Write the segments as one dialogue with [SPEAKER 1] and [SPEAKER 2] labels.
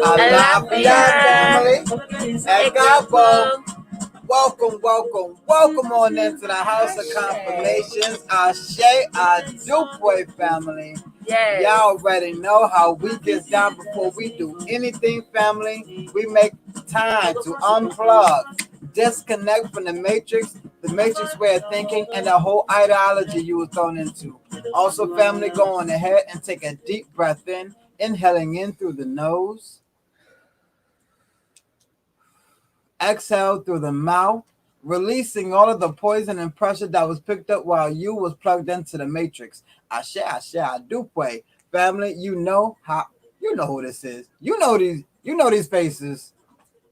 [SPEAKER 1] Alafia family, Ekabo. Welcome on into the House of Confirmations. Ashe Adupwe family.
[SPEAKER 2] Yes.
[SPEAKER 1] Y'all already know how we get down before we do anything, family. We make time to unplug, disconnect from the matrix way of thinking, and the whole ideology you were thrown into. Also, family, go on ahead and take a deep breath in, inhaling in through the nose, exhale through the mouth, releasing all of the poison and pressure that was picked up while you was plugged into the matrix. Ashe, Adupwe. Family, you know who this is. You know these faces.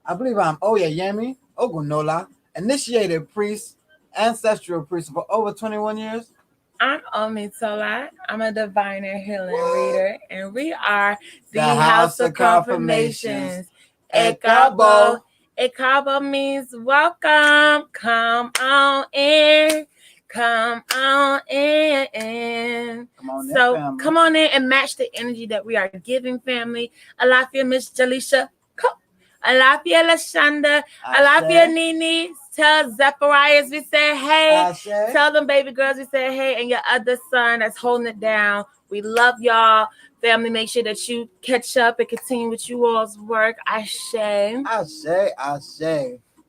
[SPEAKER 1] I believe I'm Oyeyemi Ogunola, initiated priest, ancestral priest for over 21 years.
[SPEAKER 2] I'm Omitola. I'm a diviner healing reader, and we are
[SPEAKER 1] The House of Confirmations. Ekabo.
[SPEAKER 2] Ekabo means welcome. Come on in. Come on in. Come on in and match the energy that we are giving, family. Alafia Miss Jalisha. Alafia Lashanda. Alafia Nini. Tell Zacharias we said hey.
[SPEAKER 1] Ashe.
[SPEAKER 2] Tell them baby girls we said hey. And your other son that's holding it down. We love y'all. Family, make sure that you catch up and continue with you all's work. Ashe.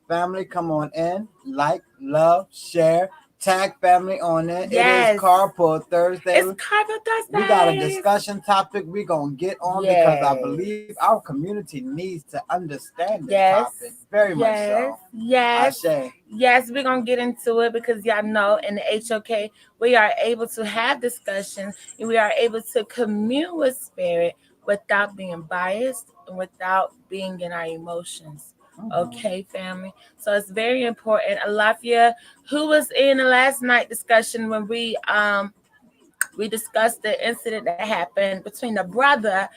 [SPEAKER 1] Family, come on in. Like, love, share. Tag family on it.
[SPEAKER 2] Yes.
[SPEAKER 1] It is Carpool Thursday.
[SPEAKER 2] It's Carpool Thursday.
[SPEAKER 1] We got a discussion topic we're going to get on because I believe our community needs to understand this topic. Very much so.
[SPEAKER 2] Yes.
[SPEAKER 1] Ashe.
[SPEAKER 2] Yes, we're going to get into it because y'all know in the HOK, we are able to have discussions and we are able to commune with spirit without being biased and without being in our emotions. Okay, family. So it's very important. Alafia, who was in the last night discussion when we discussed the incident that happened between the brother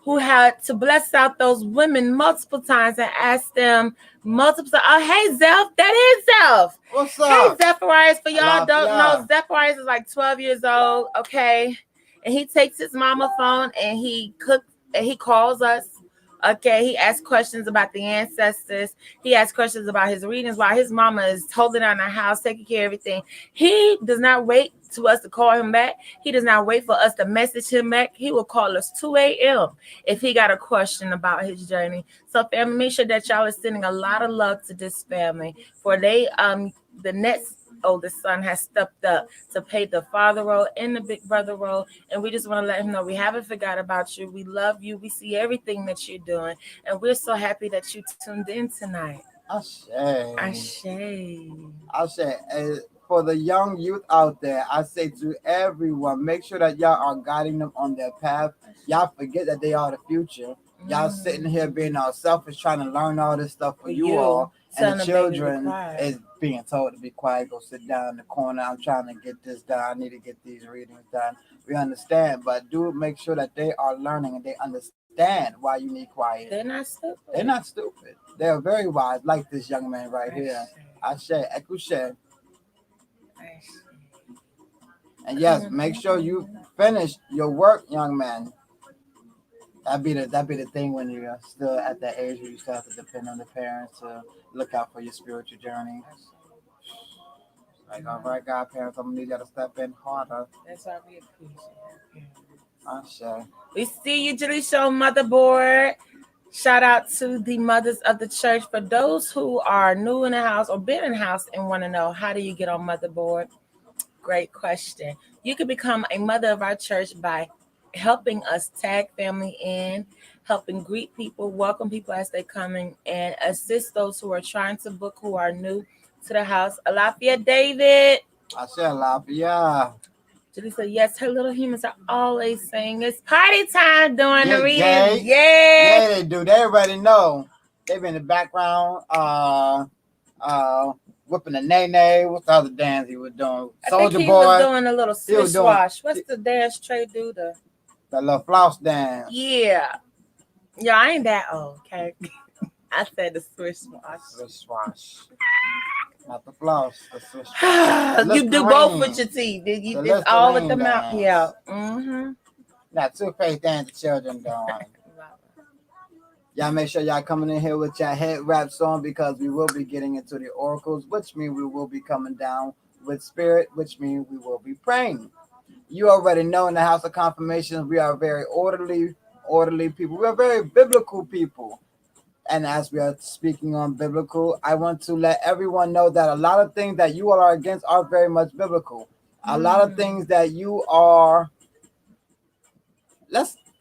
[SPEAKER 2] who had to bless out those women multiple times and ask them multiple times, oh, hey, Zeph, that is Zeph.
[SPEAKER 1] What's up?
[SPEAKER 2] Hey, Zacharias, for y'all don't know, Zacharias is like 12 years old, okay? And he takes his mama phone and he calls us. Okay, he asks questions about the ancestors. He asks questions about his readings while his mama is holding down the house, taking care of everything. He does not wait to us to call him back. He does not wait for us to message him back. He will call us 2 a.m. if he got a question about his journey. So, family, make sure that y'all are sending a lot of love to this family. For the next oldest son has stepped up to play the father role and the big brother role, and we just want to let him know we haven't forgot about you. We love you. We see everything that you're doing, and we're so happy that you tuned in tonight.
[SPEAKER 1] Ashe. For the young youth out there, I say to everyone, make sure that y'all are guiding them on their path. Y'all forget that they are the future. Y'all sitting here being all selfish, trying to learn all this stuff for you all. And the children is being told to be quiet, go sit down in the corner. I'm trying to get this done. I need to get these readings done. We understand, but do make sure that they are learning and they understand why you need quiet.
[SPEAKER 2] They're not
[SPEAKER 1] stupid. They're very wise, like this young man right here. Ashe, Ekushe. And yes, make sure you finish your work, young man. That'd be the thing when you're still at that age where you still have to depend on the parents to look out for your spiritual journey. Like, all right, godparents, I'm gonna need y'all to step in harder.
[SPEAKER 2] That's why we appreciate it.
[SPEAKER 1] Ashe.
[SPEAKER 2] We see you, Jalisha, on Motherboard. Shout out to the mothers of the church. For those who are new in the house or been in the house and want to know, how do you get on Motherboard? Great question. You can become a mother of our church by helping us tag family in, helping greet people, welcome people as they come in, and assist those who are trying to book who are new to the house. Alafia David.
[SPEAKER 1] I said Alafia.
[SPEAKER 2] Julie said, yes, her little humans are always saying it's party time during the reading.
[SPEAKER 1] Yeah, they do. They already know. They've in the background, whipping the nay-nay. What's the other dance he was doing?
[SPEAKER 2] Soldier Boy. Was doing a little swish wash. What's the dance Trey do? The
[SPEAKER 1] little floss dance.
[SPEAKER 2] Yeah. Yeah, I ain't that old, okay? I said the swish wash.
[SPEAKER 1] Swish wash. Not the floss, the swish
[SPEAKER 2] You do both with your teeth. It's all with the mouth. Yeah.
[SPEAKER 1] Not too-faced dance the children doing. Y'all make sure y'all coming in here with your head wraps on because we will be getting into the oracles, which means we will be coming down with spirit, which means we will be praying. You already know in the House of Confirmations, we are very orderly people. We are very biblical people. And as we are speaking on biblical, I want to let everyone know that a lot of things that you all are against are very much biblical. A lot of things that you are,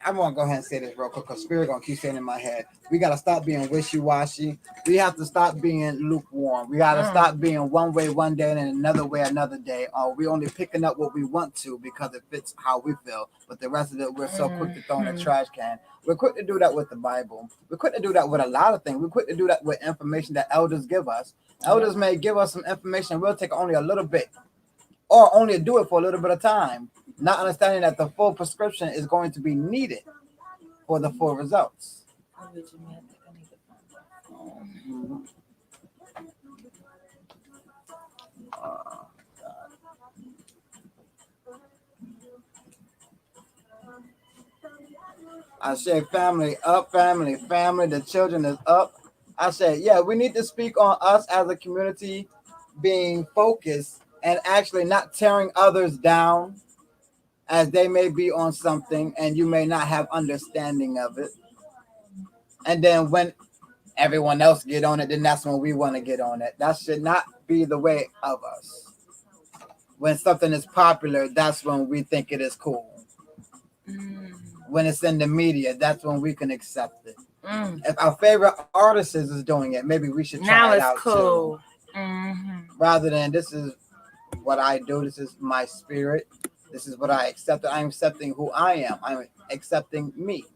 [SPEAKER 1] I want to go ahead and say this real quick because spirit gonna keep saying in my head. We gotta stop being wishy-washy. We have to stop being lukewarm. We gotta stop being one way one day and another way another day. Or we only picking up what we want to because it fits how we feel. But the rest of it, we're so quick to throw in the trash can. We're quick to do that with the Bible. We're quick to do that with a lot of things. We're quick to do that with information that elders give us. Elders may give us some information. We'll take only a little bit, or only do it for a little bit of time, not understanding that the full prescription is going to be needed for the full results. I say family up, family, the children is up. I say, yeah, we need to speak on us as a community being focused and actually not tearing others down as they may be on something and you may not have understanding of it. And then when everyone else get on it, then that's when we want to get on it. That should not be the way of us. When something is popular, that's when we think it is cool. When it's in the media, that's when we can accept it. If our favorite artist is doing it, maybe we should try it out cool. Too. Rather than this is what I do, this is my spirit, this is what I accept. I'm accepting who I am. I'm accepting me.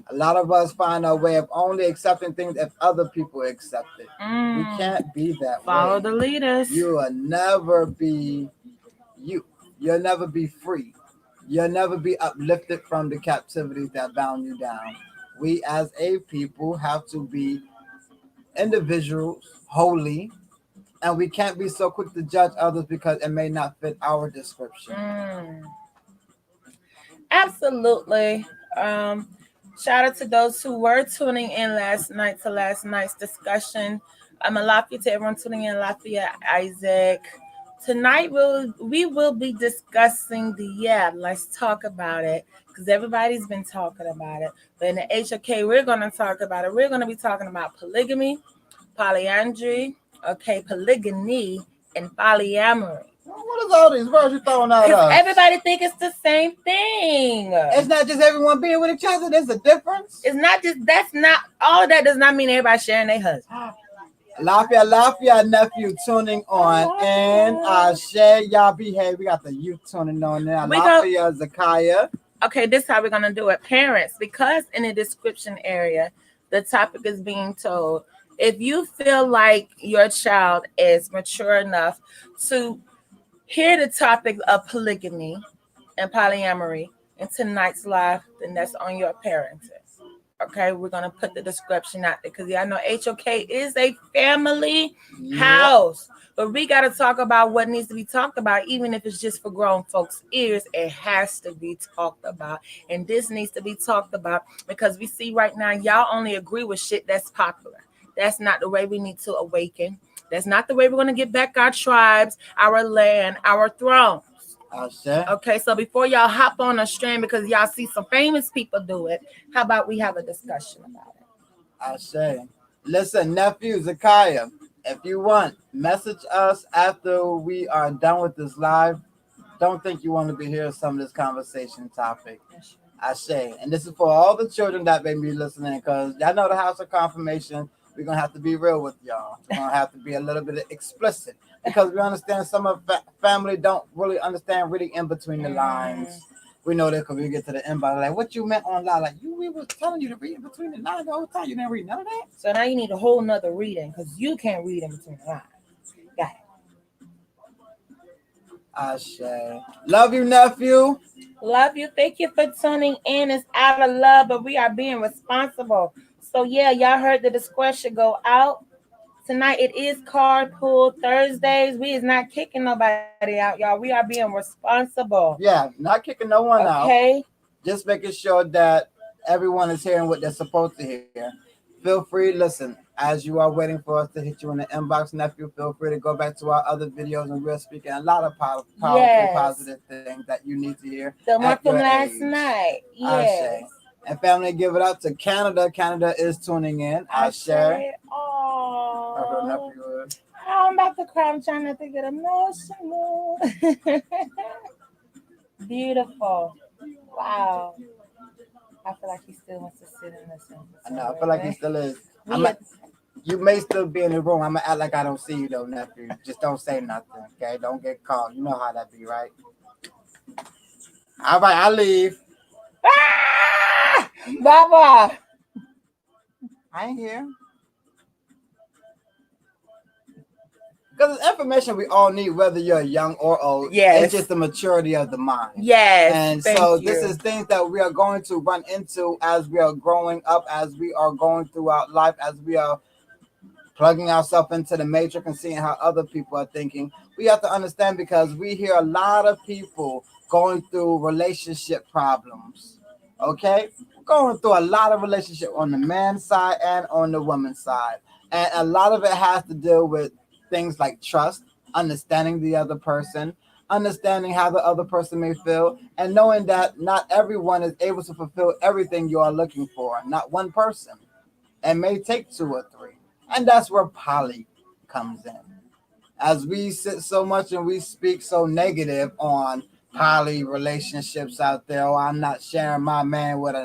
[SPEAKER 1] A lot of us find our way of only accepting things if other people accept it. We can't be that
[SPEAKER 2] Follow
[SPEAKER 1] way.
[SPEAKER 2] the leaders.
[SPEAKER 1] You will never be you. You'll never be free. You'll never be uplifted from the captivities that bound you down. We as a people have to be individuals, holy, and we can't be so quick to judge others because it may not fit our description.
[SPEAKER 2] Absolutely. Shout out to those who were tuning in last night to last night's discussion. Lafayette to everyone tuning in, Lafayette, Isaac. Tonight we will be discussing let's talk about it because everybody's been talking about it. But in the HOK, we're going to talk about it. We're going to be talking about polygamy, polyandry, polygamy, and polyamory.
[SPEAKER 1] What is all these words you throwing out?
[SPEAKER 2] Everybody think it's the same thing.
[SPEAKER 1] It's not just everyone being with each other. There's a difference.
[SPEAKER 2] It's not just that's not all of that does not mean everybody sharing their husband.
[SPEAKER 1] Lafayette nephew tuning on, and share y'all behave. We got the youth tuning on now. Lafayette Zakaya.
[SPEAKER 2] Okay, this is how we're gonna do it. Parents, because in the description area, the topic is being told. If you feel like your child is mature enough to hear the topic of polygamy and polyamory in tonight's live, then that's on your parenting. Okay, we're gonna put the description out there because y'all know HOK is a family house, but we gotta talk about what needs to be talked about, even if it's just for grown folks' ears. It has to be talked about, and this needs to be talked about because we see right now y'all only agree with shit that's popular. That's not the way we need to awaken. That's not the way we're gonna get back our tribes, our land, our throne. Okay, so before y'all hop on a stream because y'all see some famous people do it, how about we have a discussion about it?
[SPEAKER 1] I say, listen, nephew Zakaya, if you want, message us after we are done with this live. Don't think you want to be here some of this conversation topic. I say, and this is for all the children that may be listening because y'all know the House of Confirmation. We're going to have to be real with y'all. We're going to have to be a little bit explicit because we understand some of family don't really understand really in between the lines. We know that because we get to the end by like, what you meant on like we was telling you to read in between the lines the whole time. You didn't read none of that.
[SPEAKER 2] So now you need a whole nother reading because you can't read in between the lines. Got it.
[SPEAKER 1] I say, love you, nephew.
[SPEAKER 2] Love you. Thank you for tuning in. It's out of love, but we are being responsible. So yeah, y'all heard the discretion go out. Tonight it is Carpool Thursdays. We is not kicking nobody out, y'all. We are being responsible.
[SPEAKER 1] Yeah, not kicking no one out.
[SPEAKER 2] Okay.
[SPEAKER 1] Just making sure that everyone is hearing what they're supposed to hear. Feel free, listen, as you are waiting for us to hit you in the inbox, nephew, feel free to go back to our other videos and we're speaking a lot of powerful, positive things that you need to hear.
[SPEAKER 2] The one from last night. Yes.
[SPEAKER 1] And family, give it up to Canada. Canada is tuning in.
[SPEAKER 2] Oh, I'm about to cry. I'm trying not to get emotional. Beautiful. Wow. I feel like he still wants to sit and listen.
[SPEAKER 1] I know. I feel like he still is. You may still be in the room. I'm gonna act like I don't see you though, nephew. Just don't say nothing, okay? Don't get caught. You know how that be, right? All right, I leave.
[SPEAKER 2] Baba.
[SPEAKER 1] I ain't here. Because it's information we all need, whether you're young or old.
[SPEAKER 2] Yes.
[SPEAKER 1] It's just the maturity of the mind.
[SPEAKER 2] Yes.
[SPEAKER 1] And so this is things that we are going to run into as we are growing up, as we are going throughout life, as we are plugging ourselves into the matrix and seeing how other people are thinking. We have to understand because we hear a lot of people going through relationship problems. Okay? Going through a lot of relationship on the man's side and on the woman's side. And a lot of it has to deal with things like trust, understanding the other person, understanding how the other person may feel, and knowing that not everyone is able to fulfill everything you are looking for. Not one person. It may take 2 or 3. And that's where poly comes in. As we sit so much and we speak so negative on poly relationships out there, or I'm not sharing my man with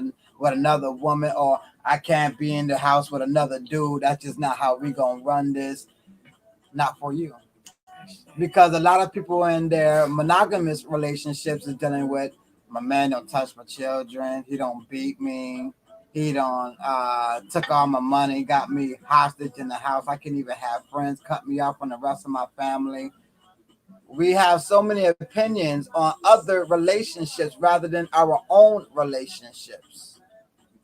[SPEAKER 1] another woman, or I can't be in the house with another dude. That's just not how we gonna run this. Not for you. Because a lot of people in their monogamous relationships is dealing with, my man don't touch my children, he don't beat me, he don't took all my money, got me hostage in the house, I can't even have friends, cut me off from the rest of my family. We have so many opinions on other relationships rather than our own relationships.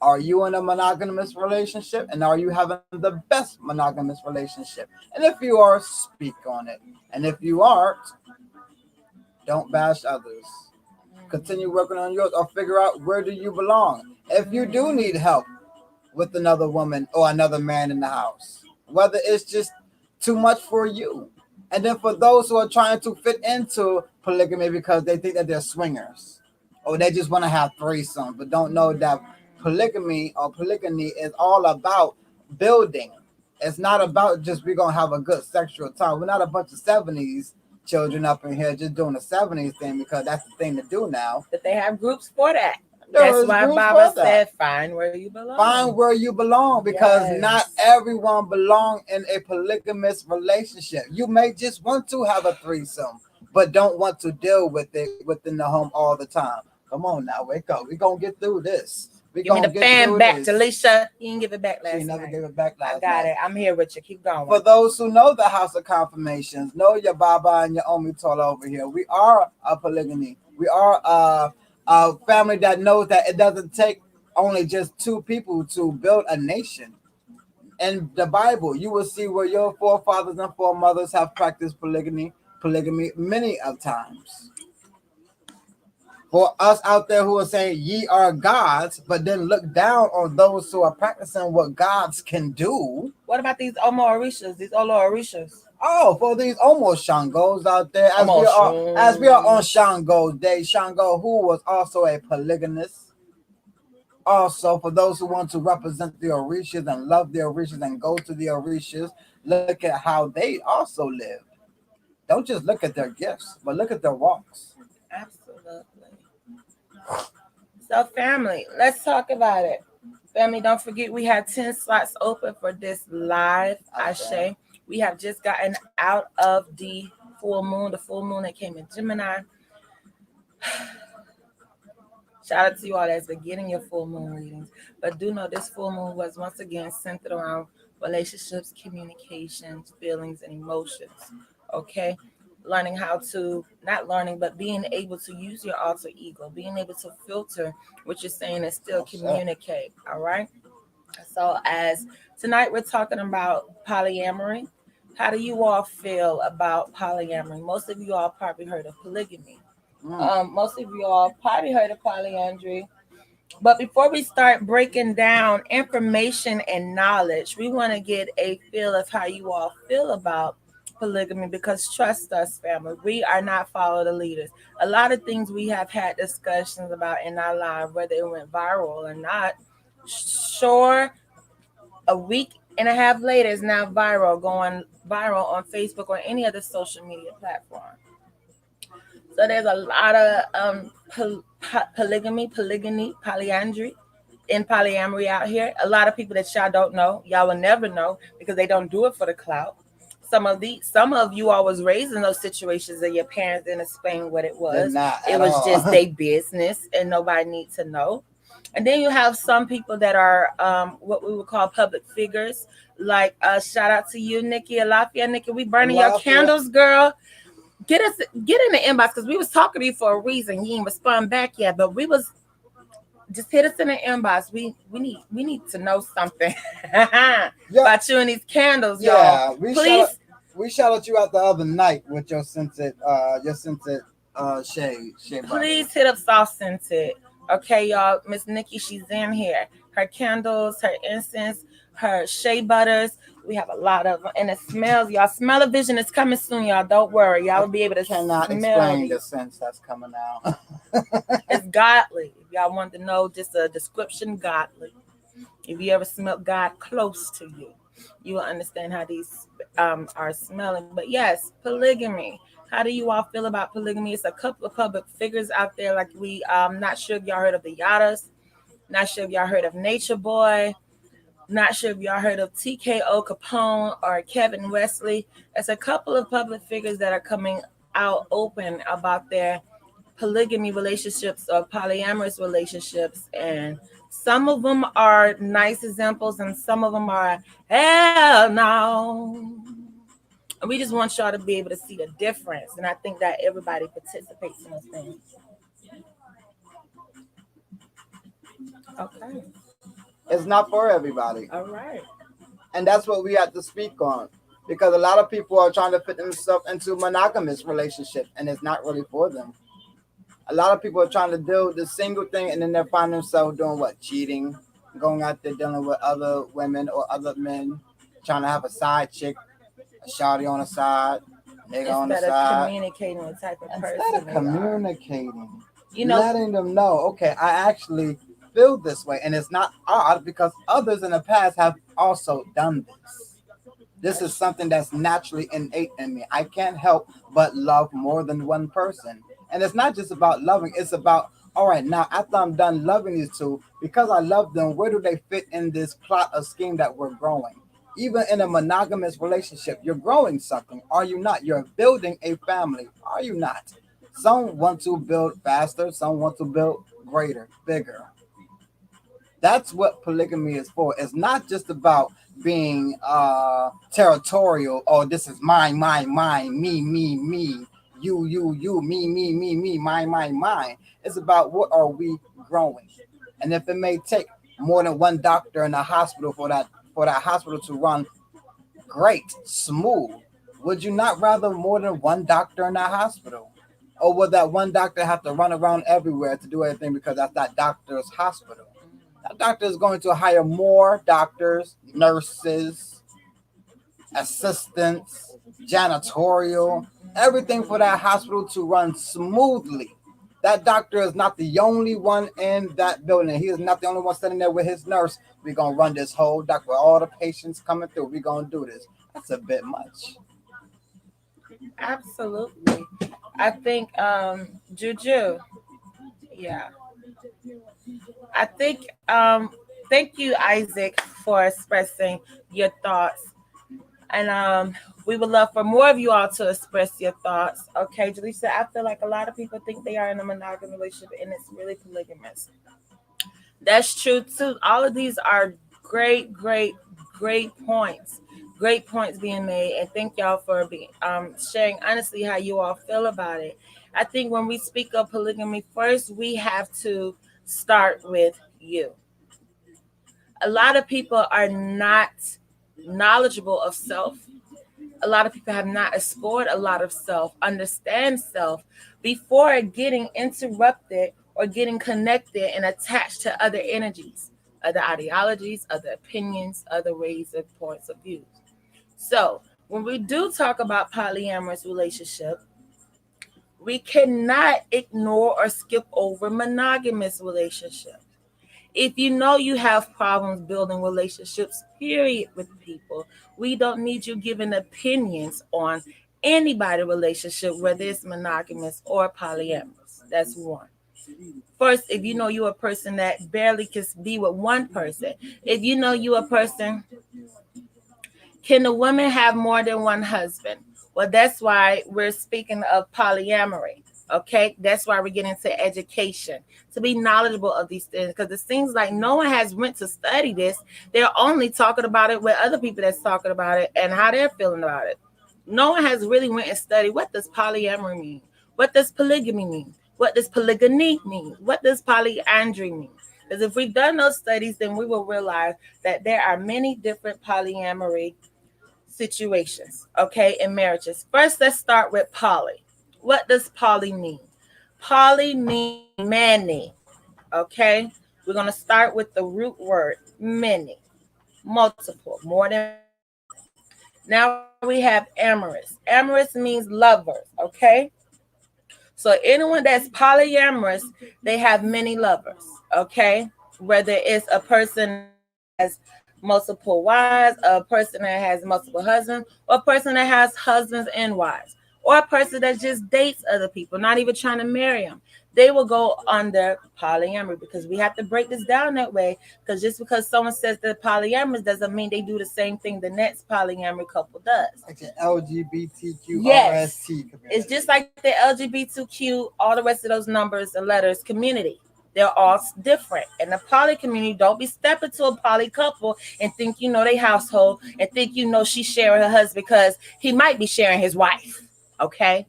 [SPEAKER 1] Are you in a monogamous relationship? And are you having the best monogamous relationship? And if you are, speak on it. And if you aren't, don't bash others. Continue working on yours or figure out where do you belong. If you do need help with another woman or another man in the house, whether it's just too much for you. And then for those who are trying to fit into polygamy because they think that they're swingers or they just want to have threesomes, but don't know that polygamy or polygyny is all about building. It's not about just we're gonna have a good sexual time. We're not a bunch of 70s children up in here just doing the 70s thing because that's the thing to do now.
[SPEAKER 2] But they have groups for that. That's why Baba said find where you belong.
[SPEAKER 1] Find where you belong because not everyone belong in a polygamous relationship. You may just want to have a threesome, but don't want to deal with it within the home all the time. Come on now, wake up. We're gonna get through this.
[SPEAKER 2] Give me the fan back, Talisha. You didn't give it back last night.
[SPEAKER 1] She never gave it back last night.
[SPEAKER 2] I got it. I'm here with you. Keep going.
[SPEAKER 1] For those who know the House of Confirmations, know your Baba and your Omi Tola over here. We are a polygamy. We are a family that knows that it doesn't take only just 2 people to build a nation. In the Bible, you will see where your forefathers and foremothers have practiced polygamy many of times. For us out there who are saying ye are gods, but then look down on those who are practicing what gods can do.
[SPEAKER 2] What about these Omo Orishas, these Olo Orishas?
[SPEAKER 1] Oh, for these almost Shangos out there, as we are on Shango's day, Shango, who was also a polygamist. Also, for those who want to represent the Orishas and love the Orishas and go to the Orishas, look at how they also live. Don't just look at their gifts, but look at their walks.
[SPEAKER 2] Absolutely. So, family, let's talk about it. Family, don't forget we have 10 slots open for this live Ashe. We have just gotten out of the full moon that came in Gemini. Shout out to you all that's been getting your full moon readings. But do know this full moon was once again centered around relationships, communications, feelings, and emotions. Okay? Learning how to, not learning, but being able to use your alter ego, being able to filter what you're saying and still communicate. All right? So as tonight we're talking about polyamory. How do you all feel about polyamory? Most of you all probably heard of polygamy. Most of you all probably heard of polyandry. But before we start breaking down information and knowledge, we want to get a feel of how you all feel about polygamy because trust us, family, we are not follow the leaders. A lot of things we have had discussions about in our life, whether it went viral or not. Sure, a week and a half later is now viral, going viral on Facebook or any other social media platform. So there's a lot of polygamy, polyandry, and polyamory out here. A lot of people that y'all don't know, y'all will never know because they don't do it for the clout. Some of you all was raised in those situations and your parents didn't explain what it
[SPEAKER 1] They're
[SPEAKER 2] was.
[SPEAKER 1] not
[SPEAKER 2] It
[SPEAKER 1] at
[SPEAKER 2] was
[SPEAKER 1] all.
[SPEAKER 2] just their business and nobody needs to know. And then you have some people that are what we would call public figures. Like shout out to you, Nikki Alafia. Nikki, we burning your
[SPEAKER 1] Lafayette.
[SPEAKER 2] candles, girl. Get in the inbox because we was talking to you for a reason. He ain't respond back yet, but we was just hit us in the inbox. We need to know something
[SPEAKER 1] Yeah,
[SPEAKER 2] about you and these candles, y'all.
[SPEAKER 1] yeah.
[SPEAKER 2] Please,
[SPEAKER 1] We shouted you out the other night with your scented shea butter.
[SPEAKER 2] please hit up Soft Scented. Okay, y'all. Miss Nikki, she's in here. Her candles, her incense, her shea butters. We have a lot of them. And it smells, y'all. Smell-o-vision is coming soon, y'all. Don't worry. Y'all will be able to
[SPEAKER 1] Cannot
[SPEAKER 2] smell
[SPEAKER 1] explain the
[SPEAKER 2] these.
[SPEAKER 1] scents that's coming out.
[SPEAKER 2] It's godly. If y'all want to know just a description, godly. If you ever smell God close to you, you will understand how these are smelling. But yes, polygamy. How do you all feel about polygamy? It's a couple of public figures out there. Like we, not sure if y'all heard of the Yadas. Not sure if y'all heard of Nature Boy. Not sure if y'all heard of TKO Capone or Kevin Wesley. It's a couple of public figures that are coming out open about their polygamy relationships or polyamorous relationships, and some of them are nice examples and some of them are hell no. And we just want y'all to be able to see the difference, and I think that everybody participates in those things. Okay.
[SPEAKER 1] It's not for everybody.
[SPEAKER 2] All right.
[SPEAKER 1] And that's what we have to speak on. Because a lot of people are trying to fit themselves into monogamous relationships and it's not really for them. A lot of people are trying to do the single thing and then they find themselves doing what? Cheating, going out there dealing with other women or other men, trying to have a side chick, a shawty on the side, nigga on the
[SPEAKER 2] Instead of
[SPEAKER 1] side.
[SPEAKER 2] communicating what type of
[SPEAKER 1] Instead
[SPEAKER 2] person
[SPEAKER 1] of
[SPEAKER 2] they are.
[SPEAKER 1] communicating,
[SPEAKER 2] You know,
[SPEAKER 1] letting them know, okay, I actually feel this way. And it's not odd because others in the past have also done this. This is something that's naturally innate in me. I can't help but love more than one person. And it's not just about loving, it's about, all right, now after I'm done loving these two, because I love them, where do they fit in this plot or scheme that we're growing? Even in a monogamous relationship, you're growing something, are you not? You're building a family, are you not? Some want to build faster, some want to build greater, bigger. That's what polygamy is for. It's not just about being territorial. Oh, this is mine, me, you, me, mine. It's about what are we growing, and if it may take more than one doctor in a hospital for that hospital to run great, smooth, would you not rather more than one doctor in that hospital? Or would that one doctor have to run around everywhere to do everything because that's that doctor's hospital? That doctor is going to hire more doctors, nurses, assistants, janitorial, everything for that hospital to run smoothly. That doctor is not the only one in that building. He is not the only one sitting there with his nurse. We're going to run this whole doc with all the patients coming through. We're going to do this. That's a bit much.
[SPEAKER 2] absolutely. I think Juju, yeah. I think thank you, Isaac, for expressing your thoughts. And we would love for more of you all to express your thoughts. Okay, Jaleesa, I feel like a lot of people think they are in a monogamous relationship and it's really polygamous. That's true too. All of these are great, great, great points. Great points being made, and thank y'all for being sharing honestly how you all feel about it. I think when we speak of polygamy, first we have to start with you. A lot of people are not knowledgeable of self. A lot of people have not explored a lot of self, understand self before getting interrupted or getting connected and attached to other energies, other ideologies, other opinions, other ways of points of view. So when we do talk about polyamorous relationship, we cannot ignore or skip over monogamous relationship. If you know you have problems building relationships, period, with people, we don't need you giving opinions on anybody relationship, whether it's monogamous or polyamorous. That's one. First, if you know you're a person that barely can be with one person, if you know you're a person, can a woman have more than one husband? Well, that's why we're speaking of polyamory. Okay, that's why we're getting into education to be knowledgeable of these things, because it seems like no one has went to study this. They're only talking about it with other people that's talking about it and how they're feeling about it. No one has really went and studied what does polyamory mean, what does polygamy mean, what does polygamy mean, what does polyandry mean. Because if we've done those studies, then we will realize that there are many different polyamory situations, okay, in marriages. First, let's start with poly. What does poly mean? Poly means many, okay? We're going to start with the root word, many, multiple, more than. Now we have amorous. Amorous means lovers, okay? So anyone that's polyamorous, they have many lovers, okay? Whether it's a person that has multiple wives, a person that has multiple husbands, or a person that has husbands and wives, or a person that just dates other people, not even trying to marry them. They will go under polyamory, because we have to break this down that way. Because just because someone says they're polyamorous doesn't mean they do the same thing the next polyamory couple does.
[SPEAKER 1] Like the LGBTQRST
[SPEAKER 2] Yes,
[SPEAKER 1] community.
[SPEAKER 2] it's just like the LGBTQ, all the rest of those numbers and letters community. They're all different. And the poly community, don't be stepping to a poly couple and think you know their household and think you know she's sharing her husband, because he might be sharing his wife. Okay?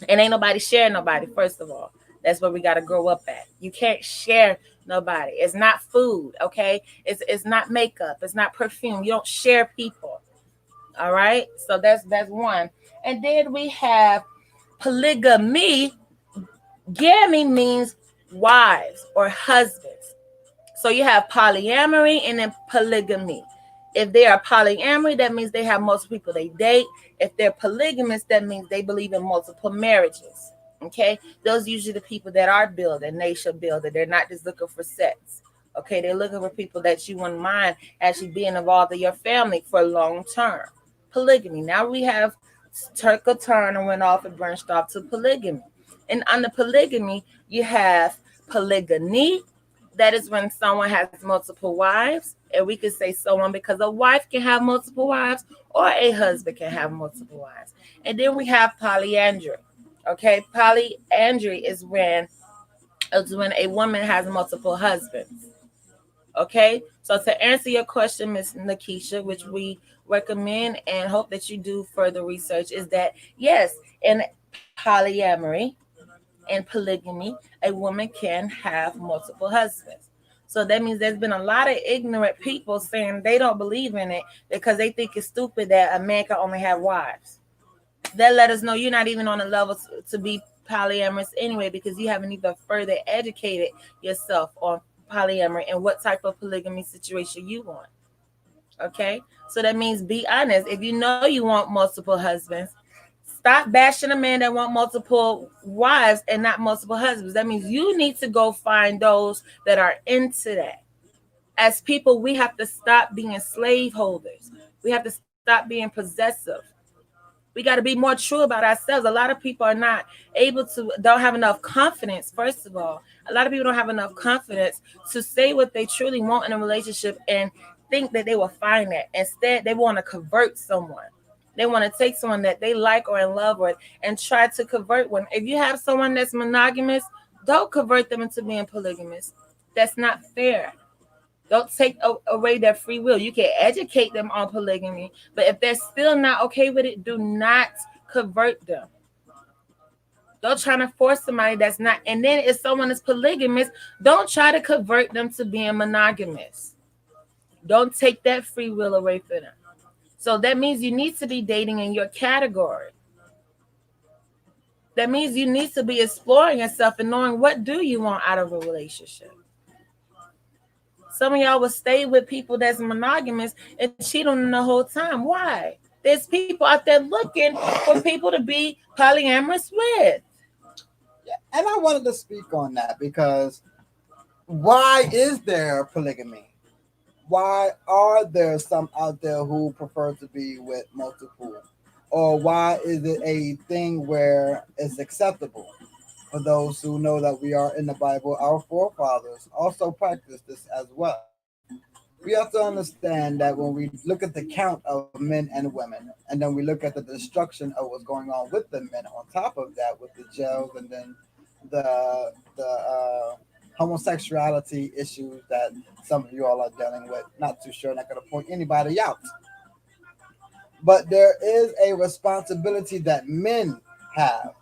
[SPEAKER 2] And ain't nobody sharing nobody, first of all. That's where we got to grow up at. You can't share nobody. It's not food, okay? It's not makeup. It's not perfume. You don't share people. All right? So that's one. And then we have polygamy. Gamy means wives or husbands. So you have polyamory and then polygamy. If they are polyamory, that means they have multiple people they date. If they're polygamous, that means they believe in multiple marriages. Okay, those are usually the people that are building, nation building. They're not just looking for sex. Okay, they're looking for people that you wouldn't mind actually being involved in your family for long term. Polygamy. Now we have took a turn and went off and branched off to polygamy. And under polygamy, you have polygamy. That is when someone has multiple wives. And we could say someone, because a wife can have multiple wives or a husband can have multiple wives. And then we have polyandry. Okay, polyandry is when a woman has multiple husbands. Okay, so to answer your question, Miss Nakisha, which we recommend and hope that you do further research, is that yes, in polyamory and polygamy, a woman can have multiple husbands. So that means there's been a lot of ignorant people saying they don't believe in it because they think it's stupid that a man can only have wives. That let us know you're not even on a level to be polyamorous anyway, because you haven't even further educated yourself on polyamory and what type of polygamy situation you want. Okay, so that means be honest. If you know you want multiple husbands, stop bashing a man that want multiple wives and not multiple husbands. That means you need to go find those that are into that. As people, we have to stop being slave holders. We have to stop being possessive. We got to be more true about ourselves. A lot of people are not able to, don't have enough confidence. First of all, a lot of people don't have enough confidence to say what they truly want in a relationship and think that they will find that. Instead, they want to convert someone. They want to take someone that they like or in love with and try to convert one. If you have someone that's monogamous, don't convert them into being polygamous. That's not fair. Don't take away their free will. You can educate them on polygamy, but if they're still not okay with it, do not convert them. Don't try to force somebody that's not. And then if someone is polygamous, don't try to convert them to being monogamous. Don't take that free will away from them. So that means you need to be dating in your category. That means you need to be exploring yourself and knowing what do you want out of a relationship. Some of y'all will stay with people that's monogamous and cheat on them the whole time. Why? There's people out there looking for people to be polyamorous with.
[SPEAKER 1] Yeah, and I wanted to speak on that because why is there polygamy? Why are there some out there who prefer to be with multiple? Or why is it a thing where it's acceptable? For those who know that we are in the Bible, our forefathers also practiced this as well. We have to understand that when we look at the count of men and women, and then we look at the destruction of what's going on with the men, on top of that, with the jails, and then the homosexuality issues that some of you all are dealing with. Not too sure, not going to point anybody out, but there is a responsibility that men have.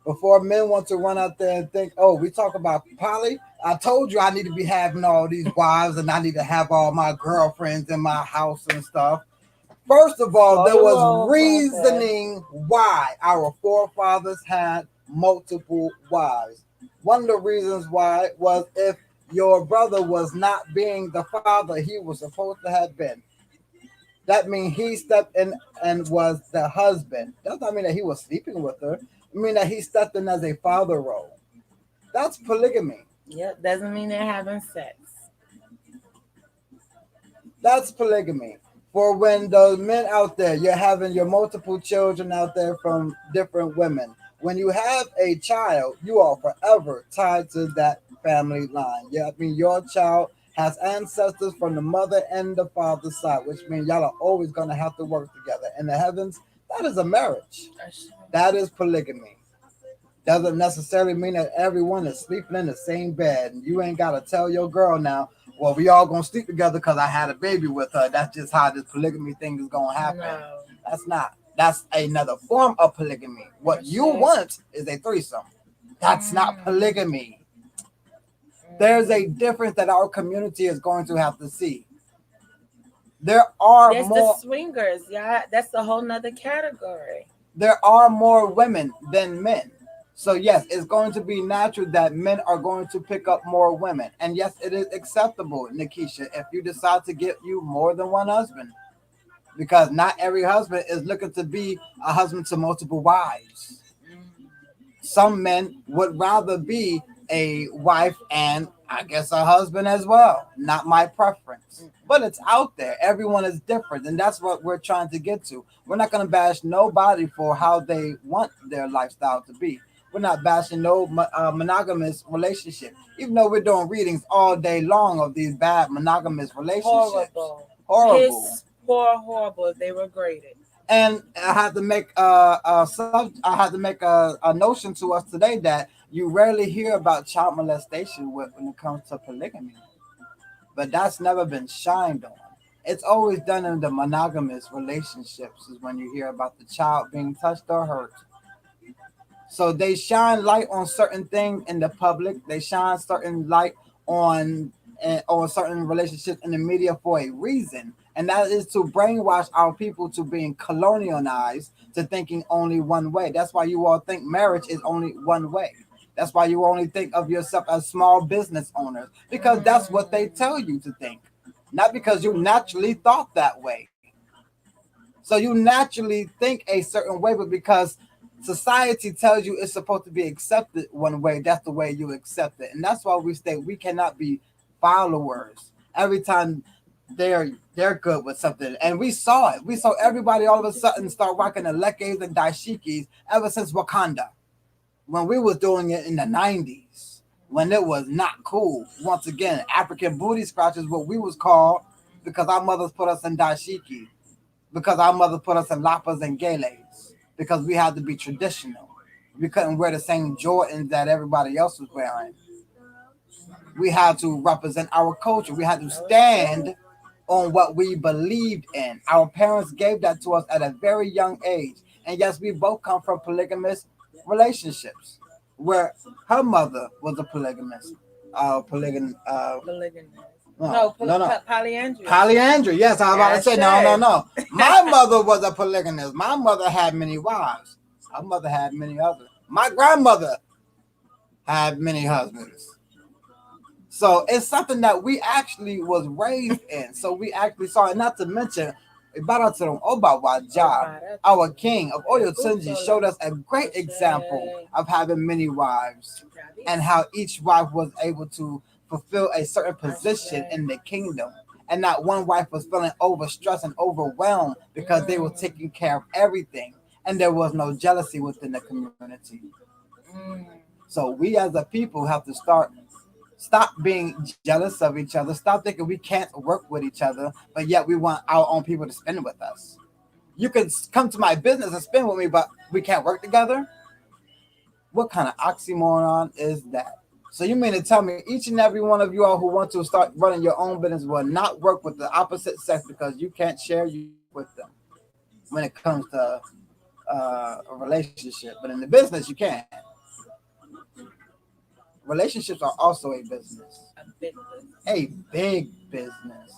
[SPEAKER 1] Before men want to run out there and think, oh, we talk about poly. I told you I need to be having all these wives and I need to have all my girlfriends in my house and stuff. First of all, there was reasoning why our forefathers had multiple wives. One of the reasons why was if your brother was not being the father he was supposed to have been. That means he stepped in and was the husband. Does not mean that he was sleeping with her. I mean that he stepped in as a father role. That's polygamy.
[SPEAKER 2] Yep, doesn't mean they're having sex.
[SPEAKER 1] That's polygamy. For when those men out there, you're having your multiple children out there from different women. When you have a child, you are forever tied to that family line. Yeah, I mean your child has ancestors from the mother and the father's side, which means y'all are always gonna have to work together. In the heavens, that is a marriage. That is polygamy. Doesn't necessarily mean that everyone is sleeping in the same bed. And you ain't gotta tell your girl now, well, we all gonna sleep together because I had a baby with her. That's just how this polygamy thing is gonna happen. No. That's not. That's another form of polygamy. What you want is a threesome. That's not polygamy. There's a difference that our community is going to have to see. There's
[SPEAKER 2] the swingers, yeah. That's a whole nother category.
[SPEAKER 1] There are more women than men. So yes, it's going to be natural that men are going to pick up more women. And yes, it is acceptable, Nikisha, if you decide to get you more than one husband. Because not every husband is looking to be a husband to multiple wives. Some men would rather be a wife and I guess a husband as well. Not my preference. But it's out there. Everyone is different. And that's what we're trying to get to. We're not going to bash nobody for how they want their lifestyle to be. We're not bashing no monogamous relationship. Even though we're doing readings all day long of these bad monogamous relationships. Horrible.
[SPEAKER 2] Horrible if they were graded.
[SPEAKER 1] And I had to make a notion to us today that you rarely hear about child molestation when it comes to polygamy, but that's never been shined on. It's always done in the monogamous relationships is when you hear about the child being touched or hurt. So they shine light on certain things in the public. They shine certain light on certain relationships in the media for a reason. And that is to brainwash our people to being colonialized, to thinking only one way. That's why you all think marriage is only one way. That's why you only think of yourself as small business owners, because that's what they tell you to think. Not because you naturally thought that way. So you naturally think a certain way, but because society tells you it's supposed to be accepted one way, that's the way you accept it. And that's why we say we cannot be followers. Every time they're good with something, and we saw it. We saw everybody all of a sudden start rocking the lekes and dashikis ever since Wakanda. When we was doing it in the 90s, when it was not cool. Once again, African booty scratch is what we was called because our mothers put us in dashiki, because our mothers put us in lapas and geles, because we had to be traditional. We couldn't wear the same Jordans that everybody else was wearing. We had to represent our culture. We had to stand on what we believed in. Our parents gave that to us at a very young age. And yes, we both come from polygamous relationships, where her mother was a polygamist. Polyandry. Polyandry. Yes, I was about to say no. My mother was a polygamist. My mother had many wives. Her mother had many others. My grandmother had many husbands. So it's something that we actually was raised in. So we actually saw it. Not to mention, our king of Oyo Tsunji showed us a great example of having many wives and how each wife was able to fulfill a certain position in the kingdom. And not one wife was feeling overstressed and overwhelmed because they were taking care of everything. And there was no jealousy within the community. So we as a people have to stop being jealous of each other. Stop thinking we can't work with each other, but yet we want our own people to spend with us. You can come to my business and spend with me, but we can't work together. What kind of oxymoron is that? So you mean to tell me each and every one of you all who want to start running your own business will not work with the opposite sex because you can't share you with them when it comes to a relationship, but in the business you can. Relationships are also a business, a big business.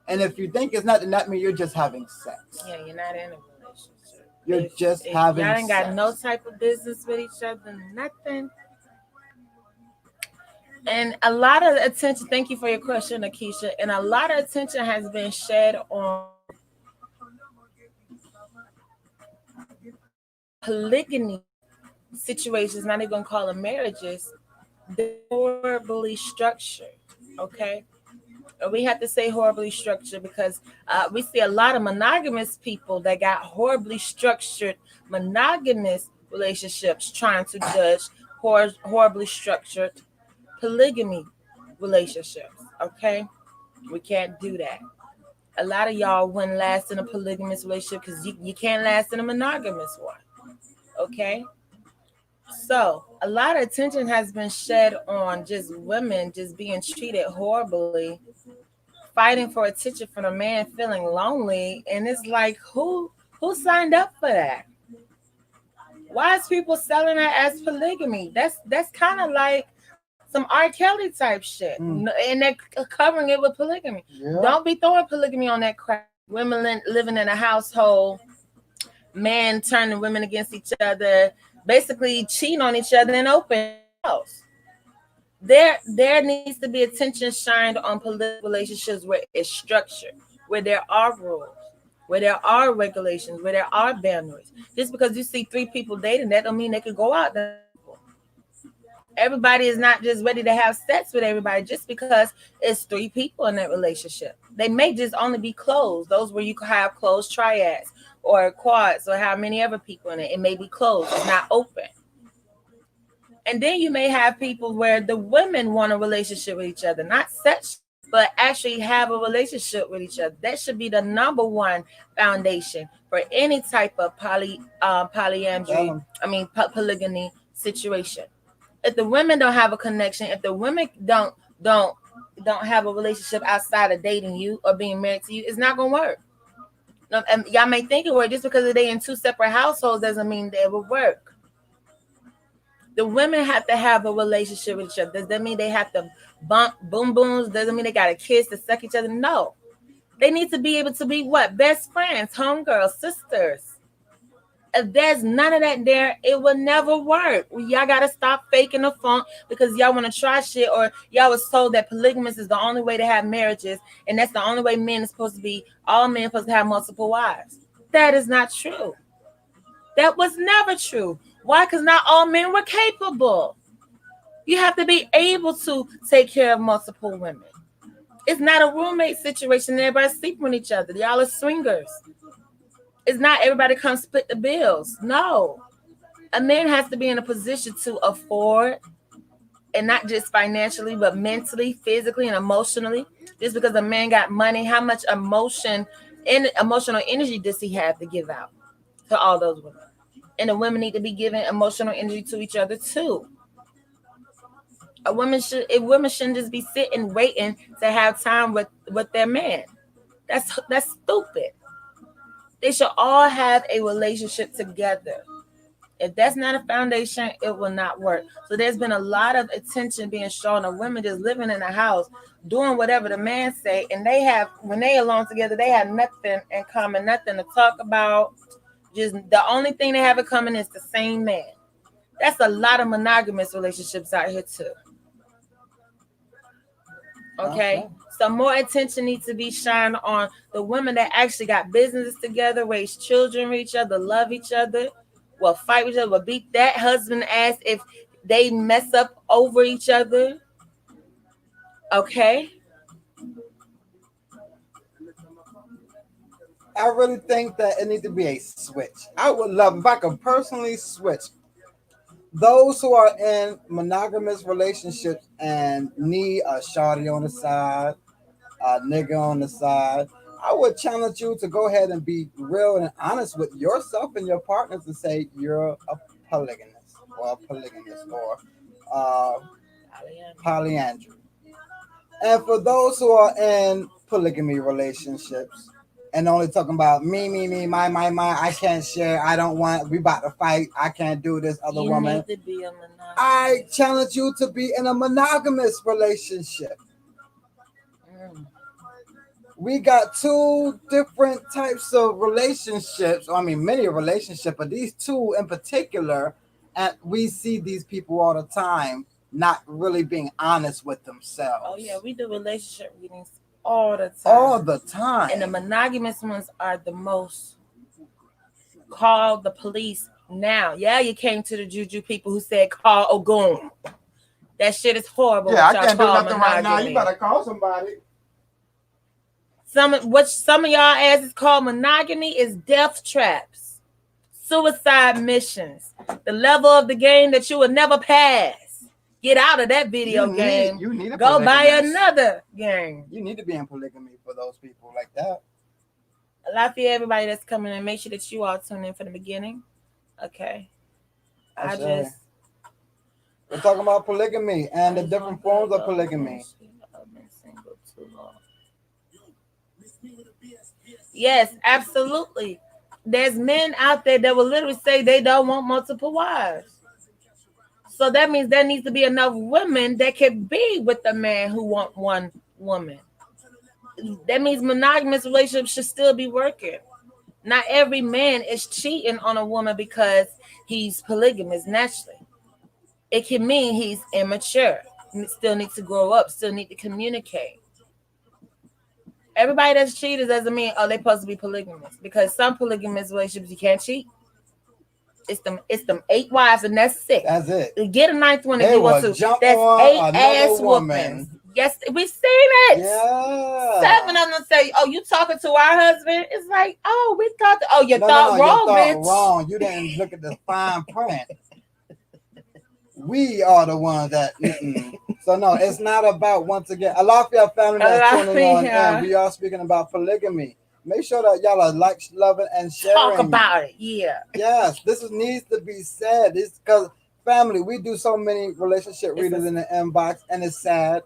[SPEAKER 1] And if you think it's not, then that means you're just having sex.
[SPEAKER 2] Yeah, you're not in a relationship.
[SPEAKER 1] You're just having
[SPEAKER 2] y'all ain't got
[SPEAKER 1] sex.
[SPEAKER 2] no type of business with each other, nothing. And a lot of attention, thank you for your question, Akeisha. And a lot of attention has been shed on polygamy situations, not even gonna call them marriages. They're horribly structured, okay? And we have to say horribly structured because we see a lot of monogamous people that got horribly structured monogamous relationships trying to judge horribly structured polygamy relationships, okay? We can't do that. A lot of y'all wouldn't last in a polygamous relationship because you can't last in a monogamous one, okay? So a lot of attention has been shed on just women just being treated horribly, fighting for attention from a man, feeling lonely, and it's like who signed up for that? Why is people selling that as polygamy? That's kind of like some R. Kelly type shit, and they're covering it with polygamy. Yeah. Don't be throwing polygamy on that crap. Women living in a household, men turning women against each other, basically cheating on each other in open house. There needs to be attention shined on political relationships where it's structured, where there are rules, where there are regulations, where there are boundaries. Just because you see 3 people dating, that don't mean they could go out there. Everybody is not just ready to have sex with everybody just because it's 3 people in that relationship. They may just only be closed. Those where you can have closed triads or quads or how many other people in it. It may be closed. It's not open. And then you may have people where the women want a relationship with each other, not sex, but actually have a relationship with each other. That should be the number one foundation for any type of polyandry. Polygamy situation. If the women don't have a connection, if the women don't have a relationship outside of dating you or being married to you, it's not gonna work. And y'all may think it work just because they in 2 separate households doesn't mean that it will work. The women have to have a relationship with each other. Does that mean they have to bump boom booms? Doesn't mean they got to kiss to suck each other. No, they need to be able to be what? Best friends, homegirls, sisters. If there's none of that there, it will never work. Y'all got to stop faking the funk because y'all want to try shit, or y'all was told that polygamous is the only way to have marriages, and that's the only way men is supposed to be. All men are supposed to have multiple wives. That is not true. That was never true. Why? Because not all men were capable. You have to be able to take care of multiple women. It's not a roommate situation. Everybody sleeping with each other. Y'all are swingers. It's not everybody come split the bills. No. A man has to be in a position to afford, and not just financially, but mentally, physically, and emotionally. Just because a man got money, how much emotional energy does he have to give out to all those women? And the women need to be giving emotional energy to each other too. Women shouldn't just be sitting waiting to have time with their man. That's stupid. They should all have a relationship together. If that's not a foundation, it will not work. So there's been a lot of attention being shown of women just living in a house, doing whatever the man say, and when they alone together, they have nothing in common, nothing to talk about. Just the only thing they have in common is the same man. That's a lot of monogamous relationships out here too. Okay. So more attention needs to be shined on the women that actually got businesses together, raise children with each other, love each other, will fight with each other, will beat that husband ass if they mess up over each other. Okay.
[SPEAKER 1] I really think that it needs to be a switch. I would love if I could personally switch those who are in monogamous relationships and need a shawty on the side, a nigga on the side. I would challenge you to go ahead and be real and honest with yourself and your partners and say you're a polygamist or uh, polyandry. And for those who are in polygamy relationships and only talking about me, my, I can't share, I don't want, we about to fight, I can't do this other woman. I challenge you to be in a monogamous relationship. We got two different types of relationships. I mean, many relationships, but these two in particular, and we see these people all the time not really being honest with themselves.
[SPEAKER 2] Oh yeah, we do relationship readings all the time.
[SPEAKER 1] All the time.
[SPEAKER 2] And the monogamous ones are the most. Call the police now. Yeah, you came to the juju people who said call Ogun. That shit is horrible.
[SPEAKER 1] Yeah, I can't do nothing right now. You better call somebody.
[SPEAKER 2] Some of y'all asses call monogamy is death traps, suicide missions, the level of the game that you will never pass. Get out of that video game.
[SPEAKER 1] You need
[SPEAKER 2] go buy another game.
[SPEAKER 1] You need to be in polygamy for those people like that.
[SPEAKER 2] A lot for everybody that's coming in. Make sure that you all tune in for the beginning. Okay.
[SPEAKER 1] We're talking about polygamy and the different forms of polygamy.
[SPEAKER 2] Yes, absolutely. There's men out there that will literally say they don't want multiple wives. So that means there needs to be enough women that can be with the man who want one woman. That means monogamous relationships should still be working. Not every man is cheating on a woman because he's polygamous naturally. It can mean he's immature, still needs to grow up, still need to communicate. Everybody that's cheaters doesn't mean, oh, they're supposed to be polygamous. Because some polygamous relationships, you can't cheat. It's them 8 wives and that's it.
[SPEAKER 1] That's it.
[SPEAKER 2] Get a 9th one if you want to. That's 8 ass whoopings. Yes, we've seen it.
[SPEAKER 1] Yeah.
[SPEAKER 2] 7 of them say, oh, you talking to our husband? It's like, oh, we thought, you thought wrong, bitch.
[SPEAKER 1] Wrong. You didn't look at the fine print. We are the ones that. So no, it's not about, once again, a lot of your family that's tuning on, and we are speaking about polygamy. Make sure that y'all are loving, and sharing.
[SPEAKER 2] Talk about it, yeah.
[SPEAKER 1] Yes, needs to be said. It's because family, we do so many relationship readings in the inbox, and it's sad.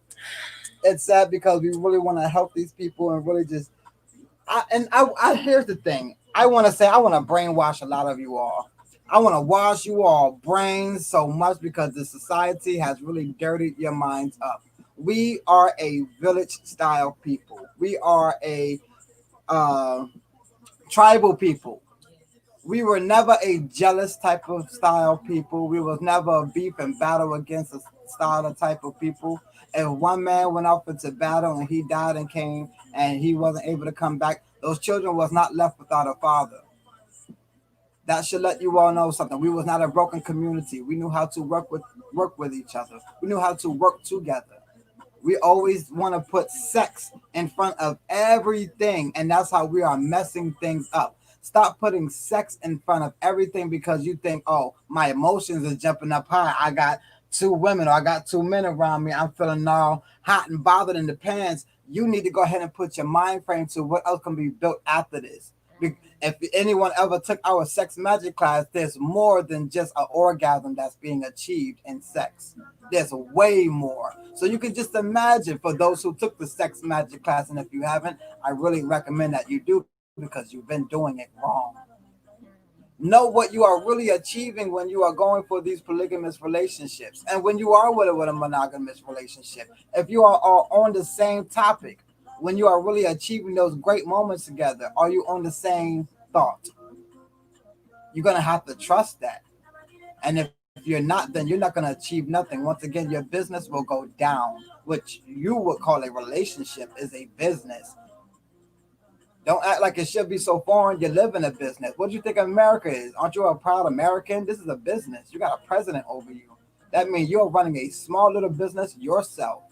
[SPEAKER 1] It's sad because we really want to help these people and really just. Here's the thing. I want to brainwash a lot of you all. I want to wash you all brains so much because the society has really dirtied your minds up. We are a village style people. We are a tribal people. We were never a jealous type of style people. We was never a beef and battle against a style of type of people. If one man went off into battle and he died and came and he wasn't able to come back, those children was not left without a father. That should let you all know something. We was not a broken community. We knew how to work with each other. We knew how to work together. We always want to put sex in front of everything, and that's how we are messing things up. Stop putting sex in front of everything because you think, oh, my emotions are jumping up high. I got 2 women or I got 2 men around me. I'm feeling all hot and bothered in the pants. You need to go ahead and put your mind frame to what else can be built after this. If anyone ever took our sex magic class, there's more than just an orgasm that's being achieved in sex. There's way more. So you can just imagine for those who took the sex magic class, and if you haven't, I really recommend that you do because you've been doing it wrong. Know what you are really achieving when you are going for these polygamous relationships and when you are with a monogamous relationship. If you are all on the same topic, when you are really achieving those great moments together, are you on the same thought? You're going to have to trust that. And if you're not, then you're not going to achieve nothing. Once again, your business will go down, which you would call a relationship is a business. Don't act like it should be so foreign. You live in a business. What do you think America is? Aren't you a proud American? This is a business. You got a president over you. That means you're running a small little business yourself.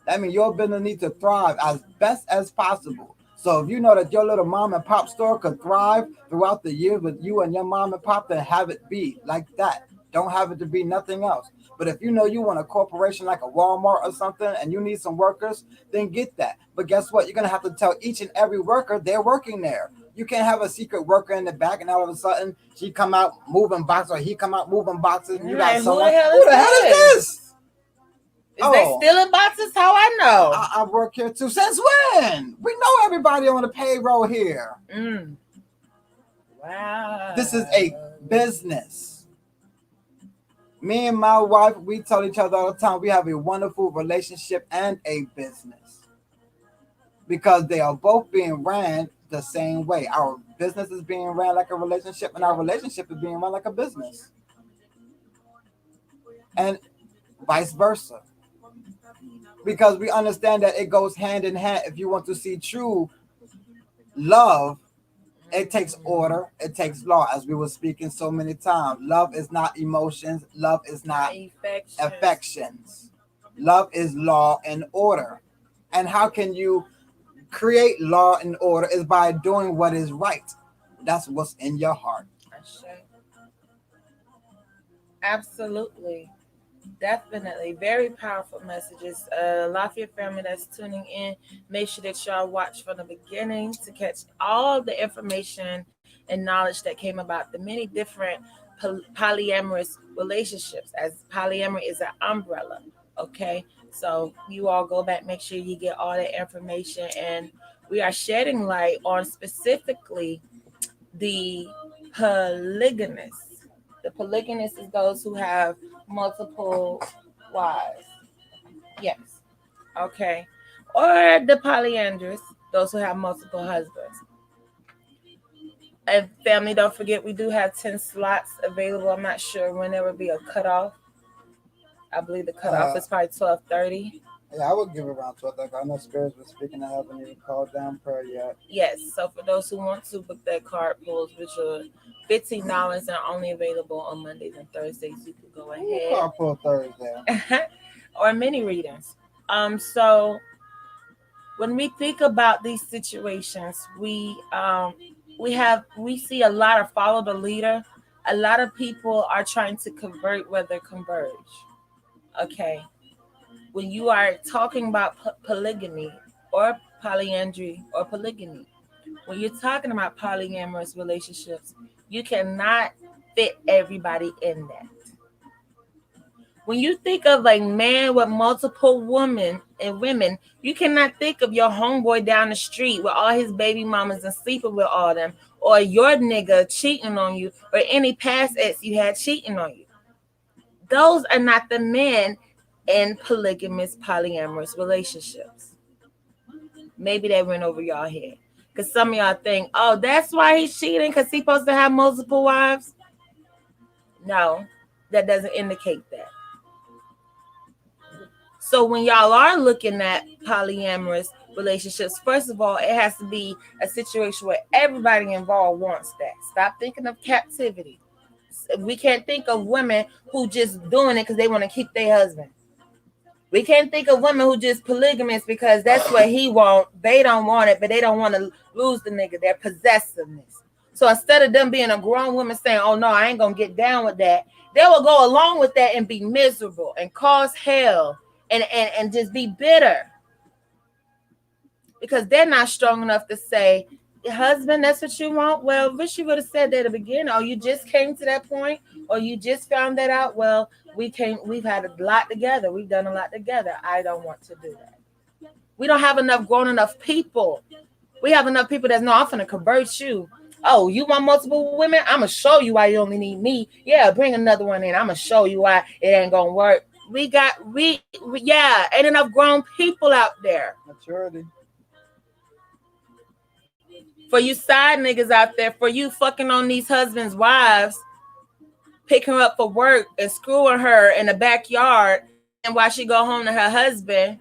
[SPEAKER 1] That means your business needs to thrive as best as possible. So if you know that your little mom and pop store could thrive throughout the year with you and your mom and pop, then have it be like that. Don't have it to be nothing else. But if you know you want a corporation like a Walmart or something and you need some workers, then get that. But guess what? You're going to have to tell each and every worker they're working there. You can't have a secret worker in the back and all of a sudden she come out moving boxes or he come out moving boxes. And you got someone. Who the hell is this?
[SPEAKER 2] Is they stealing boxes? How I know?
[SPEAKER 1] I work here too. Since when? We know everybody on the payroll here.
[SPEAKER 2] Wow.
[SPEAKER 1] This is a business. Me and my wife, we tell each other all the time we have a wonderful relationship and a business because they are both being ran the same way. Our business is being ran like a relationship and our relationship is being run like a business. And vice versa. Because we understand that it goes hand in hand. If you want to see true love, it takes order, it takes law, as we were speaking so many times. Love is not emotions, love is not affections. Love is law and order. And how can you create law and order is by doing what is right. That's what's in your heart.
[SPEAKER 2] Absolutely. Definitely. Very powerful messages. Lafayette family that's tuning in, make sure that y'all watch from the beginning to catch all the information and knowledge that came about the many different polyamorous relationships, as polyamory is an umbrella. Okay. So you all go back, make sure you get all that information. And we are shedding light on specifically the polygamists. The polygamists is those who have multiple wives. Yes. Okay. Or the polyandrous, those who have multiple husbands. And family, don't forget we do have 10 slots available. I'm not sure when there will be a cutoff. I believe the cutoff is probably 12:30.
[SPEAKER 1] Yeah, I would give around 12. Like I know spirits were speaking. I haven't even called down prayer yet.
[SPEAKER 2] Yes. So for those who want to book that card pulls, which are $15 and are only available on Mondays and Thursdays, you could go ahead.
[SPEAKER 1] Card pull Thursday.
[SPEAKER 2] Or mini readings. So when we think about these situations, we see a lot of follow the leader. A lot of people are trying to convert where they converge. Okay. When you are talking about polygamy or polyandry or polygamy, when you're talking about polyamorous relationships, you cannot fit everybody in that. When you think of a man with multiple women and women, you cannot think of your homeboy down the street with all his baby mamas and sleeping with all them, or your nigga cheating on you, or any past ex you had cheating on you. Those are not the men in polygamous, polyamorous relationships. Maybe that went over y'all head. Because some of y'all think, oh, that's why he's cheating, because he's supposed to have multiple wives. No, that doesn't indicate that. So when y'all are looking at polyamorous relationships, first of all, it has to be a situation where everybody involved wants that. Stop thinking of captivity. We can't think of women who just doing it because they want to keep their husband. We can't think of women who just polygamous because that's what he want. They don't want it, but they don't want to lose the nigga. Their possessiveness. So instead of them being a grown woman saying, oh no, I ain't going to get down with that, they will go along with that and be miserable and cause hell and just be bitter. Because they're not strong enough to say, husband, that's what you want? Well, wish you would have said that at the beginning. Or you just came to that point, or you just found that out. Well, we've had a lot together. We've done a lot together. I don't want to do that. We don't have enough grown enough people. We have enough people that's no, I'm finna convert you. Oh, you want multiple women? I'm gonna show you why you only need me. Yeah, bring another one in. I'm gonna show you why it ain't gonna work. We ain't enough grown people out there.
[SPEAKER 1] Maturity.
[SPEAKER 2] For you side niggas out there, for you fucking on these husbands' wives, picking her up for work and screwing her in the backyard, and while she go home to her husband,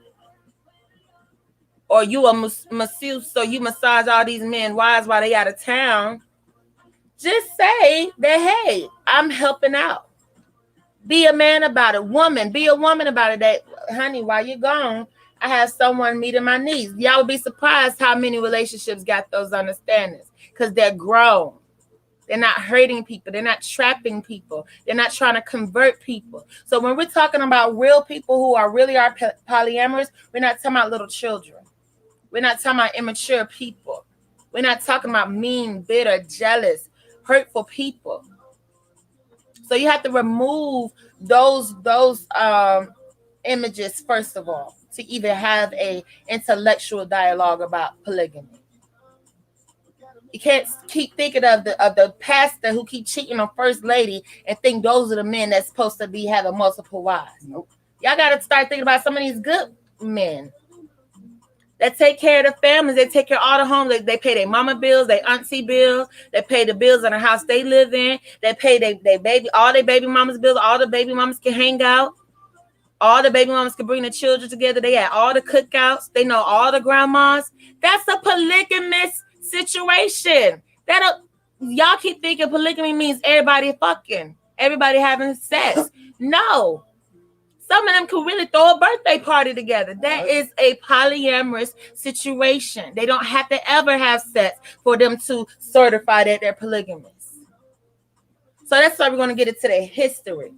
[SPEAKER 2] or you a masseuse, so you massage all these men wives while they out of town, just say that, hey, I'm helping out. Be a man about it. Woman, be a woman about it. That, honey, while you're gone, I have someone meeting my needs. Y'all would be surprised how many relationships got those understandings because they're grown. They're not hurting people. They're not trapping people. They're not trying to convert people. So when we're talking about real people who are really our polyamorous, we're not talking about little children. We're not talking about immature people. We're not talking about mean, bitter, jealous, hurtful people. So you have to remove those images first of all to even have a intellectual dialogue about polygamy. You can't keep thinking of the pastor who keep cheating on first lady and think those are the men that's supposed to be having multiple wives.
[SPEAKER 1] Nope.
[SPEAKER 2] Y'all got to start thinking about some of these good men that take care of the families. They take care of all the homes. They pay their mama bills, their auntie bills. They pay the bills in the house they live in. They pay all their baby mamas bills. All the baby mamas can hang out. All the baby mamas can bring the children together. They had all the cookouts. They know all the grandmas. That's a polygamous situation. Y'all keep thinking polygamy means everybody fucking, everybody having sex. No. Some of them can really throw a birthday party together. That is a polyamorous situation. They don't have to ever have sex for them to certify that they're polygamous. So that's why we're going to get into the history.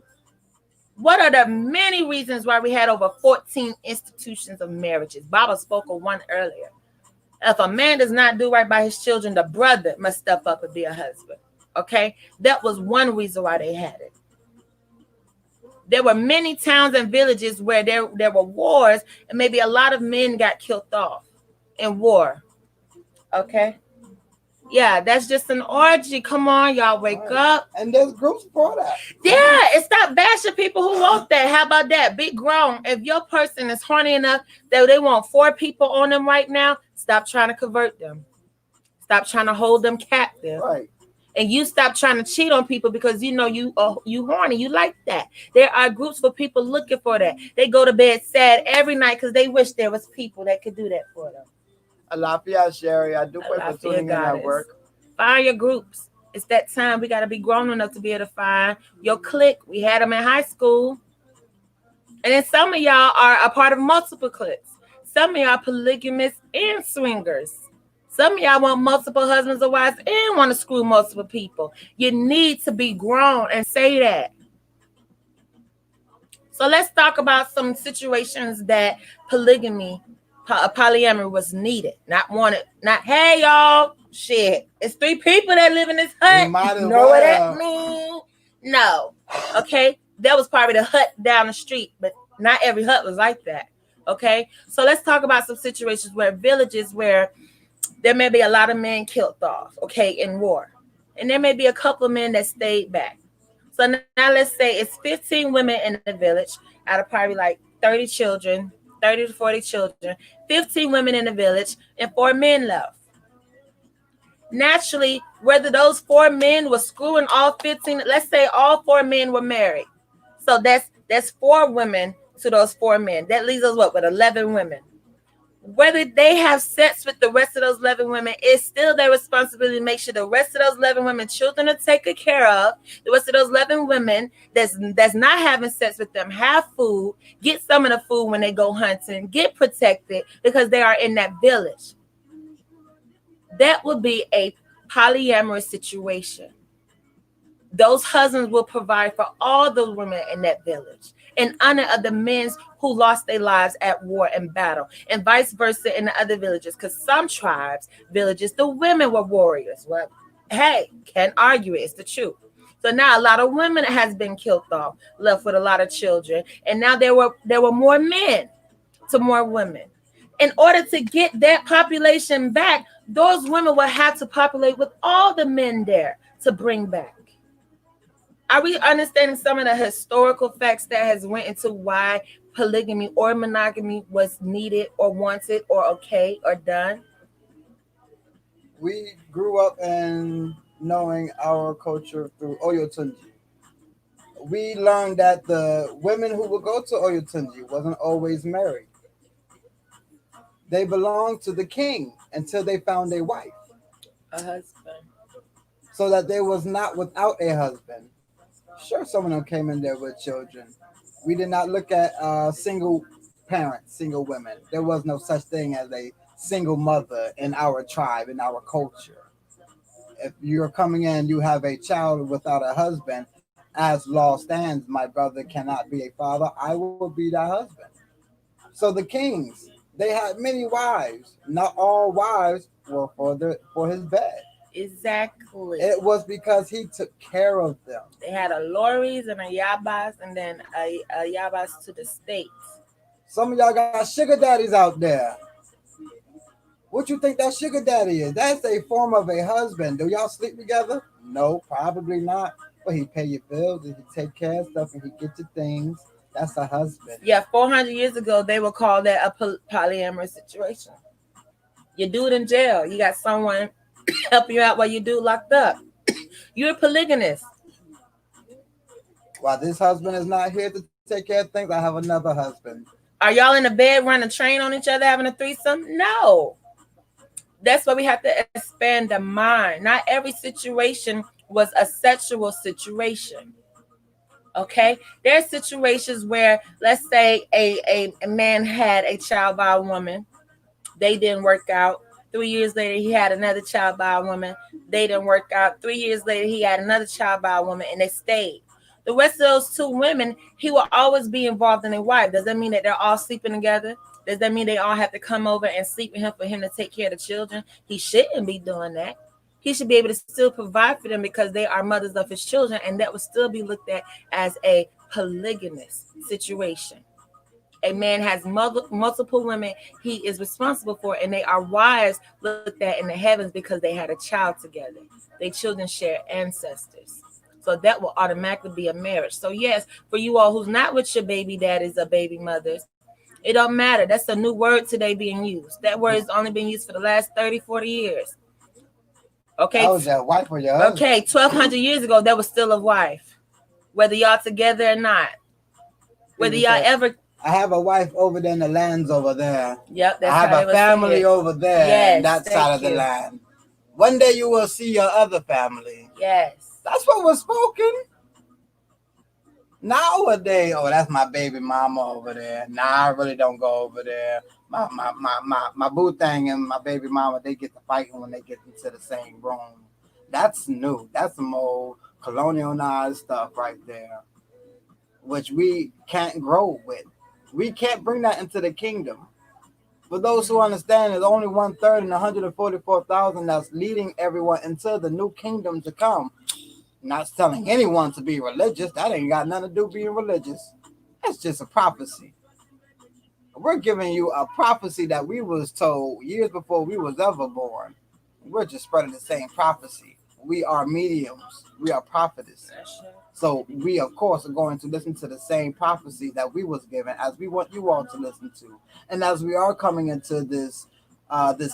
[SPEAKER 2] What are the many reasons why we had over 14 institutions of marriages? Baba spoke of one earlier. If a man does not do right by his children, the brother must step up and be a husband. Okay? That was one reason why they had it. There were many towns and villages where there were wars, and maybe a lot of men got killed off in war. Okay? Yeah, that's just an orgy. Come on, y'all, wake up.
[SPEAKER 1] And there's groups for that.
[SPEAKER 2] Yeah, and stop bashing people who want that. How about that? Be grown. If your person is horny enough that they want 4 people on them right now, stop trying to convert them. Stop trying to hold them captive.
[SPEAKER 1] Right.
[SPEAKER 2] And you stop trying to cheat on people because you know you horny. You like that. There are groups for people looking for that. They go to bed sad every night because they wish there was people that could do that for them.
[SPEAKER 1] Alafia, Sherry. I do pray for tuning in at work.
[SPEAKER 2] Find your groups. It's that time. We got to be grown enough to be able to find your clique. We had them in high school. And then some of y'all are a part of multiple cliques. Some of y'all polygamous and swingers. Some of y'all want multiple husbands or wives and want to screw multiple people. You need to be grown and say that. So let's talk about some situations that polyamory was needed, not wanted. Not, hey, y'all, shit, it's 3 people that live in this hut. You know what that means? No. Okay? That was probably the hut down the street, but not every hut was like that. Okay? So let's talk about some situations where villages where there may be a lot of men killed off, okay, in war. And there may be a couple of men that stayed back. So now let's say it's 15 women in the village out of probably like 30 children, 30 to 40 children, 15 women in the village, and 4 men left. Naturally, whether those 4 men were screwing all 15, let's say all 4 men were married. So that's 4 women to those 4 men. That leaves us with 11 women. Whether they have sex with the rest of those 11 women, it's still their responsibility to make sure the rest of those 11 women, children are taken care of. The rest of those 11 women that's not having sex with them have food, get some of the food when they go hunting, get protected because they are in that village. That would be a polyamorous situation. Those husbands will provide for all those women in that village in honor of the men who lost their lives at war and battle, and vice versa in the other villages. Because some tribes, villages, the women were warriors. Well, hey, can't argue it. It's the truth. So now a lot of women has been killed off, left with a lot of children, and now there were more men to more women. In order to get that population back, those women will have to populate with all the men there to bring back. Are we understanding some of the historical facts that has went into why polygamy or monogamy was needed or wanted or okay or done?
[SPEAKER 1] We grew up in knowing our culture through Oyotunji. we learned that the women who would go to Oyotunji wasn't always married. They belonged to the king until they found a wife.
[SPEAKER 2] A husband.
[SPEAKER 1] So that they was not without a husband. Sure, some of them came in there with children. We did not look at single parents, single women. There was no such thing as a single mother in our tribe, in our culture. If you're coming in, you have a child without a husband, as law stands, my brother cannot be a father. I will be that husband. So the kings, they had many wives. Not all wives were for his bed.
[SPEAKER 2] Exactly.
[SPEAKER 1] It was because he took care of them.
[SPEAKER 2] They had a Loris and a Yabas, and then a Yabas to the states.
[SPEAKER 1] Some of y'all got sugar daddies out there. What you think that sugar daddy is? That's a form of a husband. Do y'all sleep together? No, probably not. But he pay your bills and he take care of stuff and he get your things. That's a husband.
[SPEAKER 2] Yeah, 400 years ago, they would call that a polyamorous situation. You do it in jail. You got someone helping you out while you do locked up. You're a polygamist.
[SPEAKER 1] While this husband is not here to take care of things, I have another husband.
[SPEAKER 2] Are y'all in the bed running a train on each other, having a threesome? No. That's why we have to expand the mind. Not every situation was a sexual situation. Okay, there are situations where, let's say, a man had a child by a woman, they didn't work out. 3 years later, he had another child by a woman, they didn't work out. 3 years later, he had another child by a woman, and they stayed. The rest of those two women, he will always be involved in a wife. Does that mean that they're all sleeping together? Does that mean they all have to come over and sleep with him for him to take care of the children? He shouldn't be doing that. He should be able to still provide for them because they are mothers of his children, and that would still be looked at as a polygamous situation. A man has multiple women he is responsible for, and they are wives looked at in the heavens because they had a child together. Their children share ancestors. So that will automatically be a marriage. So yes, for you all who's not with your baby daddies or baby mothers, it don't matter. That's a new word today being used. That word has only been used for the last 30, 40 years. Okay.
[SPEAKER 1] That was your wife or your husband.
[SPEAKER 2] Okay, 1,200 years ago, that was still a wife. Whether y'all together or not. Whether y'all ever...
[SPEAKER 1] I have a wife over there in the lands over there.
[SPEAKER 2] Yep,
[SPEAKER 1] that's I have a family over there, yes, on that side of the land. One day you will see your other family.
[SPEAKER 2] Yes.
[SPEAKER 1] That's what was spoken. Nowadays, oh, that's my baby mama over there. Nah, I really don't go over there. My boo thing and my baby mama, they get to fighting when they get into the same room. That's new. That's some old colonialized stuff right there, which we can't grow with. We can't bring that into the kingdom. For those who understand, there's only 1/3 in 144,000 that's leading everyone into the new kingdom to come. Not telling anyone to be religious. That ain't got nothing to do with being religious. That's just a prophecy. We're giving you a prophecy that we was told years before we was ever born. We're just spreading the same prophecy. We are mediums. We are prophetess. So we, of course, are going to listen to the same prophecy that we was given as we want you all to listen to. And as we are coming into this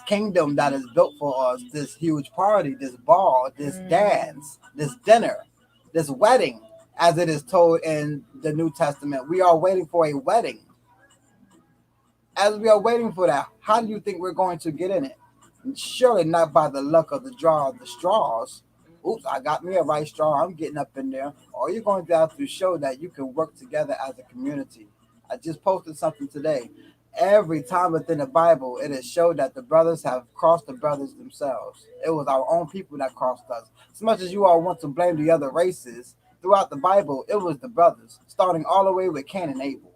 [SPEAKER 1] kingdom that is built for us, this huge party, this ball, this dance, this dinner, this wedding, as it is told in the New Testament. We are waiting for a wedding. As we are waiting for that, how do you think we're going to get in it? Surely not by the luck of the draw of the straws. Oops, I got me a right straw. I'm getting up in there. Or you're going to have to show that you can work together as a community. I just posted something today. Every time within the Bible, it is showed that the brothers have crossed the brothers themselves. It was our own people that crossed us. As much as you all want to blame the other races, throughout the Bible, it was the brothers, starting all the way with Cain and Abel.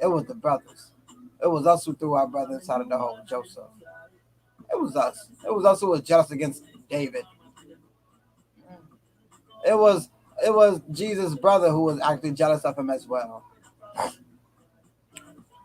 [SPEAKER 1] It was the brothers. It was us who threw our brother inside of the hole, Joseph. It was us. It was us who was jealous against David. It was Jesus' brother who was actually jealous of him as well.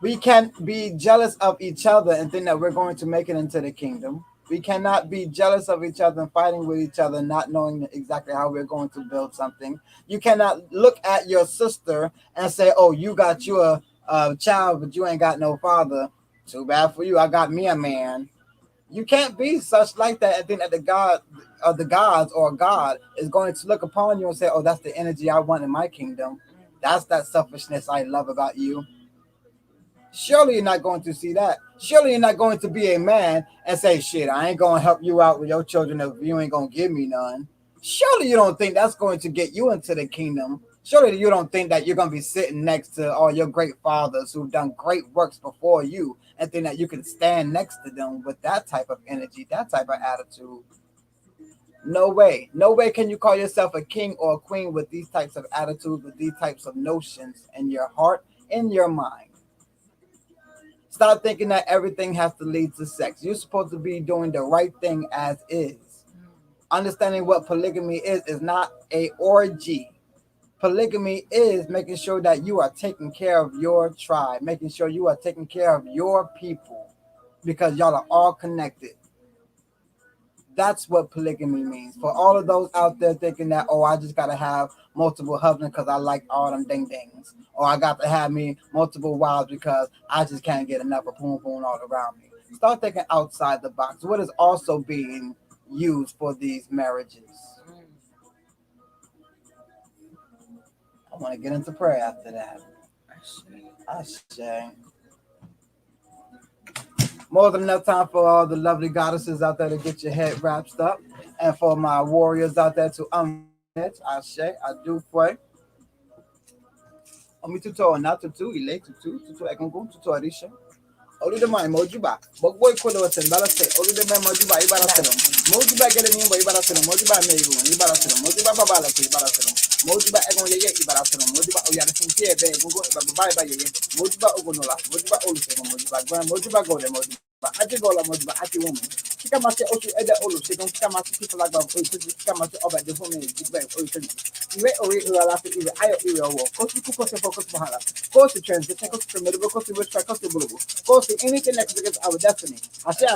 [SPEAKER 1] We can't be jealous of each other and think that we're going to make it into the kingdom. We cannot be jealous of each other and fighting with each other, not knowing exactly how we're going to build something. You cannot look at your sister and say, oh, you got you a child, but you ain't got no father. Too bad for you. I got me a man. You can't be such like that and think that the God of the gods or God is going to look upon you and say, "Oh, that's the energy I want in my kingdom. That's that selfishness I love about you." Surely you're not going to see that. Surely you're not going to be a man and say, "Shit, I ain't going to help you out with your children if you ain't going to give me none." Surely you don't think that's going to get you into the kingdom. Surely you don't think that you're going to be sitting next to all your great fathers who've done great works before you and think that you can stand next to them with that type of energy, that type of attitude. No way. No way can you call yourself a king or a queen with these types of attitudes, with these types of notions in your heart, in your mind. Stop thinking that everything has to lead to sex. You're supposed to be doing the right thing as is. Understanding what polygamy is not a orgy. Polygamy is making sure that you are taking care of your tribe, making sure you are taking care of your people because y'all are all connected. That's what polygamy means. For all of those out there thinking that, oh, I just gotta have multiple husbands because I like all them ding dings, or I got to have me multiple wives because I just can't get enough of boom boom all around me. Start thinking outside the box. What is also being used for these marriages? I want to get into prayer after that. I say. More than enough time for all the lovely goddesses out there to get your head wrapped up, and for my warriors out there to unmit. I say, I do pray. Omi tuto na tutu ile tutu egungun tutu arisha. Olùdómọ̀ ìmọ̀júbà gbogbo ìkọlù ọ̀sẹ̀ ìbálòsẹ̀ olùdómọ̀ ìmọ̀júbà ìbálòsẹ̀lọ̀ mọ̀júbà gẹ́lẹ́ ní ìbọ̀ ìbálòsẹ̀lọ̀ mọ̀júbà mẹ́rin ìbálòsẹ̀lọ̀ mọ̀júbà bàbá àlọ́sẹ̀ ìbálòsẹ̀lọ̀ mọ̀júbà ẹ̀gùn yẹyẹ ìbálòsẹ̀lọ̀ mọ̀júbà òyàrá fún tí ẹ̀bẹ̀ gbogbo bàbá ìbá yẹyẹ mọ̀júbà ogunọ̀là mọ̀júbà olùsẹ̀gùn mọ̀júbà gbọ́n mọ̀júbà gọ̀ọ̀dẹ̀ mọ̀júbà àjẹgọ̀ọ̀là mọ̀júbà àtiwọ̀mù kíkà máa ṣe oṣù ẹ̀dẹ̀ olùṣègùn kíkà máa ṣe kíkọ́ lágbà òyìnbó kíkà máa ṣe ọba ẹ̀dẹ̀ fún mi ìdígbà òyìnbó ìwé òwe ìrọ̀ aláfi ìwé ayọ̀ ìwé ọwọ́ kó sí kúkọ́ sí fọkọ́ sí wàhálà kó sí transition kó sí formidable kó sí witchcraft kó sí gbogbo kó sí anything that is against our destiny. Àṣẹ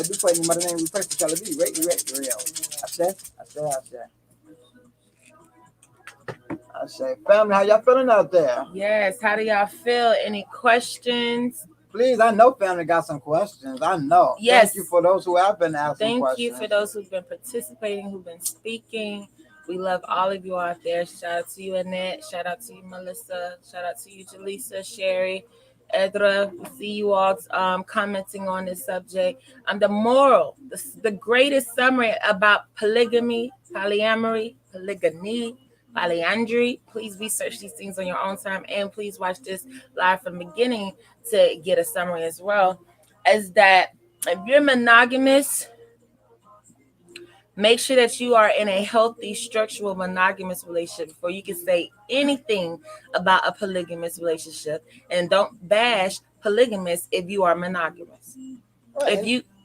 [SPEAKER 1] àdúpọ̀ ẹni mọ̀dánù we pray to shall be ìwé àṣẹ. Family, how y'all feeling out there?
[SPEAKER 2] Yes, how do y'all feel? Any questions?
[SPEAKER 1] Please, I know family got some questions. I know.
[SPEAKER 2] Yes.
[SPEAKER 1] Thank you for those who have been asking questions.
[SPEAKER 2] Thank you for those who've been participating, who've been speaking. We love all of you out there. Shout out to you, Annette. Shout out to you, Melissa. Shout out to you, Jaleesa, Sherry, Edra. We see you all commenting on this subject. The moral, the greatest summary about polygamy, polyamory, polygyny, polyandry. Please research these things on your own time, and please watch this live from the beginning to get a summary as well. Is that if you're monogamous, make sure that you are in a healthy, structural, monogamous relationship before you can say anything about a polygamous relationship. And don't bash polygamous if you are monogamous.
[SPEAKER 1] Right.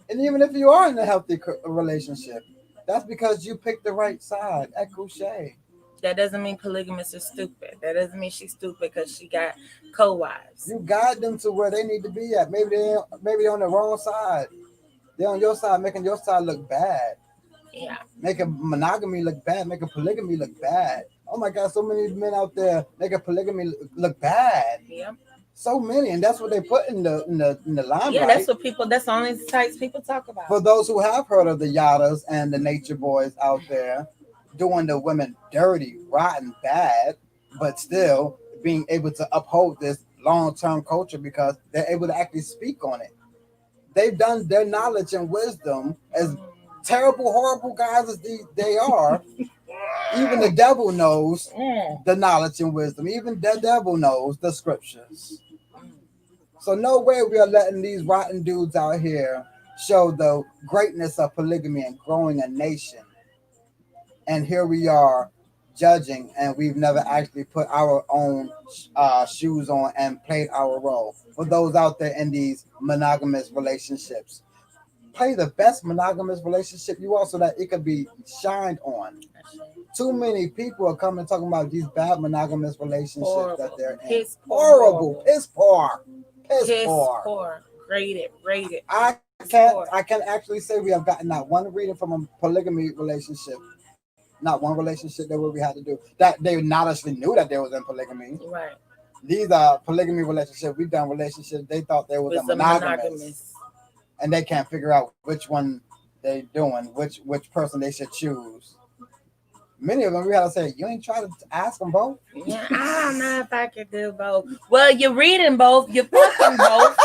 [SPEAKER 1] And even if you are in a healthy relationship, that's because you picked the right side. Accouché.
[SPEAKER 2] That doesn't mean polygamous is stupid. That doesn't mean she's stupid because she got co-wives.
[SPEAKER 1] You guide them to where they need to be at. Maybe they're on the wrong side. They're on your side, making your side look bad.
[SPEAKER 2] Yeah.
[SPEAKER 1] Making monogamy look bad, making polygamy look bad. Oh my God, so many men out there making polygamy look bad.
[SPEAKER 2] Yeah.
[SPEAKER 1] So many, and that's what they put in the limelight.
[SPEAKER 2] Yeah, that's the only types people talk about.
[SPEAKER 1] For those who have heard of the Yadas and the Nature Boys out there doing the women dirty, rotten, bad, but still being able to uphold this long-term culture because they're able to actually speak on it. They've done their knowledge and wisdom as terrible, horrible guys as they are. Even the devil knows the knowledge and wisdom. Even the devil knows the scriptures. So no way we are letting these rotten dudes out here show the greatness of polygamy and growing a nation. And here we are judging, and we've never actually put our own shoes on and played our role. For those out there in these monogamous relationships, play the best monogamous relationship you are so that it could be shined on. Too many people are coming talking about these bad monogamous relationships that they're in. Horrible. Piss poor.
[SPEAKER 2] Rate it.
[SPEAKER 1] I can actually say we have gotten not one reading from a polygamy relationship. Not one relationship that we had to do. That they not actually knew that they was in polygamy.
[SPEAKER 2] Right.
[SPEAKER 1] These are polygamy relationships. We've done relationships. They thought they was monogamous. and they can't figure out which one they're doing, which person they should choose. Many of them, we gotta say, you ain't try to ask them both.
[SPEAKER 2] Yeah, I don't know if I could do both. Well, you're reading both, you're fucking both.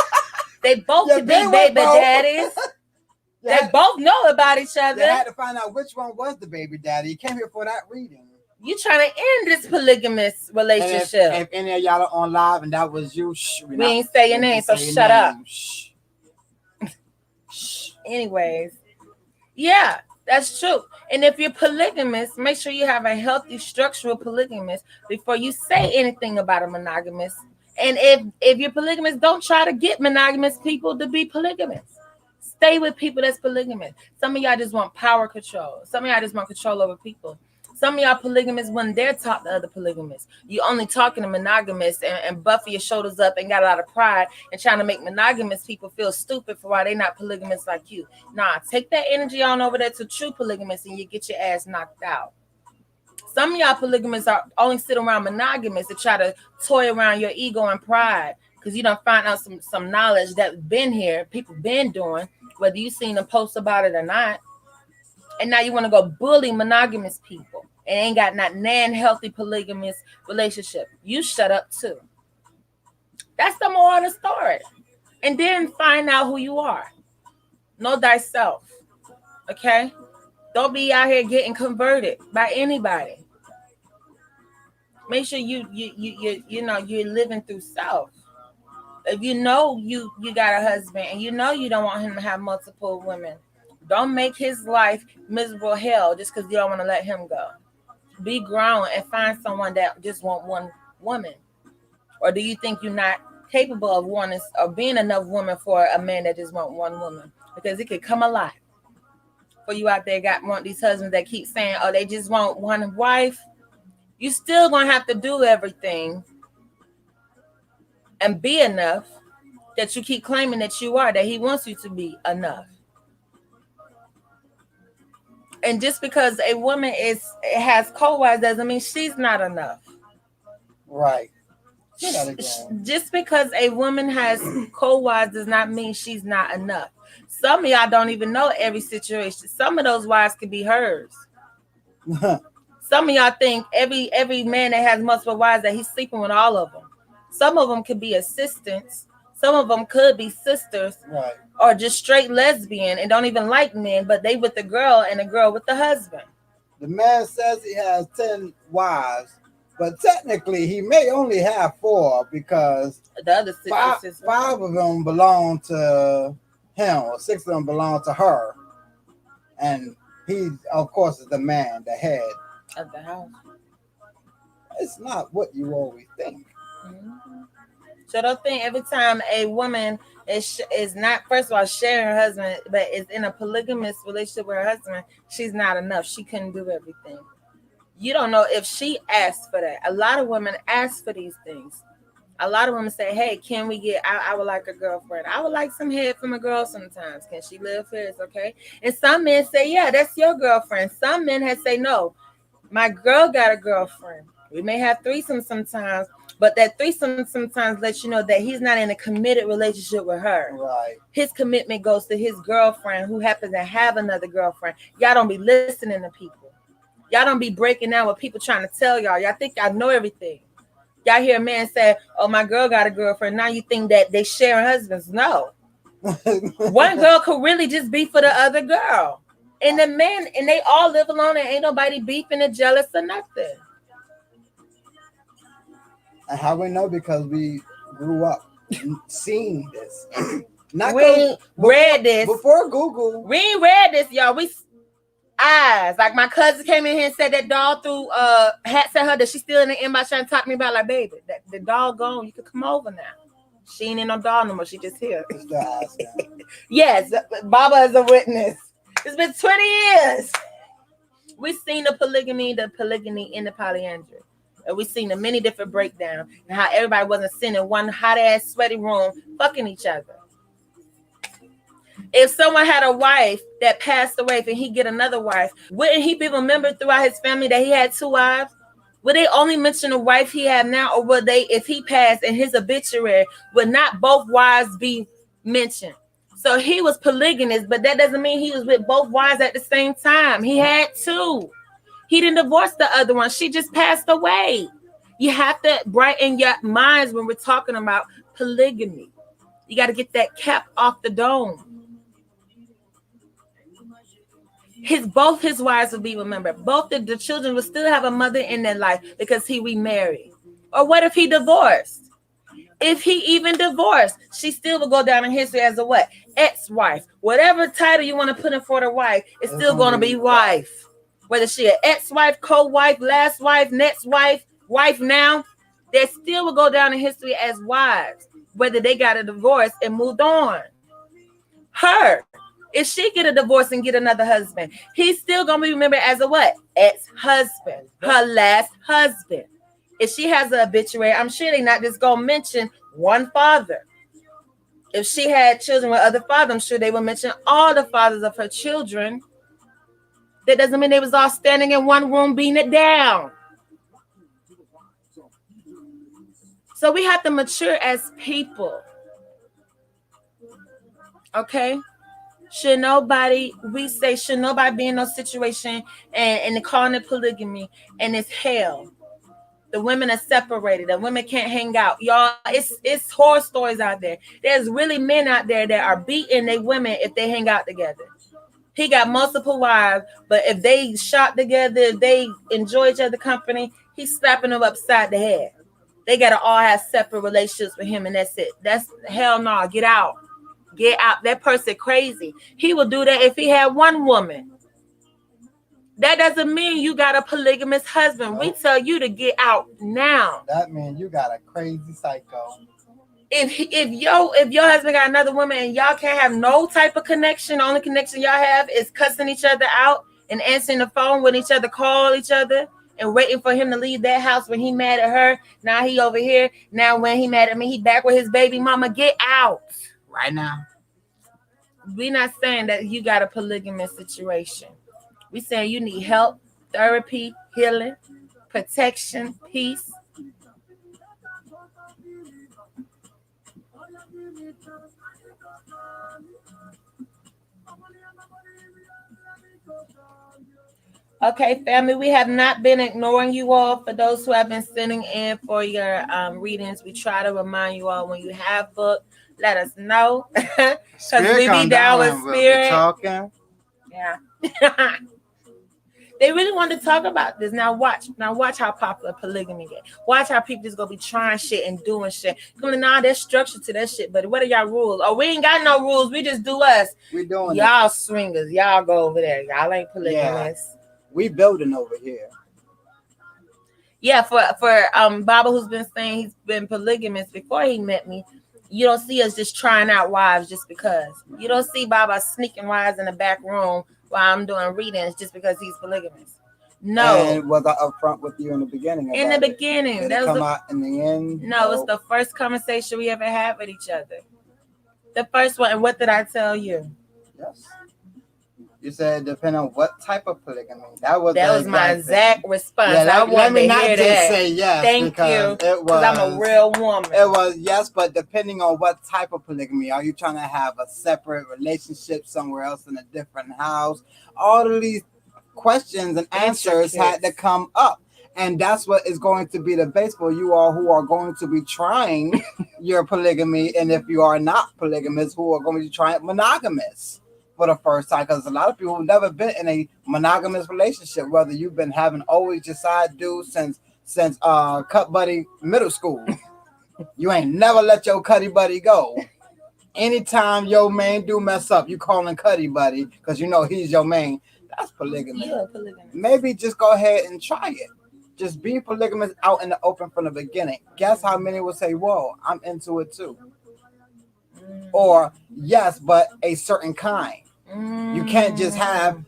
[SPEAKER 2] They both could be baby daddies. They both know about each other.
[SPEAKER 1] They had to find out which one was the baby daddy. You came here for that reading.
[SPEAKER 2] You trying to end this polygamous relationship.
[SPEAKER 1] If any of y'all are on live and that was you,
[SPEAKER 2] we ain't say your name, so shut up. Shh. Anyways, yeah, that's true. And if you're polygamous, make sure you have a healthy structural polygamous before you say anything about a monogamous. And if you're polygamous, don't try to get monogamous people to be polygamous. Stay with people that's polygamous. Some of y'all just want power control. Some of y'all just want control over people. Some of y'all polygamous when they're talk to other polygamists. You only talking to monogamous and buffing your shoulders up and got a lot of pride and trying to make monogamous people feel stupid for why they not polygamous like you. Nah, take that energy on over there to true polygamists and you get your ass knocked out. Some of y'all polygamists are only sit around monogamous to try to toy around your ego and pride because you don't find out some knowledge that's been here, people been doing, whether you seen them post about it or not. And now you want to go bully monogamous people and ain't got not healthy polygamous relationship. You shut up too. That's the moral of the story. And then find out who you are. Know thyself. Okay? Don't be out here getting converted by anybody. Make sure you're living through self. If you know you got a husband and you know you don't want him to have multiple women, don't make his life miserable hell just because you don't want to let him go. Be grown and find someone that just want one woman. Or do you think you're not capable of wanting or being enough woman for a man that just want one woman? Because it could come alive. For you out there want these husbands that keep saying, oh, they just want one wife. You still gonna have to do everything and be enough that you keep claiming that you are, that he wants you to be enough. And just because a woman has co-wives doesn't mean she's not enough.
[SPEAKER 1] Right.
[SPEAKER 2] Just because a woman has co-wives does not mean she's not enough. Some of y'all don't even know every situation. Some of those wives could be hers. Some of y'all think every man that has multiple wives that he's sleeping with all of them. Some of them could be assistants. Some of them could be sisters,
[SPEAKER 1] right,
[SPEAKER 2] or just straight lesbian and don't even like men, but they with the girl and the girl with the husband.
[SPEAKER 1] The man says he has 10 wives, but technically he may only have 4 because
[SPEAKER 2] the other
[SPEAKER 1] 5 of them belong to him, or 6 of them belong to her, and he, of course, is the man, the head
[SPEAKER 2] of the house.
[SPEAKER 1] It's not what you always think.
[SPEAKER 2] Mm-hmm. So don't think every time a woman is not, first of all, sharing her husband, but is in a polygamous relationship with her husband, she's not enough. She couldn't do everything. You don't know if she asked for that. A lot of women ask for these things. A lot of women say, hey, can we get, I would like a girlfriend. I would like some head from a girl sometimes. Can she live here? It's okay. And some men say, yeah, that's your girlfriend. Some men have say, no, my girl got a girlfriend. We may have threesomes sometimes, but that threesome sometimes lets you know that he's not in a committed relationship with her.
[SPEAKER 1] Right.
[SPEAKER 2] His commitment goes to his girlfriend who happens to have another girlfriend. Y'all don't be listening to people. Y'all don't be breaking down what people trying to tell y'all. Y'all think y'all know everything. Y'all hear a man say, oh, my girl got a girlfriend. Now you think that they share husbands. No. One girl could really just be for the other girl. And the man, and they all live alone and ain't nobody beefing or jealous or nothing.
[SPEAKER 1] And how we know? Because we grew up seeing this.
[SPEAKER 2] We read this
[SPEAKER 1] before Google.
[SPEAKER 2] We ain't read this, y'all. We eyes. Like my cousin came in here and said that dog threw hats at her that she's still in the inbox trying to talk to me about, like, baby, that the dog gone. You could come over now. She ain't in no dog no more. She just here. Yes, Baba is a witness. It's been 20 years. We've seen the polygamy and the polyandry. And we've seen the many different breakdowns and how everybody wasn't sitting in one hot ass sweaty room fucking each other. If someone had a wife that passed away and he get another wife, wouldn't he be remembered throughout his family that he had 2 wives? Would they only mention the wife he had now, or would they, if he passed in his obituary, would not both wives be mentioned? So he was polygamous, but that doesn't mean he was with both wives at the same time. He had two. He didn't divorce the other one. She just passed away. You have to brighten your minds when we're talking about polygamy. You got to get that cap off the dome. Both his wives will be remembered. Both the children will still have a mother in their life because he remarried. Or what if he divorced? If he even divorced, she still will go down in history as a what? Ex-wife. Whatever title you want to put in for the wife, it's still going to be wife. Whether she an ex-wife, co-wife, last wife, next wife, wife now, they still will go down in history as wives. Whether they got a divorce and moved on. Her, if she get a divorce and get another husband, he's still going to be remembered as a what? Ex-husband. Her last husband. If she has an obituary, I'm sure they're not just going to mention one father. If she had children with other fathers, I'm sure they will mention all the fathers of her children. That doesn't mean they was all standing in one room beating it down. So we have to mature as people. Okay? Should nobody be in no situation and calling it polygamy and it's hell. The women are separated. The women can't hang out. Y'all, it's horror stories out there. There's really men out there that are beating their women if they hang out together. He got multiple wives, but if they shop together, if they enjoy each other's company, he's slapping them upside the head. They got to all have separate relationships with him, and that's it. That's hell no. Get out. Get out. That person crazy. He will do that if he had one woman. That doesn't mean you got a polygamous husband. Nope. We tell you to get out now.
[SPEAKER 1] That means you got a crazy psycho.
[SPEAKER 2] If your husband got another woman and y'all can't have no type of connection, the only connection y'all have is cussing each other out and answering the phone when each other call each other and waiting for him to leave that house when he mad at her. Now he over here. Now when he mad at me, he back with his baby mama. Get out
[SPEAKER 1] right now.
[SPEAKER 2] We're not saying that you got a polygamous situation. We saying you need help, therapy, healing, protection, peace. Okay, family, we have not been ignoring you all. For those who have been sending in for your readings, we try to remind you all when you have book, let us know. Because we be down with spirit.
[SPEAKER 1] Talking.
[SPEAKER 2] Yeah. They really want to talk about this. Now watch how popular polygamy get. Watch how people just gonna be trying shit and doing shit. Nah, there's structure to that shit. But what are y'all rules? Oh, we ain't got no rules. We just do us.
[SPEAKER 1] We doing
[SPEAKER 2] y'all it. Swingers. Y'all go over there. Y'all ain't polygamous.
[SPEAKER 1] Yeah. We building over here.
[SPEAKER 2] Yeah, for Baba, who's been saying he's been polygamous before he met me. You don't see us just trying out wives just because. You don't see Baba sneaking wives in the back room while I'm doing readings just because he's polygamous. No.
[SPEAKER 1] And was I upfront with you in the beginning?
[SPEAKER 2] In the beginning.
[SPEAKER 1] Did it come out in the end?
[SPEAKER 2] No, it's the first conversation we ever had with each other. The first one. And what did I tell you?
[SPEAKER 1] Yes. You said depending on what type of polygamy. That was
[SPEAKER 2] my exact response.
[SPEAKER 1] Yeah,
[SPEAKER 2] let me not just
[SPEAKER 1] say yes.
[SPEAKER 2] Thank you. Because I'm a real woman.
[SPEAKER 1] It was yes, but depending on what type of polygamy. Are you trying to have a separate relationship somewhere else in a different house? All of these questions and answers had to come up. And that's what is going to be the base for you all who are going to be trying your polygamy. And if you are not polygamous, who are going to be trying monogamous for the first time, because a lot of people have never been in a monogamous relationship, whether you've been having always your side dude since cut buddy middle school. You ain't never let your cutty buddy go. Anytime your main do mess up, you call him cutty buddy because you know he's your main. That's polygamy.
[SPEAKER 2] Yeah, polygamy.
[SPEAKER 1] Maybe just go ahead and try it. Just be polygamous out in the open from the beginning. Guess how many will say, whoa, I'm into it too. Or yes, but a certain kind. You can't just have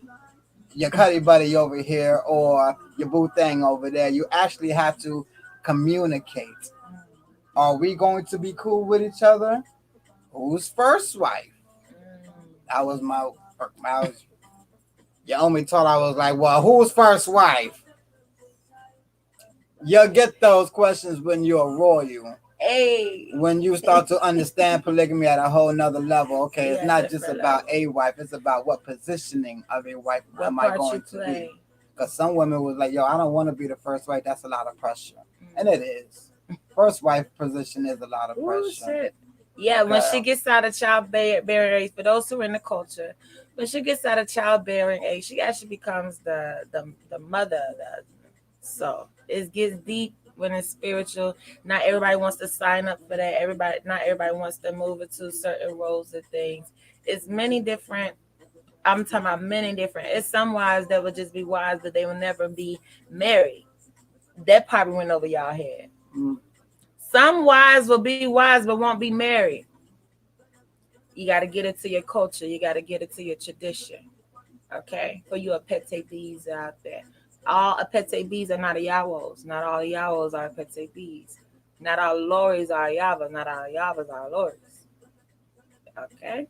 [SPEAKER 1] your cutty buddy over here or your boo thing over there. You actually have to communicate. Are we going to be cool with each other? Who's first wife? That was you only thought I was like, well, who's first wife? You'll get those questions when you're royal
[SPEAKER 2] Hey.
[SPEAKER 1] When you start to understand polygamy at a whole nother level, okay, it's not just about a wife, it's about what positioning of a wife am I going to be. Because some women was like, yo, I don't want to be the first wife. That's a lot of pressure. And it is. First wife position is a lot of pressure.
[SPEAKER 2] Shit. Yeah, when she gets out of childbearing age, for those who are in the culture, when she gets out of childbearing age, she actually becomes the mother. So it gets deep when it's spiritual. Not everybody wants to sign up for that. Not everybody wants to move into certain roles and things. It's many different. I'm talking about many different. It's some wives that would just be wives, but they will never be married. That probably went over y'all head. Some wives will be wives but won't be married. You got to get it to your culture. You got to get it to your tradition. Okay? For you Apete bees out there. All Apete bees are not Yawos. Not all Yawos are Apete bees. Not all Loris are Yavas. Not all Yavas are Loris. Okay?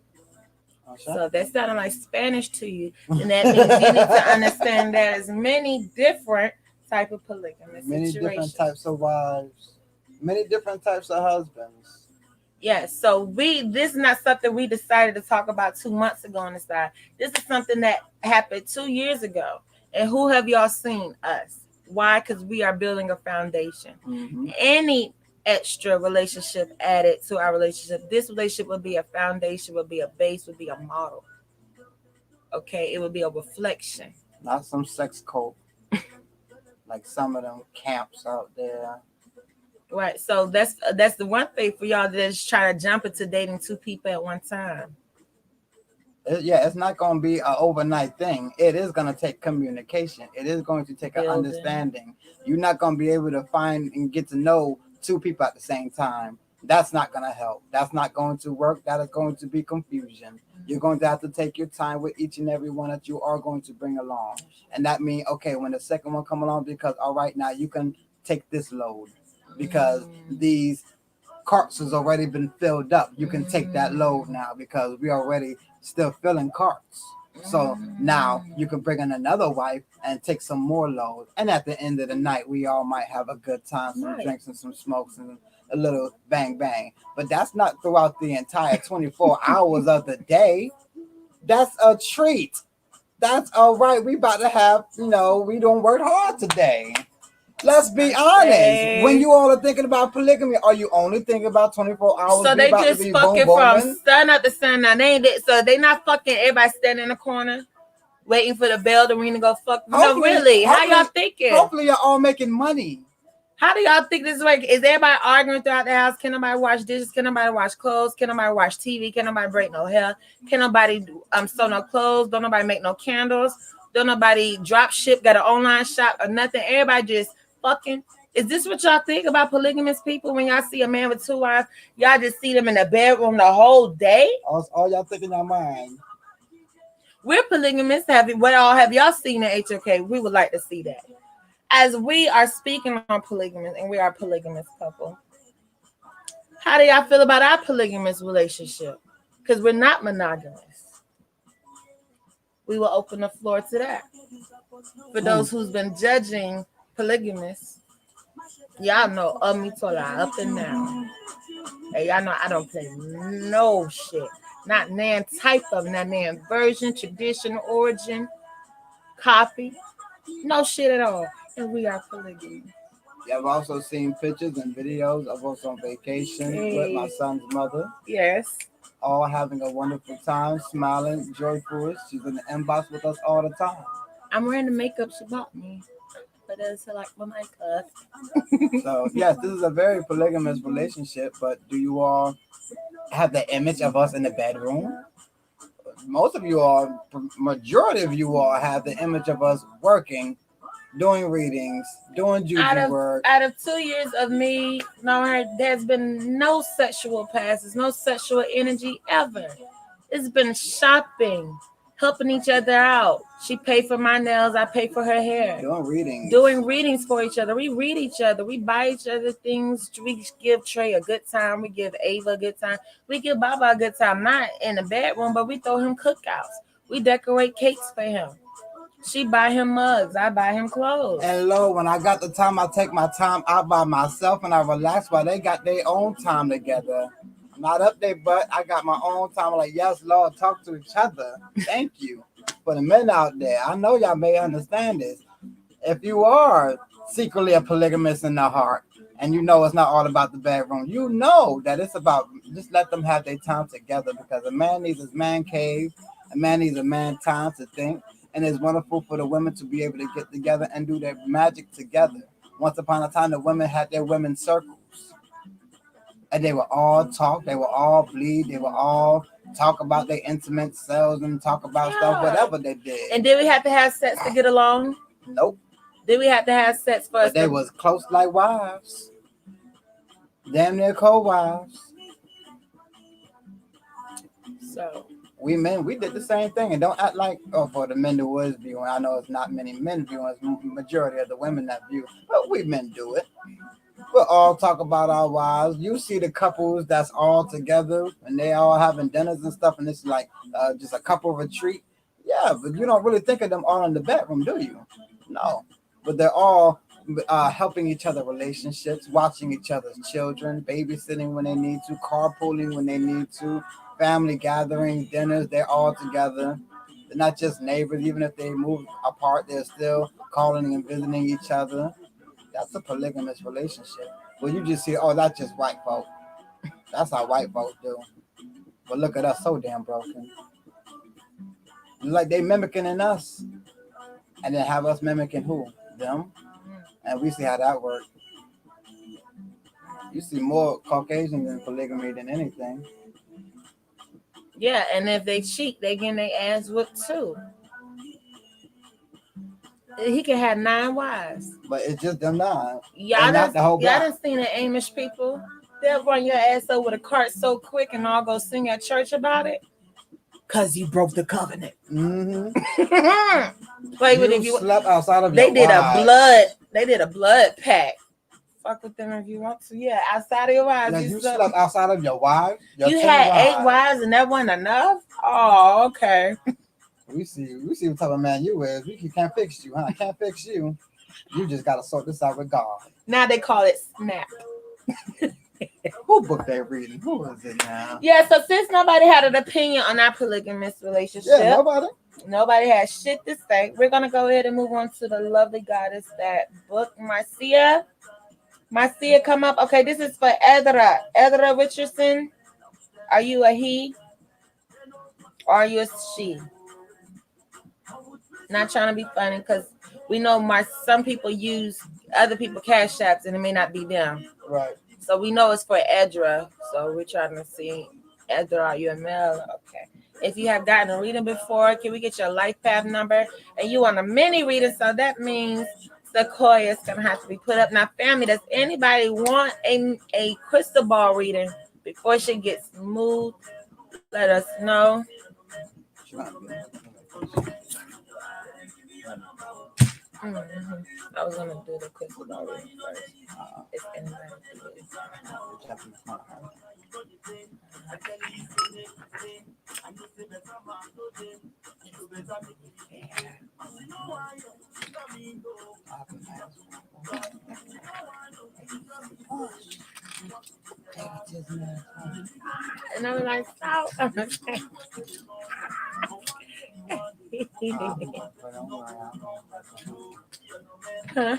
[SPEAKER 2] So if that sounded like Spanish to you, then that means you need to understand there's many different type of polygamous
[SPEAKER 1] many
[SPEAKER 2] situations.
[SPEAKER 1] Different types of wives, many different types of husbands.
[SPEAKER 2] Yes, so this is not something we decided to talk about 2 months ago on the side. This is something that happened 2 years ago. And who have y'all seen? Us. Why? Because we are building a foundation. Any extra relationship added to our relationship, this relationship will be a foundation, will be a base, will be a model. Okay, it will be a reflection.
[SPEAKER 1] Not some sex cult. Like some of them camps out there.
[SPEAKER 2] Right. So that's the one thing for y'all that's trying to jump into dating two people at one time.
[SPEAKER 1] It's not going to be an overnight thing. It is going to take communication. It is going to take an understanding. You're not going to be able to find and get to know two people at the same time. That's not going to help. That's not going to work. That is going to be confusion. You're going to have to take your time with each and every one that you are going to bring along. And that means, okay, when the second one come along, because all right, now you can take this load because these carts has already been filled up. You can take that load now because we already still filling carts. So now you can bring in another wife and take some more load. And at the end of the night, we all might have a good time, some drinks and some smokes and a little bang bang. But that's not throughout the entire 24 hours of the day. That's a treat. That's all right. We about to have, we don't work hard today. Let's be honest. When you all are thinking about polygamy, are you only thinking about 24 hours?
[SPEAKER 2] So they just fucking from sun up to sun now. They not fucking everybody standing in the corner waiting for the bell to ring to go fuck. No, really. How y'all thinking?
[SPEAKER 1] Hopefully y'all all making money.
[SPEAKER 2] How do y'all think this works? Is everybody arguing throughout the house? Can nobody wash dishes? Can nobody wash clothes? Can nobody watch TV? Can nobody braid no hair? Can nobody sew no clothes? Don't nobody make no candles? Don't nobody drop ship, got an online shop or nothing? Everybody just fucking. Is this what y'all think about polygamous people? When y'all see a man with two wives, y'all just see them in the bedroom the whole day?
[SPEAKER 1] All y'all think in your mind.
[SPEAKER 2] We're polygamists. What all have y'all seen in HOK? We would like to see that. As we are speaking on polygamous, and we are a polygamous couple, how do y'all feel about our polygamous relationship? Because we're not monogamous. We will open the floor to that. For those who's been judging polygamists, y'all know Amitola up and down. Hey, y'all know I don't play no shit. Not nan type of, not nan version, tradition, origin, copy. No shit at all. And we are polygamy.
[SPEAKER 1] Yeah, I've also seen pictures and videos of us on vacation with my son's mother.
[SPEAKER 2] Yes.
[SPEAKER 1] All having a wonderful time, smiling, joyful. She's in the inbox with us all the time.
[SPEAKER 2] I'm wearing the makeup she bought me. But it's like my makeup.
[SPEAKER 1] So, yes, this is a very polygamous relationship, but do you all have the image of us in the bedroom? Most of you all, majority of you all have the image of us working, doing readings, doing juju work.
[SPEAKER 2] Out of 2 years of me knowing her, there's been no sexual passes, no sexual energy ever. It's been shopping, helping each other out. She paid for my nails, I pay for her hair. Doing readings for each other. We read each other. We buy each other things. We give Trey a good time. We give Ava a good time. We give Baba a good time. Not in the bedroom, but we throw him cookouts. We decorate cakes for him. She buy him mugs. I buy him clothes.
[SPEAKER 1] And Lord, when I got the time, I take my time out by myself and I relax while they got their own time together. Not up their butt. I got my own time. I'm like, yes, Lord, talk to each other. Thank you. For the men out there, I know y'all may understand this. If you are secretly a polygamist in the heart, and you know it's not all about the bedroom, you know that it's about just let them have their time together, because a man needs his man cave, a man needs a man time to think, and it's wonderful for the women to be able to get together and do their magic together. Once upon a time, the women had their women's circles, and they would all talk, they would all bleed, they would all talk about their intimate selves and talk about stuff, whatever they did.
[SPEAKER 2] And did we have to have sex to get along?
[SPEAKER 1] Nope.
[SPEAKER 2] Did we have to have sex first?
[SPEAKER 1] But they was close like wives. Damn near co-wives.
[SPEAKER 2] So
[SPEAKER 1] we men, we did the same thing. And don't act like, oh, for the men that was viewing. I know it's not many men viewing, it's majority of the women that view. But we men do it. We'll all talk about our wives. You see the couples that's all together and they all having dinners and stuff, and it's like just a couple retreat. Yeah, but you don't really think of them all in the bedroom, do you? No. But they're all helping each other relationships, watching each other's children, babysitting when they need to, carpooling when they need to, family gatherings, dinners, they're all together. They're not just neighbors. Even if they move apart, they're still calling and visiting each other. That's a polygamous relationship. Well, you just see, oh, that's just white folk. That's how white folks do. But look at us, so damn broken. Like they mimicking in us. And then have us mimicking who? Them. And we see how that works. You see more Caucasians in polygamy than anything.
[SPEAKER 2] Yeah, and if they cheat, they getting their ass whipped too. He can have 9 wives.
[SPEAKER 1] But it's just them 9.
[SPEAKER 2] Y'all
[SPEAKER 1] done
[SPEAKER 2] seen the Amish people? They'll run your ass over with a cart so quick and all go sing at church about it. Cause you broke the covenant.
[SPEAKER 1] Mm-hmm.
[SPEAKER 2] Like,
[SPEAKER 1] if you slept outside of
[SPEAKER 2] they
[SPEAKER 1] your
[SPEAKER 2] did
[SPEAKER 1] wives.
[SPEAKER 2] They did a blood pact. Fuck with them if you want to. Yeah, outside of your wives.
[SPEAKER 1] Now, you slept outside of your wives?
[SPEAKER 2] You had 8 wives and that wasn't enough? Oh, okay.
[SPEAKER 1] We see what type of man you is. We can't fix you, huh? I can't fix you. You just gotta sort this out with God.
[SPEAKER 2] Now they call it snap.
[SPEAKER 1] Who book they reading? Who is it now?
[SPEAKER 2] Yeah, so since nobody had an opinion on our polygamous relationship, nobody has shit to say. We're gonna go ahead and move on to the lovely goddess that book, Marcia. Marcia, come up. Okay, this is for Edra. Edra Richardson. Are you a he? Or are you a she? Not trying to be funny, because we know some people use other people cash apps and it may not be them.
[SPEAKER 1] Right.
[SPEAKER 2] So we know it's for Edra. So we're trying to see, Edra, are you a male? Okay. If you have gotten a reading before, can we get your life path number? And you want a mini reading, so that means Sequoia is going to have to be put up. Now, family, does anybody want a crystal ball reading before she gets moved? Let us know. Mm-hmm. I was gonna do the crystal ball reading first. If anybody and I was like, stop. Huh?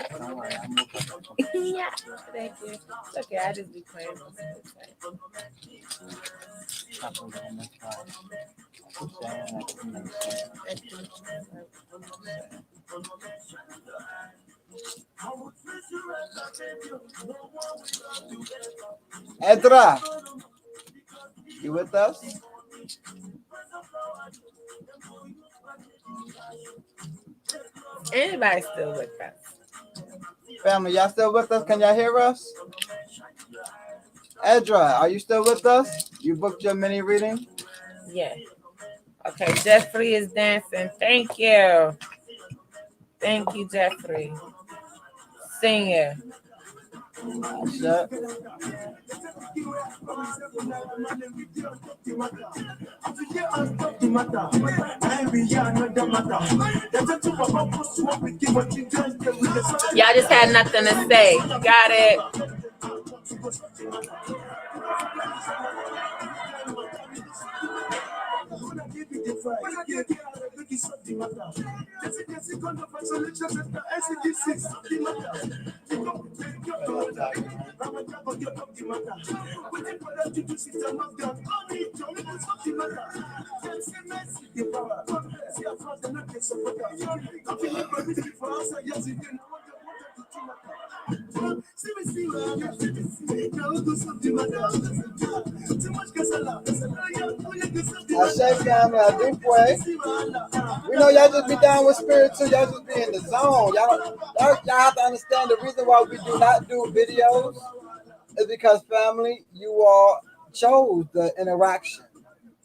[SPEAKER 2] Yeah, thank you. It's okay, I just be playing.
[SPEAKER 1] Edra, you with us?
[SPEAKER 2] Anybody still with us?
[SPEAKER 1] Family, y'all still with us? Can y'all hear us? Edra, are you still with us? You booked your mini reading?
[SPEAKER 2] Yeah. Okay, Jeffrey is dancing. Thank you. Thank you, Jeffrey. Singer.
[SPEAKER 1] Shut.
[SPEAKER 2] Y'all just had nothing to say. Got it.
[SPEAKER 1] I say, family, I do pray. We know y'all just be down with spirit too. Y'all just be in the zone. Y'all have to understand the reason why we do not do videos is because, family, you all chose the interaction.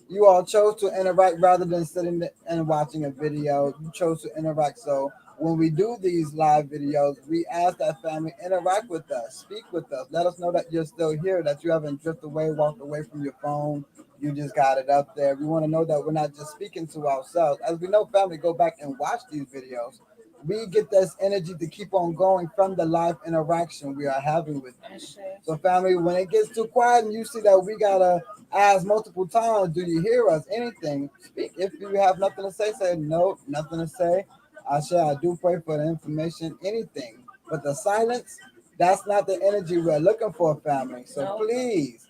[SPEAKER 1] You all chose to interact rather than sitting and watching a video. You chose to interact. So when we do these live videos, we ask that family interact with us, speak with us. Let us know that you're still here, that you haven't drifted away, walked away from your phone. You just got it up there. We want to know that we're not just speaking to ourselves. As we know, family, go back and watch these videos. We get this energy to keep on going from the live interaction we are having with you. So, family, when it gets too quiet and you see that we gotta ask multiple times, do you hear us? Anything, speak. If you have nothing to say, say no, nothing to say. I do pray for the information, anything. But the silence, that's not the energy we're looking for, family. So please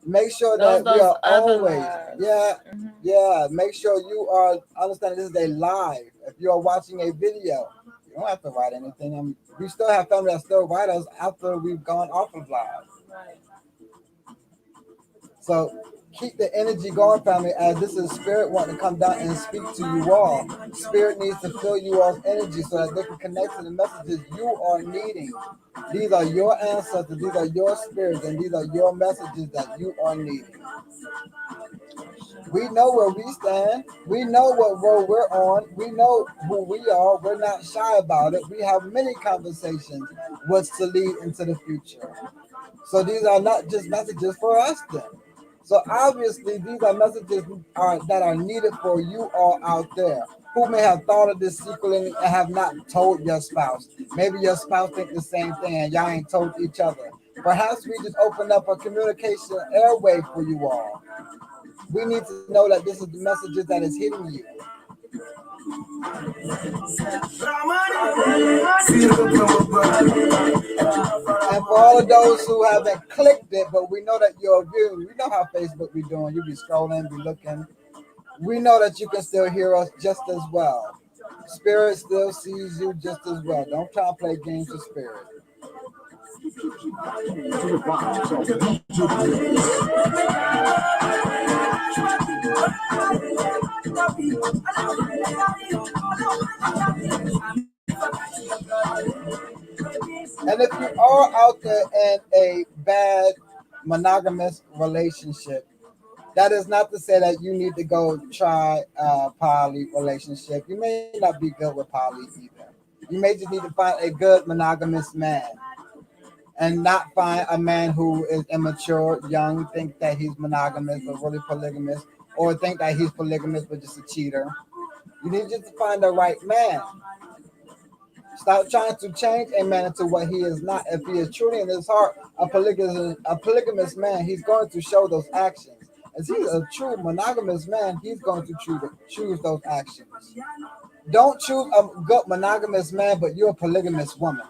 [SPEAKER 1] make sure that we are always, make sure you are understanding this is a live. If you are watching a video, you don't have to write anything. We still have family that still write us after we've gone off of live. So keep the energy going, family, as this is spirit wanting to come down and speak to you all. Spirit needs to fill you all's energy so that they can connect to the messages you are needing. These are your ancestors, these are your spirits, and these are your messages that you are needing. We know where we stand. We know what road we're on. We know who we are. We're not shy about it. We have many conversations what's to lead into the future. So these are not just messages for us then. So obviously, these are messages that are needed for you all out there who may have thought of this secretly and have not told your spouse. Maybe your spouse think the same thing and y'all ain't told each other. Perhaps we just opened up a communication airway for you all. We need to know that this is the messages that is hitting you. And for all of those who haven't clicked it, but we know that you're viewing, we know how Facebook be doing. You be scrolling, be looking. We know that you can still hear us just as well. Spirit still sees you just as well. Don't try to play games with spirit. And if you are out there in a bad monogamous relationship, that is not to say that you need to go try a poly relationship. You may not be good with poly either. You may just need to find a good monogamous man and not find a man who is immature, young, think that he's monogamous but really polygamous, or think that he's polygamous but just a cheater. You need just to find the right man. Stop trying to change a man into what he is not. If he is truly in his heart a polygamous man, he's going to show those actions. As he's a true monogamous man, he's going to choose those actions. Don't choose a good monogamous man, but you're a polygamous woman.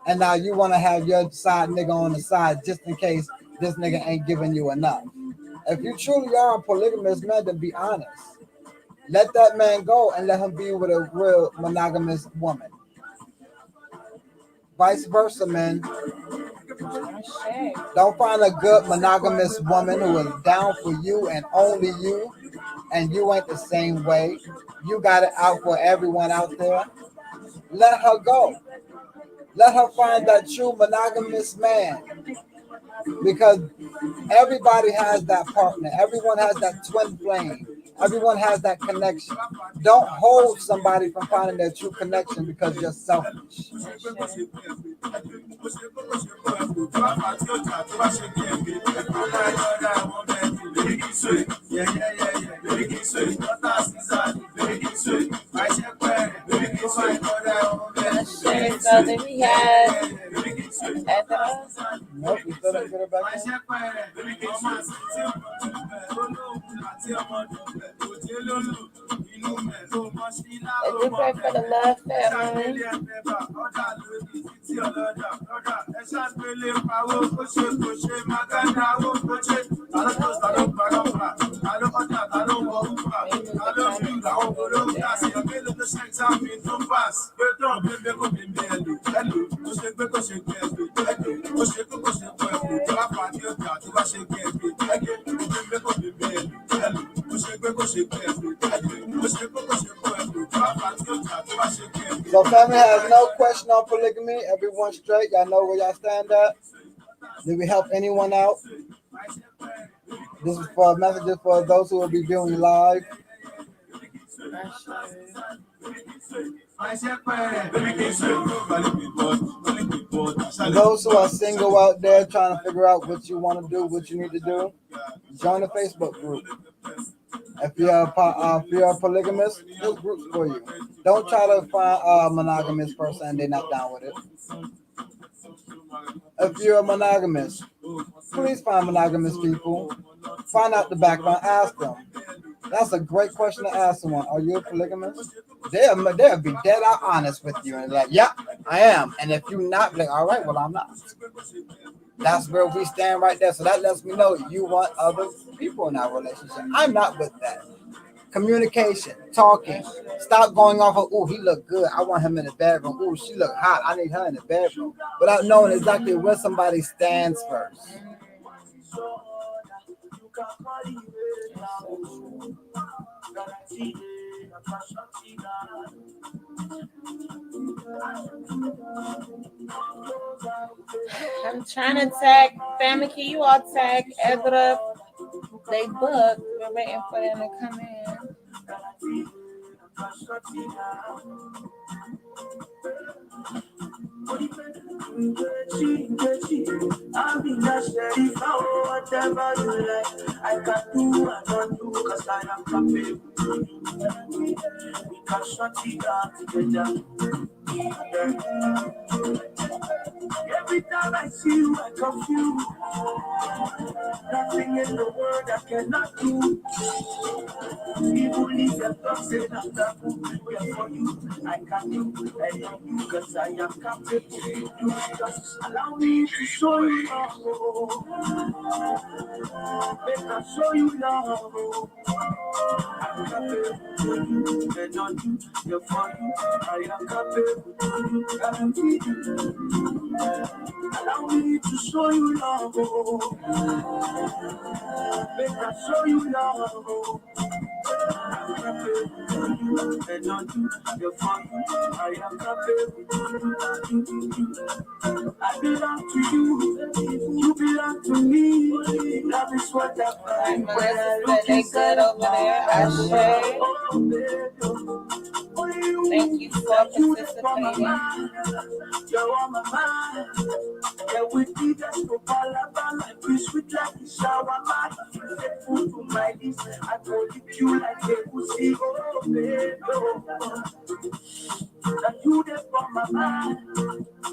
[SPEAKER 1] And now you want to have your side nigga on the side just in case this nigga ain't giving you enough. If you truly are a polygamous man, then be honest. Let that man go and let him be with a real monogamous woman. Vice versa, man. Don't find a good monogamous woman who is down for you and only you, and you ain't the same way. You got it out for everyone out there. Let her go. Let her find that true monogamous man. Because everybody has that partner. Everyone has that twin flame. Everyone has that connection. Don't hold somebody from finding their true connection because you're selfish.
[SPEAKER 2] So then we have
[SPEAKER 1] Nope, we still didn't get it back in.
[SPEAKER 2] we pray for the love family.
[SPEAKER 1] So family has no question on polygamy. Everyone straight. Y'all know where y'all stand at. Did we help anyone out? This is for messages for those who will be viewing live. Those who are single out there trying to figure out what you want to do, what you need to do, join the Facebook group. If you're a polygamist, there's groups for you. Don't try to find a monogamous person and they're not down with it. If you're a monogamist, please find monogamous people. Find out the background. Ask them. That's a great question to ask someone. Are you a polygamist? They'll be dead out honest with you and like, yeah, I am. And if you're not, like, all right, well, I'm not. That's where we stand right there. So that lets me know you want other people in our relationship. I'm not with that. Communication, talking. Stop going off of, oh, he look good. I want him in the bedroom. Oh, she look hot. I need her in the bedroom. Without knowing exactly where somebody stands first.
[SPEAKER 2] I'm trying to tag family. Can you all tag Edra? They booked. We're waiting for them to come in.
[SPEAKER 3] I'll be not ready for whatever you like. I can do and don't do because I am capable. We can shut it down together. Every time I see you, I confuse. Nothing in the world I cannot do. Even if the thoughts say I'm taboo, for you, I can do. I love you because I am capable. You just allow me to show you love. Make I show you love. I'm capable. And on you, you're for you. I am capable. Allow me to show you love. Make I show you love. I'm capable. And on you, you're for you. I am capable. I belong to you. You belong to me. Love is what I find.
[SPEAKER 2] They good over there. Ashe. Thank you for participating.
[SPEAKER 3] You're on my mind. Yeah, we did that to Palaba, like we sweet like the shower, man. You say food to my lips, I go lick you like a pussy. Oh, baby, that you there for my mind.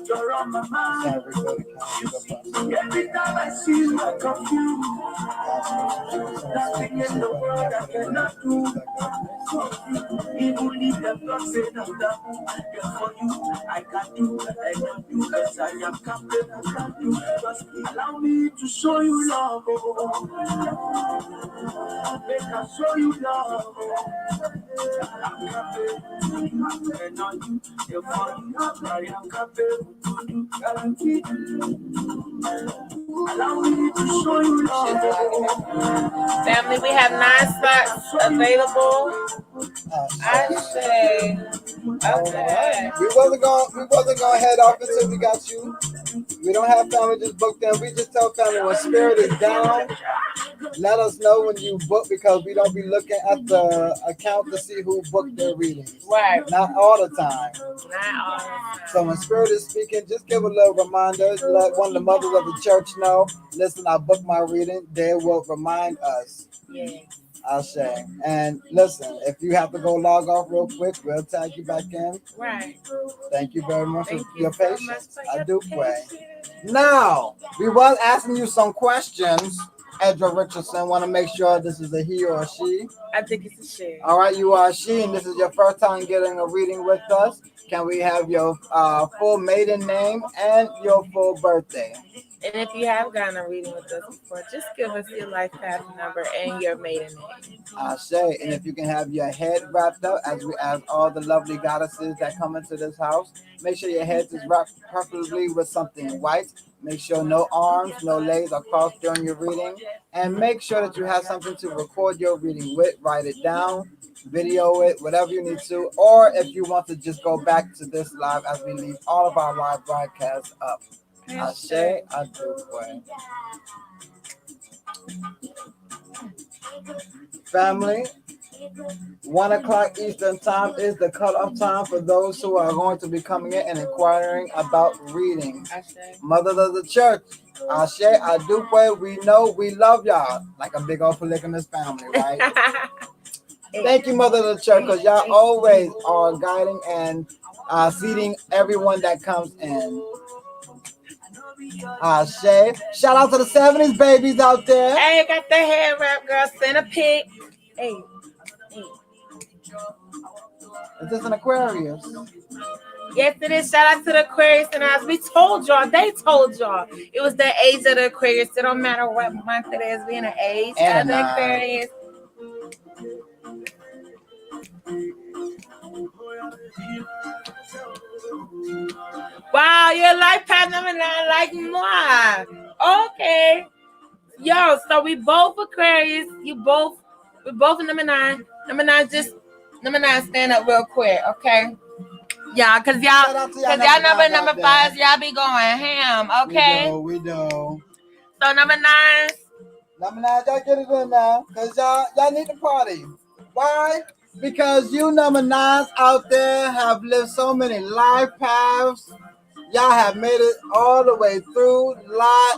[SPEAKER 3] You're on my mind. Every time I see you, I confuse. Nothing in the world I cannot do. Even if the blood say I'm done, for you, I can do. I can do this. I am capable. I can do. Just allow me to show you love. Make I show you love. I'm capable. And on you, you're for you. I am capable to do. Guaranteed. Allow me to show you love.
[SPEAKER 2] Family, we have 9 slots available. I say, okay.
[SPEAKER 1] We wasn't gonna head off until we got you. We don't have family just booked in. We just tell family when spirit is down, Let us know when you book because we don't be looking at the account to see who booked their readings.
[SPEAKER 2] Right.
[SPEAKER 1] Not all the time.
[SPEAKER 2] Not all the time.
[SPEAKER 1] So when Spirit is speaking, just give a little reminder. Let one of the mothers of the church know. Listen, I booked my reading. They will remind us.
[SPEAKER 2] Yeah.
[SPEAKER 1] I'll say. And listen, if you have to go log off real quick, we'll tag you back in.
[SPEAKER 2] Right.
[SPEAKER 1] Thank you very much
[SPEAKER 2] Thank
[SPEAKER 1] for
[SPEAKER 2] you
[SPEAKER 1] your
[SPEAKER 2] so
[SPEAKER 1] patience.
[SPEAKER 2] much for
[SPEAKER 1] I
[SPEAKER 2] your
[SPEAKER 1] do pray.
[SPEAKER 2] patience.
[SPEAKER 1] Now, we was asking you some questions. Edra Richardson, want to make sure this is a he or a she.
[SPEAKER 2] I think it's a she.
[SPEAKER 1] All right, you are a she, and this is your first time getting a reading with us. Can we have your full maiden name and your full birthday?
[SPEAKER 2] And if you have gotten a reading with us before, just give us your life path number and your maiden name.
[SPEAKER 1] I say, and if you can have your head wrapped up, as we ask all the lovely goddesses that come into this house, make sure your head is wrapped preferably with something white. Make sure no arms, no legs are crossed during your reading, and make sure that you have something to record your reading with. Write it down, video it, whatever you need to, or if you want to just go back to this live as we leave all of our live broadcasts up. I say, I do pray. Family, 1 o'clock Eastern time is the cutoff time for those who are going to be coming in and inquiring about reading. Mothers of the church, Ashe, I do pray. We know we love y'all like a big old polygamous family, right? Thank you, Mother of the church, because y'all always are guiding and seating everyone that comes in. Ashe. Shout out to the 70s babies out there.
[SPEAKER 2] Hey, got the hair wrap, girl. Send a pic. Hey.
[SPEAKER 1] Is this an Aquarius?
[SPEAKER 2] Yes, it is. Shout out to the Aquarius. And as we told y'all, they told y'all it was the age of the Aquarius. It don't matter what month it is, being an age of the Aquarius. Wow, your life path number 9 like moi. Okay. Yo, so we both Aquarius. We both number 9. Number 9, stand up real quick, okay? Yeah, cause y'all number 5s, y'all be going ham, okay?
[SPEAKER 1] We do.
[SPEAKER 2] So number 9.
[SPEAKER 1] Number 9, y'all get it in now, cause y'all need to party. Why? Because you number 9s out there have lived so many life paths. Y'all have made it all the way through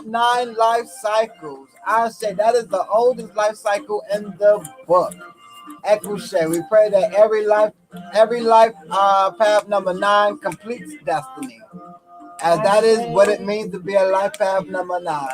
[SPEAKER 1] 9 life cycles. I say that is the oldest life cycle in the book. Ekushe, we pray that every life path number 9 completes destiny, as that is what it means to be a life path number 9.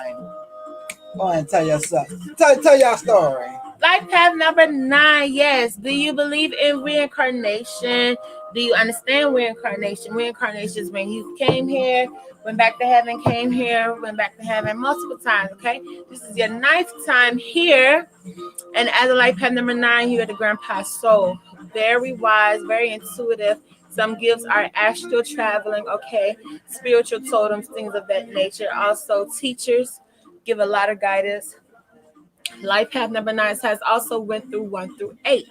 [SPEAKER 1] Go ahead and tell yourself. Tell your story.
[SPEAKER 2] Life path number 9, yes. Do you believe in reincarnation? Do you understand reincarnation? Reincarnation is when you came here, went back to heaven, came here, went back to heaven multiple times, okay? This is your 9th time here. And as a life path number 9, you're the grandpa soul. Very wise, very intuitive. Some gifts are astral traveling, okay? Spiritual totems, things of that nature. Also, teachers give a lot of guidance. Life path number 9 has also went through 1 through 8.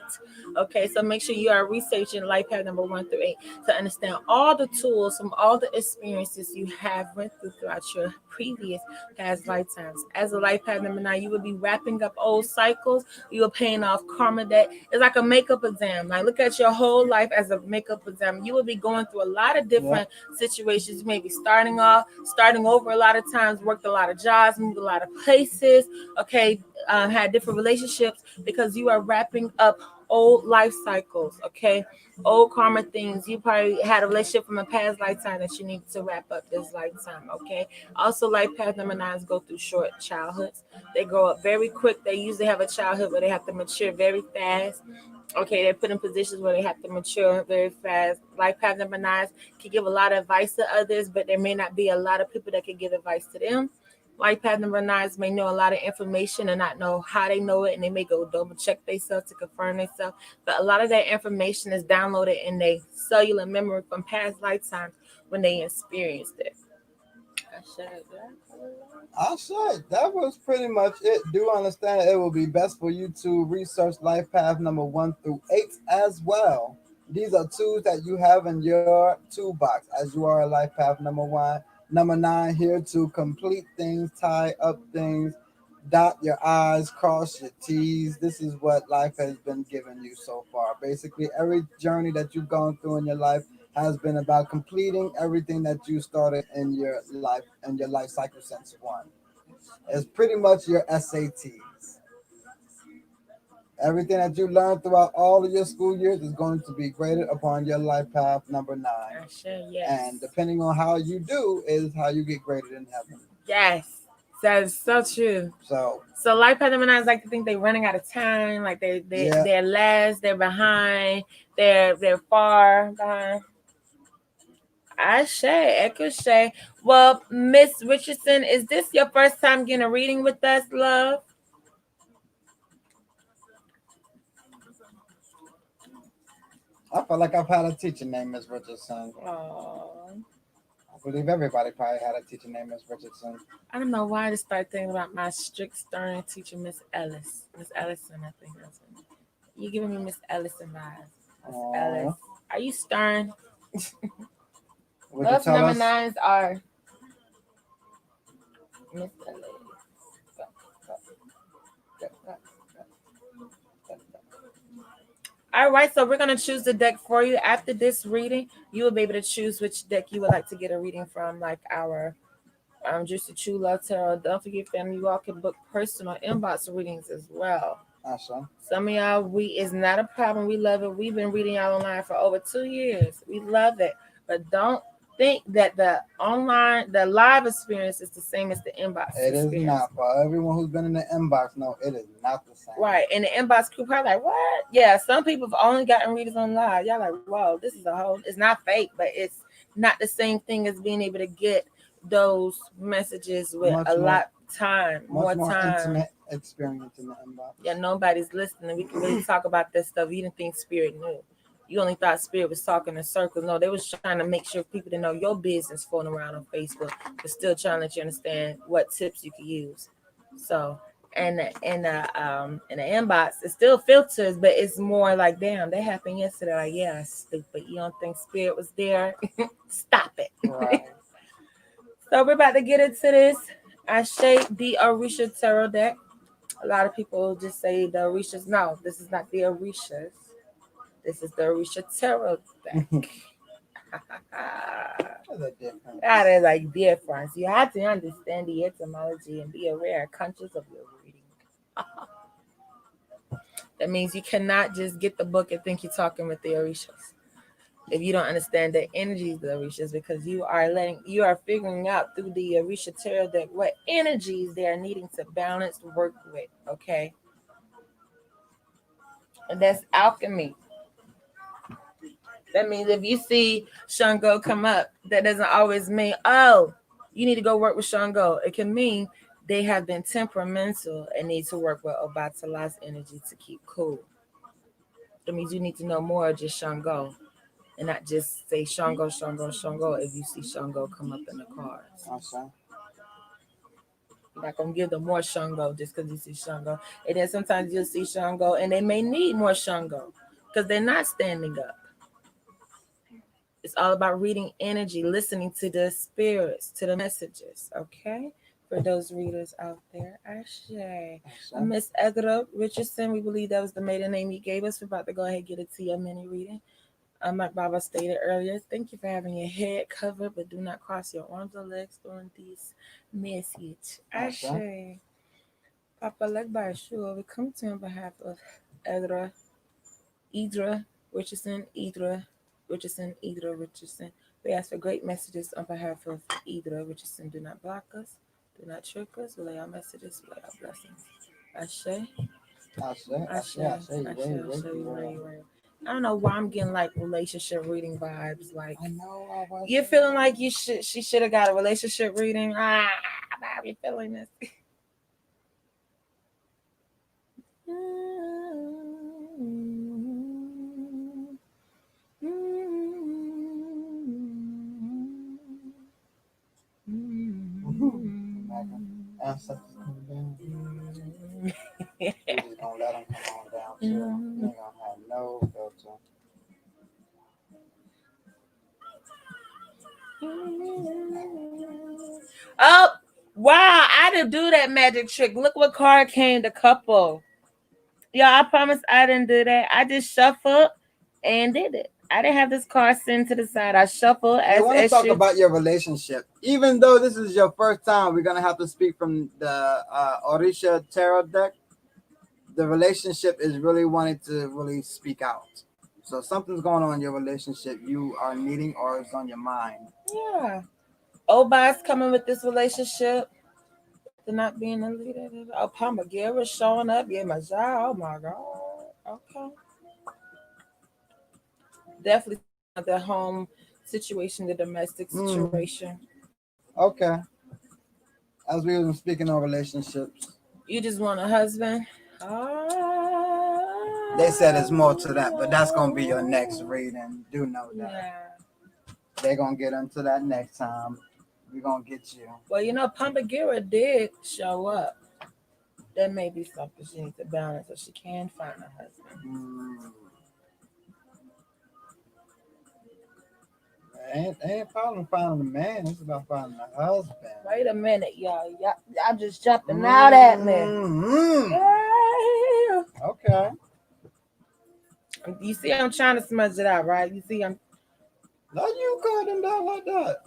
[SPEAKER 2] Okay, so make sure you are researching life path number 1 through 8 to understand all the tools from all the experiences you have went through throughout your previous past lifetimes. As a life path number 9, you will be wrapping up old cycles. You are paying off karma debt. It's like a makeup exam. Like, look at your whole life as a makeup exam. You will be going through a lot of different situations. You may be starting over a lot of times, worked a lot of jobs, moved a lot of places. Okay, had different relationships because you are wrapping up old life cycles, okay? Old karma things. You probably had a relationship from a past lifetime that you need to wrap up this lifetime, okay? Also, life path number 9s go through short childhoods. They grow up very quick. They usually have a childhood where they have to mature very fast. Okay, they're put in positions where they have to mature very fast. Life path number 9s can give a lot of advice to others, but there may not be a lot of people that can give advice to them. Life path number 9s may know a lot of information and not know how they know it, and they may go double check themselves to confirm themselves. But a lot of that information is downloaded in their cellular memory from past lifetimes when they experienced it.
[SPEAKER 1] I said that was pretty much it. Do understand it will be best for you to research life path number 1 through 8 as well. These are tools that you have in your toolbox as you are a life path number 1. Number 9 here to complete things, tie up things, dot your I's, cross your T's. This is what life has been giving you so far. Basically, every journey that you've gone through in your life has been about completing everything that you started in your life and your life cycle since one. It's pretty much your SATs. Everything that you learned throughout all of your school years is going to be graded upon your life path number 9.
[SPEAKER 2] Yes.
[SPEAKER 1] And depending on how you do is how you get graded in heaven.
[SPEAKER 2] Yes. That is so true. So life path number 9 is like to think they're running out of time, like they're last, they're behind, they're far behind. Ashe, Echo Shay. Well, Miss Richardson, is this your first time getting a reading with us, love?
[SPEAKER 1] I feel like I've had a teacher named Miss Richardson.
[SPEAKER 2] Aww.
[SPEAKER 1] I believe everybody probably had a teacher named Miss Richardson.
[SPEAKER 2] I don't know why I just started thinking about my strict, stern teacher, Miss Ellis. Miss Ellison, I think that's her name. You giving me Miss Ellison vibes. Miss Ellis. Are you stern? Those number 9s are Miss Ellis. All right, so we're going to choose the deck for you. After this reading, you will be able to choose which deck you would like to get a reading from, like our Juicy True Love Tarot. Don't forget, family, you all can book personal inbox readings as well.
[SPEAKER 1] Awesome.
[SPEAKER 2] Some of y'all, it's not a problem. We love it. We've been reading y'all online for over 2 years. We love it. But don't think that the live experience is the same as the inbox experience.
[SPEAKER 1] It is not. For everyone who's been in the inbox, no, it is not the same.
[SPEAKER 2] Right. And the inbox crew probably like, what? Yeah, some people have only gotten readers on live. Y'all like, whoa, this is it's not fake, but it's not the same thing as being able to get those messages with more time.
[SPEAKER 1] Intimate experience in the inbox.
[SPEAKER 2] Yeah, nobody's listening. We can really talk about this stuff. You didn't think Spirit knew. You only thought Spirit was talking in circles. No, they was trying to make sure people didn't know your business floating around on Facebook, but still trying to let you understand what tips you could use. So, and in the inbox, it still filters, but it's more like, damn, that happened yesterday. Like, yeah, stupid. You don't think Spirit was there? Stop it.
[SPEAKER 1] Right.
[SPEAKER 2] So we're about to get into this. I shaped the Orisha Tarot deck. A lot of people just say the Orishas. No, this is not the Orishas. This is the Orisha Tarot deck. That is like difference. You have to understand the etymology and be aware and conscious of your reading. That means you cannot just get the book and think you're talking with the Orishas. If you don't understand the energies of the Orishas, because you are figuring out through the Orisha Tarot deck what energies they are needing to balance work with, okay? And that's alchemy. That means if you see Shango come up, that doesn't always mean, oh, you need to go work with Shango. It can mean they have been temperamental and need to work with Obatala's energy to keep cool. That means you need to know more of just Shango and not just say Shango, Shango, Shango if you see Shango come up in the cards.
[SPEAKER 1] Awesome.
[SPEAKER 2] You're not going to give them more Shango just because you see Shango. And then sometimes you'll see Shango and they may need more Shango because they're not standing up. It's all about reading energy, listening to the spirits, to the messages, okay? For those readers out there. Ashe. Miss Edra Richardson, we believe that was the maiden name you gave us. We're about to go ahead and get it to your mini reading. Like Baba stated earlier, thank you for having your head covered, but do not cross your arms or legs during this message. Ashe. Papa Legba Shua, we come to you on behalf of Edra Richardson, Richardson. We ask for great messages on behalf of Idra Richardson. Do not block us. Do not trick us. Relay our messages. Relay our blessings. Ashe. I don't know why I'm getting like relationship reading vibes. Like,
[SPEAKER 1] I know.
[SPEAKER 2] You're feeling like she should have got a relationship reading. How you feeling this?
[SPEAKER 1] Ancestors coming down. We're just gonna let them come on down too. You ain't gonna have no filter.
[SPEAKER 2] Oh, wow. I I didn't do that magic trick. Look what card came, the couple. Y'all, I promise I didn't do that. I just shuffled and did it. I didn't have this card sitting to the side. I shuffled
[SPEAKER 1] I
[SPEAKER 2] as
[SPEAKER 1] want to talk
[SPEAKER 2] you.
[SPEAKER 1] about your relationship. Even though this is your first time, we're gonna have to speak from the Orisha Tarot deck. The relationship is really wanting to really speak out. So something's going on in your relationship you are needing or is on your mind.
[SPEAKER 2] Yeah. Obi's coming with this relationship. They're not being a leader. Oh, Palmagira showing up. Yeah, my job. Oh my God. Okay. Definitely the home situation, the domestic situation.
[SPEAKER 1] Okay. As we were speaking on relationships.
[SPEAKER 2] You just want a husband?
[SPEAKER 1] They said it's more to that, but that's gonna be your next reading. Do know that.
[SPEAKER 2] Yeah.
[SPEAKER 1] They're gonna get into that next time. We're gonna get you.
[SPEAKER 2] Well, Palmagira did show up. That may be something she needs to balance so she can find a husband.
[SPEAKER 1] Ain't a problem finding a man. It's about finding a husband.
[SPEAKER 2] Wait a minute, y'all. Y'all just jumping out at me.
[SPEAKER 1] Okay.
[SPEAKER 2] You see, I'm trying to smudge it out, right? You see, I'm.
[SPEAKER 1] Now you cut them down like that.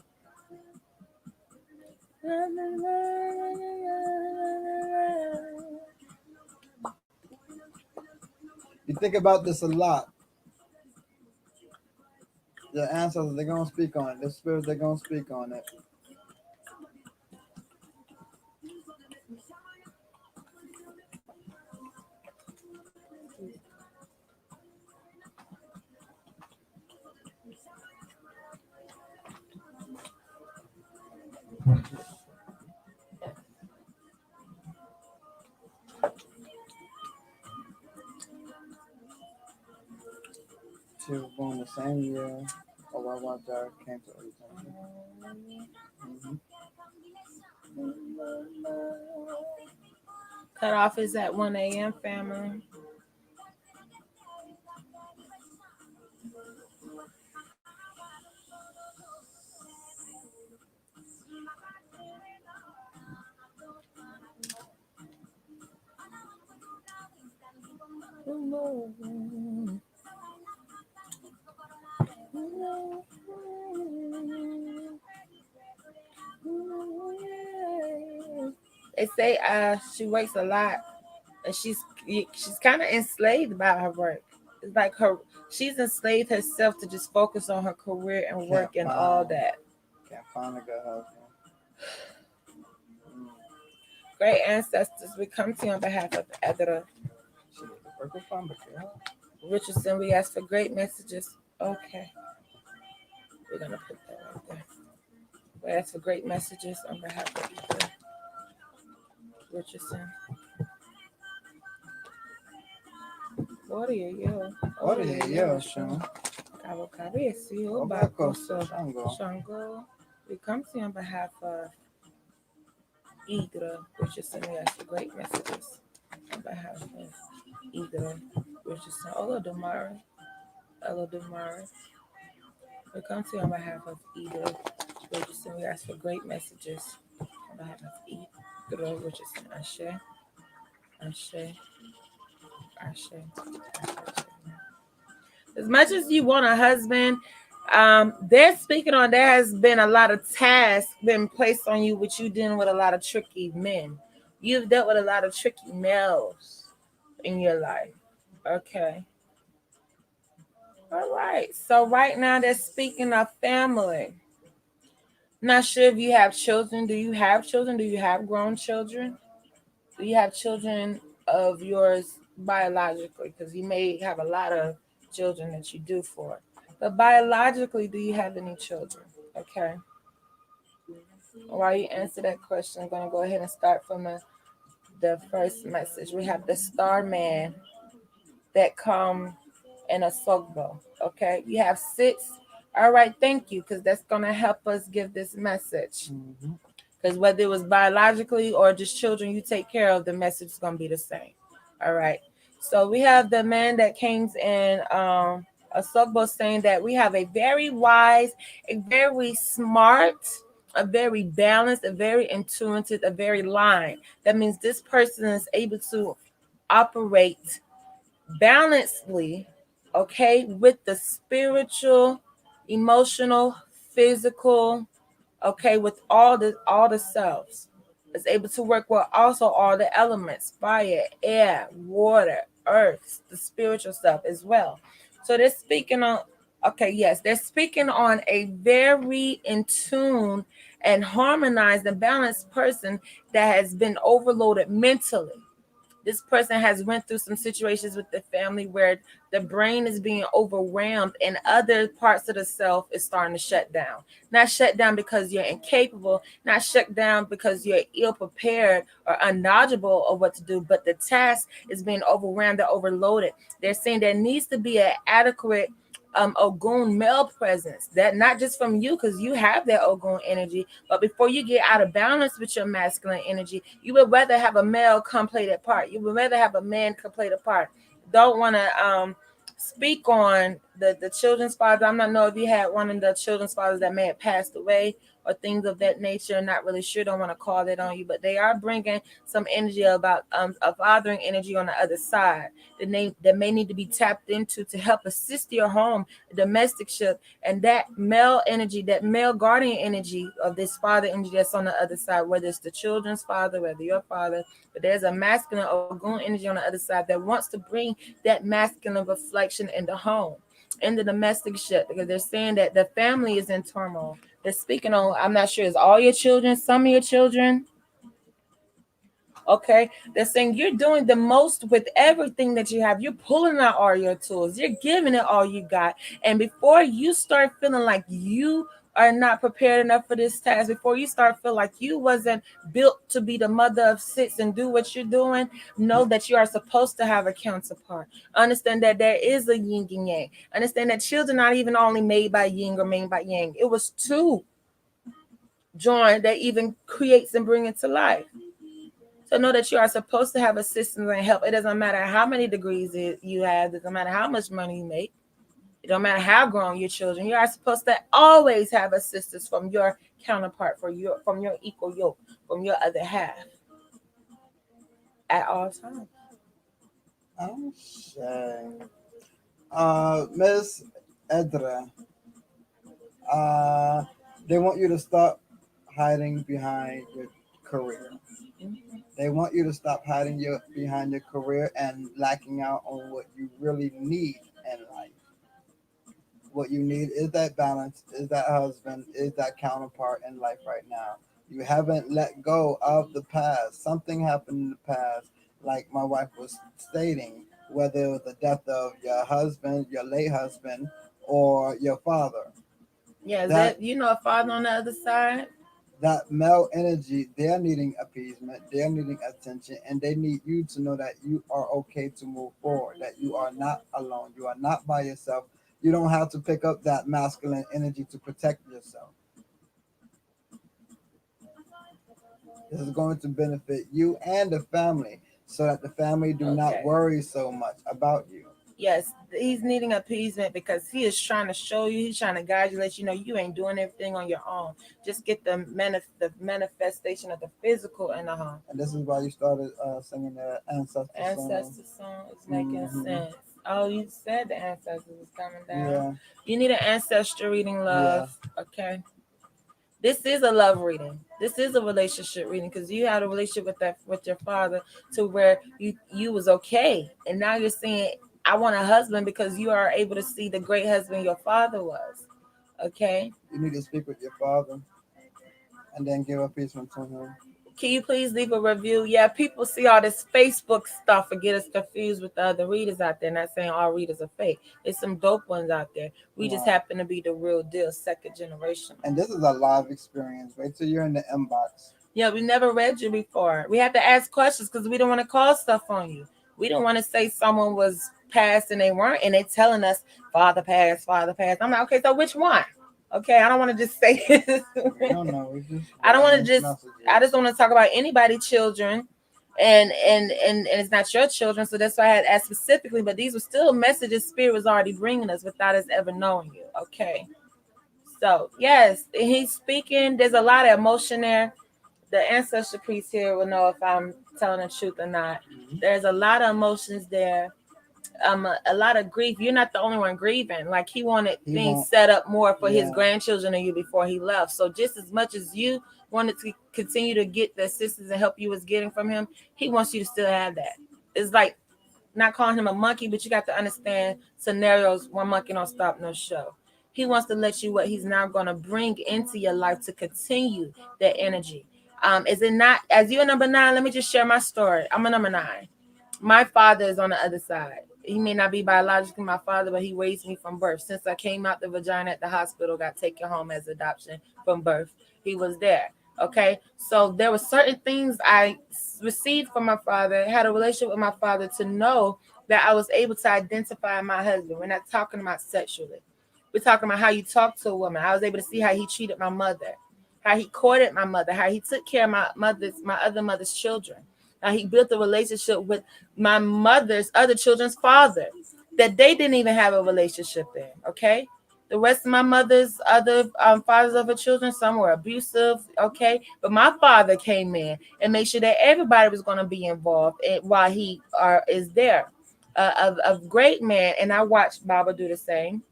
[SPEAKER 1] You think about this a lot. The ancestors, they're gonna speak on it. The spirits, they're gonna speak on it. She was born the same year. Owawada came to Earth.
[SPEAKER 2] Cutoff is at 1 a.m., family. They say she works a lot, and she's kind of enslaved by her work. It's like she's enslaved herself to just focus on her career and work and all that.
[SPEAKER 1] Can't find a good husband.
[SPEAKER 2] Great ancestors, we come to you on behalf of Edra Richardson. We ask for great messages. Okay, we're gonna put that right there. We ask for great messages on behalf of Edra Richardson. What are you, Sean? Shango. We come to you on behalf of Idra Richardson. We ask for great messages on behalf of Idra Richardson. Ella Damara. We come to you on behalf of Idra Richardson. We ask for great messages on behalf of Idra Richardson. Ashe. As much as you want a husband, they're speaking on there has been a lot of tasks been placed on you, which you dealing with a lot of tricky men. You've dealt with a lot of tricky males in your life. Okay. All right. So right now they're speaking of family. Not sure if you have children. Do you have children? Do you have grown children? Do you have children of yours biologically? Because you may have a lot of children that you do for. But biologically, do you have any children? Okay. While you answer that question, I'm going to go ahead and start from the first message. We have the star man that come in a sogbo. Okay. You have 6. All right. Thank you. Because that's going to help us give this message. Because whether it was biologically or just children you take care of, the message is going to be the same. All right. So we have the man that came in a sogbo saying that we have a very wise, a very smart, a very balanced, a very intuitive, a very line. That means this person is able to operate balancedly, okay, with the spiritual, emotional, physical, okay, with all the selves. Is able to work with also all the elements: fire, air, water, earth, the spiritual stuff as well. So they're speaking on, okay, yes, they're speaking on a very in tune and harmonized and balanced person that has been overloaded mentally. This person has went through some situations with the family where the brain is being overwhelmed and other parts of the self is starting to shut down. Not shut down because you're incapable, not shut down because you're ill prepared or unknowledgeable of what to do, but the task is being overwhelmed or overloaded. They're saying there needs to be an adequate Ogun male presence, that not just from you, because you have that Ogun energy, but before you get out of balance with your masculine energy, you would rather have a male come play that part. You would rather have a man come play the part. Don't want to speak on the children's father. I'm not know if you had one of the children's fathers that may have passed away or things of that nature. Not really sure. Don't want to call that on you, but they are bringing some energy about a fathering energy on the other side that may need to be tapped into to help assist your home, domestic ship, and that male energy, that male guardian energy of this father energy that's on the other side, whether it's the children's father, whether your father, but there's a masculine Ogun energy on the other side that wants to bring that masculine reflection in the home, in the domestic ship, because they're saying that the family is in turmoil. They're speaking on, I'm not sure, is all your children, some of your children, okay? They're saying you're doing the most with everything that you have. You're pulling out all your tools. You're giving it all you got. And before you start feeling like you are not prepared enough for this task, before you start feeling like you wasn't built to be the mother of six and do what you're doing, know that you are supposed to have a counterpart. Understand that there is a yin and yang. Understand that children are not even only made by yin or made by yang. It was two joined that even creates and bring it to life. So know that you are supposed to have assistance and help. It doesn't matter how many degrees you have. It doesn't matter how much money you make. It don't matter how grown your children. You are supposed to always have assistance from your counterpart, from your equal yoke, from your other half, at all times.
[SPEAKER 1] Miss Edra, they want you to stop hiding behind your career. They want you to stop hiding behind your career and lacking out on what you really need in life. What you need is that balance, is that husband, is that counterpart in life right now. You haven't let go of the past. Something happened in the past, like my wife was stating, whether it was the death of your husband, your late husband, or your father.
[SPEAKER 2] Yeah, that a father on the other side.
[SPEAKER 1] That male energy, they're needing appeasement, they're needing attention, and they need you to know that you are okay to move forward, that you are not alone, you are not by yourself. You don't have to pick up that masculine energy to protect yourself. This is going to benefit you and the family so that the family do not worry so much about you.
[SPEAKER 2] Yes, he's needing appeasement because he is trying to show you, he's trying to guide you, let you know you ain't doing everything on your own. Just get the manifestation of the physical in the home.
[SPEAKER 1] And this is why you started singing the
[SPEAKER 2] ancestor song. It's making sense. Oh, you said the ancestors was coming down.
[SPEAKER 1] Yeah.
[SPEAKER 2] You need an ancestor reading, love. Yeah. Okay. This is a love reading. This is a relationship reading because you had a relationship with your father to where you was okay, and now you're saying I want a husband because you are able to see the great husband your father was. Okay.
[SPEAKER 1] You need to speak with your father and then give appeasement to him.
[SPEAKER 2] Can you please leave a review? Yeah, people see all this Facebook stuff and get us confused with the other readers out there. Not saying all readers are fake. There's some dope ones out there. We just happen to be the real deal, second generation.
[SPEAKER 1] And this is a live experience. Wait till you're in the inbox.
[SPEAKER 2] Yeah, we never read you before. We have to ask questions because we don't want to call stuff on you. We don't want to say someone was passed and they weren't, and they telling us father passed. I'm like, okay, so which one? Okay, I don't want to just say it.
[SPEAKER 1] No,
[SPEAKER 2] I don't want to just. I just want to talk about anybody's children, and it's not your children, so that's why I had asked specifically. But these were still messages Spirit was already bringing us without us ever knowing you. Okay, So yes, he's speaking. There's a lot of emotion there. The ancestor priest here will know if I'm telling the truth or not. There's a lot of emotions there. A lot of grief. You're not the only one grieving. Like he wanted things set up more for his grandchildren and you before he left. So just as much as you wanted to continue to get the assistance and help you was getting from him, he wants you to still have that. It's like not calling him a monkey, but you got to understand scenarios. One monkey don't stop no show. He wants to let you what he's now going to bring into your life to continue that energy. Is it not as you're number 9? Let me just share my story. I'm a number 9. My father is on the other side. He may not be biologically my father, but he raised me from birth. Since I came out the vagina at the hospital, got taken home as adoption from birth, he was there. Okay, so there were certain things I received from my father, had a relationship with my father to know that I was able to identify my husband. We're not talking about sexually. We're talking about how you talk to a woman. I was able to see how he treated my mother, how he courted my mother, how he took care of my other mother's children. How he built a relationship with my mother's other children's father that they didn't even have a relationship in. Okay. The rest of my mother's other fathers of her children, some were abusive. Okay. But my father came in and made sure that everybody was going to be involved while he is there. A great man. And I watched Baba do the same.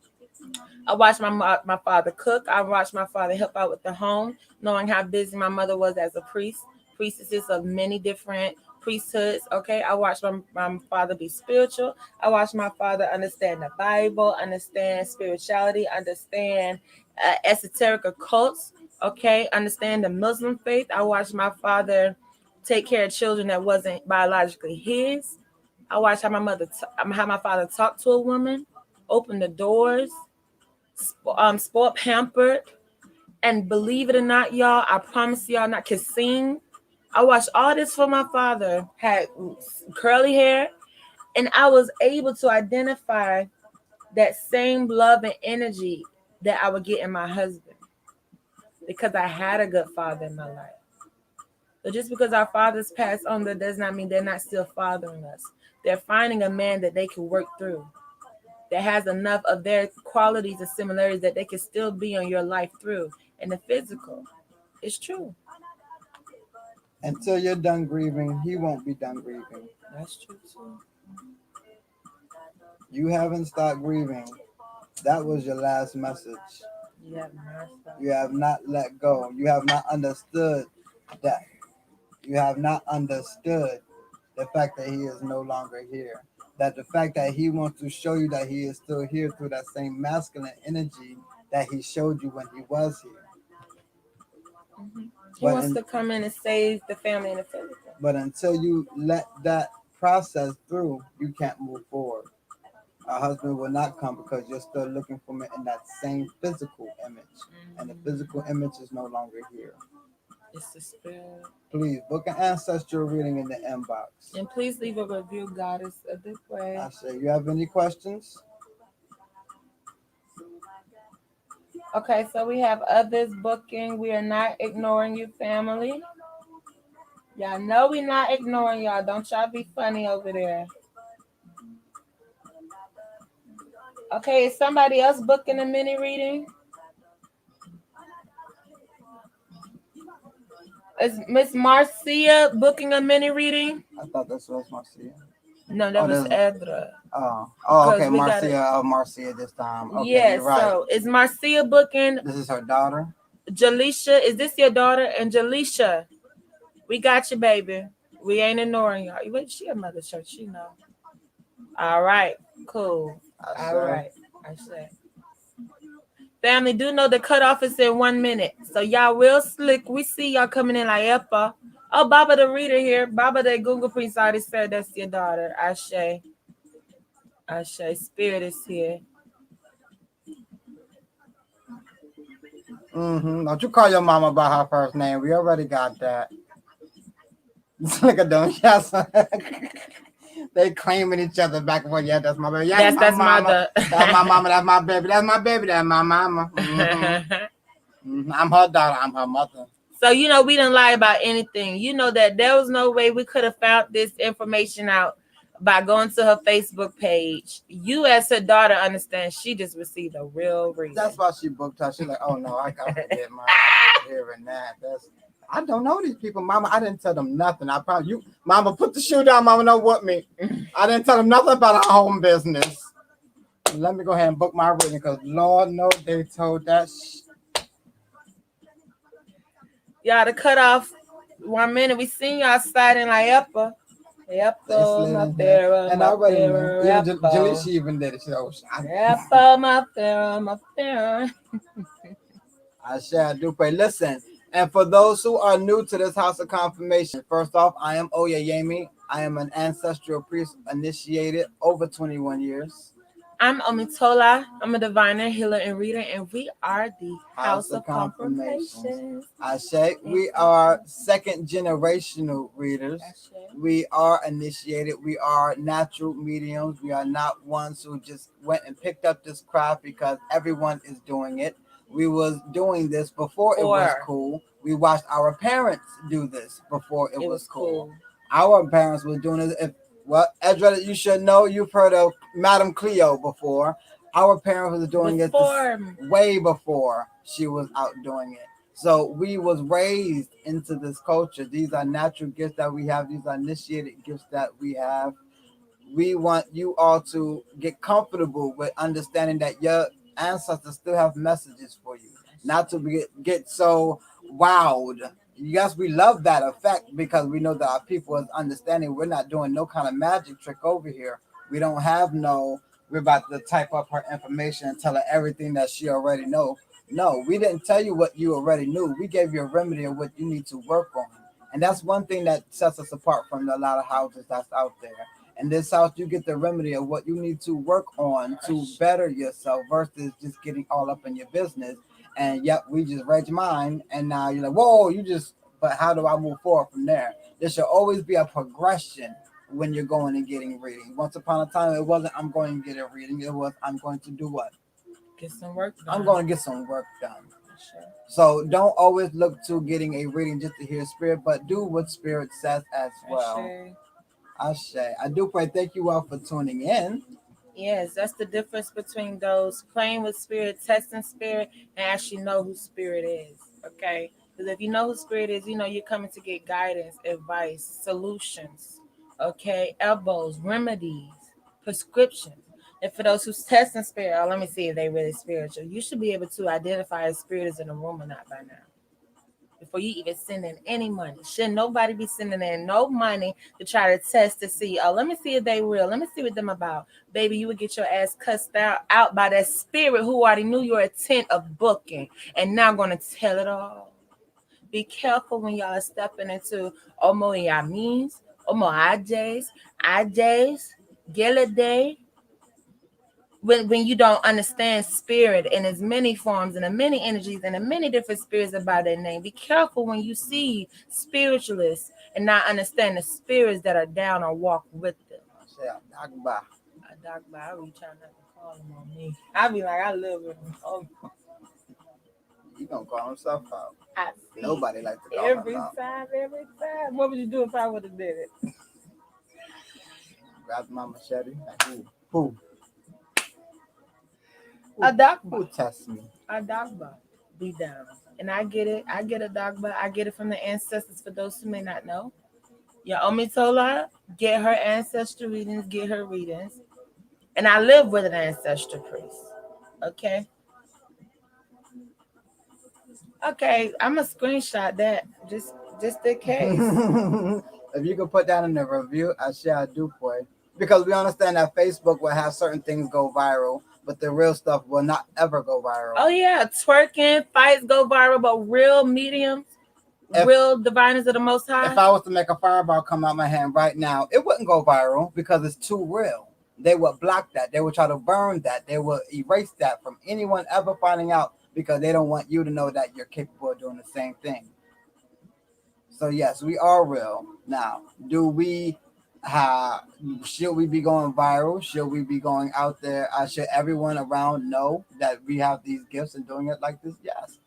[SPEAKER 2] I watched my father cook. I watched my father help out with the home, knowing how busy my mother was as a priestesses of many different priesthoods. Okay, I watched my father be spiritual. I watched my father understand the Bible, understand spirituality, understand esoteric occults. Okay, understand the Muslim faith. I watched my father take care of children that wasn't biologically his. I watched how my father talked to a woman, open the doors, sport pampered, and believe it or not, y'all, I promise y'all, not can sing. I watched all this for my father, had curly hair, and I was able to identify that same love and energy that I would get in my husband because I had a good father in my life. So just because our fathers pass on, that does not mean they're not still fathering us. They're finding a man that they can work through, that has enough of their qualities and similarities that they can still be on your life through. And the physical, it's true.
[SPEAKER 1] Until you're done grieving, he won't be done grieving.
[SPEAKER 2] That's true too.
[SPEAKER 1] You haven't stopped grieving. That was your last message. You have not let go. You have not understood that. You have not understood the fact that he is no longer here. That the fact that he wants to show you that he is still here through that same masculine energy that he showed you when he was here.
[SPEAKER 2] Mm-hmm. He wants to come in and save the family and the physical.
[SPEAKER 1] But until you let that process through, you can't move forward. A husband will not come because you're still looking for him in that same physical image. Mm-hmm. And the physical image is no longer here.
[SPEAKER 2] It's the spirit.
[SPEAKER 1] Please book an ancestral reading in the inbox.
[SPEAKER 2] And please leave a review, Goddess Adukwe.
[SPEAKER 1] I say, you have any questions?
[SPEAKER 2] Okay, so we have others booking. We are not ignoring you, family. Y'all know we're not ignoring y'all. Don't y'all be funny over there. Okay, is somebody else booking a mini reading? Is Miss Marcia booking a mini reading?
[SPEAKER 1] I thought this was Marcia.
[SPEAKER 2] No, that was Edra.
[SPEAKER 1] Okay, Marcia this time. Okay,
[SPEAKER 2] yes,
[SPEAKER 1] right.
[SPEAKER 2] So is Marcia booking?
[SPEAKER 1] This is her daughter?
[SPEAKER 2] Jaleisha, is this your daughter? And Jaleisha, we got you, baby. We ain't ignoring y'all. Wait, she a mother church, she know. All right, cool. All right, I say. Family, do know the cutoff is in 1 minute. So y'all real slick. We see y'all coming in like Epa. Oh, Baba the reader here. Baba the Google Priest already said that's your daughter. Ashe. Ashe. Spirit is here.
[SPEAKER 1] Mm-hmm. Don't you call your mama by her first name. We already got that. Look at them. Yes. They claiming each other back and forth. Yeah, that's my baby. Yeah,
[SPEAKER 2] that's my mother.
[SPEAKER 1] That's my mama. That's my baby. That's my baby. That's my mama. Mm-hmm. Mm-hmm. I'm her daughter. I'm her mother.
[SPEAKER 2] So, you know, we didn't lie about anything. You know that there was no way we could have found this information out by going to her Facebook page. You, as her daughter, understand she just received a real reading.
[SPEAKER 1] That's why she booked her. She's like, oh no, I gotta forget my hearing that. I don't know these people, Mama. I didn't tell them nothing. I promise you, Mama, put the shoe down, Mama. Don't whoop me. I didn't tell them nothing about our home business. Let me go ahead and book my reading because Lord knows they told that.
[SPEAKER 2] Y'all to cut off 1 minute. We seen y'all sliding like upper.
[SPEAKER 1] And I already knew. Even Jaleesa even did it. She I shall do pray. Listen, and for those who are new to this house of confirmation, first off, I am Oyeyemi. I am an ancestral priest initiated over 21 years.
[SPEAKER 2] I'm Omitola. I'm a diviner, healer, and reader, and we are the House of Confirmation.
[SPEAKER 1] I say we are second generational readers. We are initiated. We are natural mediums. We are not ones who just went and picked up this craft because everyone is doing it. We was doing this before it was cool. We watched our parents do this before it was cool. Our parents were doing it. Ezra, you should know, you've heard of Madame Cleo before. Our parents was doing it way before she was out doing it. So we was raised into this culture. These are natural gifts that we have. These are initiated gifts that we have. We want you all to get comfortable with understanding that your ancestors still have messages for you. Not to get so wowed. Yes, we love that effect because we know that our people is understanding we're not doing no kind of magic trick over here. We don't have we're about to type up her information and tell her everything that she already know. No, we didn't tell you what you already knew. We gave you a remedy of what you need to work on. And that's one thing that sets us apart from a lot of houses that's out there. In this house, you get the remedy of what you need to work on to better yourself versus just getting all up in your business. And yep, we just read your mind, and now you're like, whoa, but how do I move forward from there? There should always be a progression when you're going and getting reading. Once upon a time, it wasn't I'm going to get a reading. It was I'm going to do what?
[SPEAKER 2] Get some work done.
[SPEAKER 1] I'm going to get some work done. Sure. So don't always look to getting a reading just to hear spirit, but do what spirit says as well. I do pray. Thank you all for tuning in.
[SPEAKER 2] Yes, that's the difference between those playing with spirit, testing spirit, and actually know who spirit is. Okay, because if you know who spirit is, you know you're coming to get guidance, advice, solutions. Okay, elbows, remedies, prescriptions. And for those who's testing spirit, let me see if they really spiritual. You should be able to identify if spirit is in the room or not by now. Before you even send in any money. Should nobody be sending in no money to try to test to see, let me see if they real. Let me see what them about. Baby, you would get your ass cussed out by that spirit who already knew your intent of booking and now going to tell it all. Be careful when y'all are stepping into Omo Yamins, Omo Ajs, Gelade. When you don't understand spirit in as many forms and the many energies and the many different spirits about their name, be careful when you see spiritualists and not understand the spirits that are down or walk with them. Adagba, I be trying not to call them on me. I be like, I live with them. Oh.
[SPEAKER 1] You gonna call himself out? Nobody likes to call
[SPEAKER 2] every time. What would you do if I would have did it?
[SPEAKER 1] Grab my machete. Who?
[SPEAKER 2] Adagba.
[SPEAKER 1] Who tests me?
[SPEAKER 2] Adagba. Be down. And I get it. I get Adagba. I get it from the ancestors for those who may not know. Your Omitola, get her ancestral readings, get her readings. And I live with an ancestral priest. Okay? Okay, I'm going to screenshot that just in case.
[SPEAKER 1] If you can put that in the review, I shall do for it. Because we understand that Facebook will have certain things go viral, but the real stuff will not ever go viral.
[SPEAKER 2] Oh, yeah. Twerking, fights go viral, but real mediums, real diviners of the Most High.
[SPEAKER 1] If I was to make a fireball come out my hand right now, it wouldn't go viral because it's too real. They would block that. They would try to burn that. They would erase that from anyone ever finding out because they don't want you to know that you're capable of doing the same thing. So, yes, we are real. Now, should we be going viral? Should we be going out there? Should everyone around know that we have these gifts and doing it like this? Yes.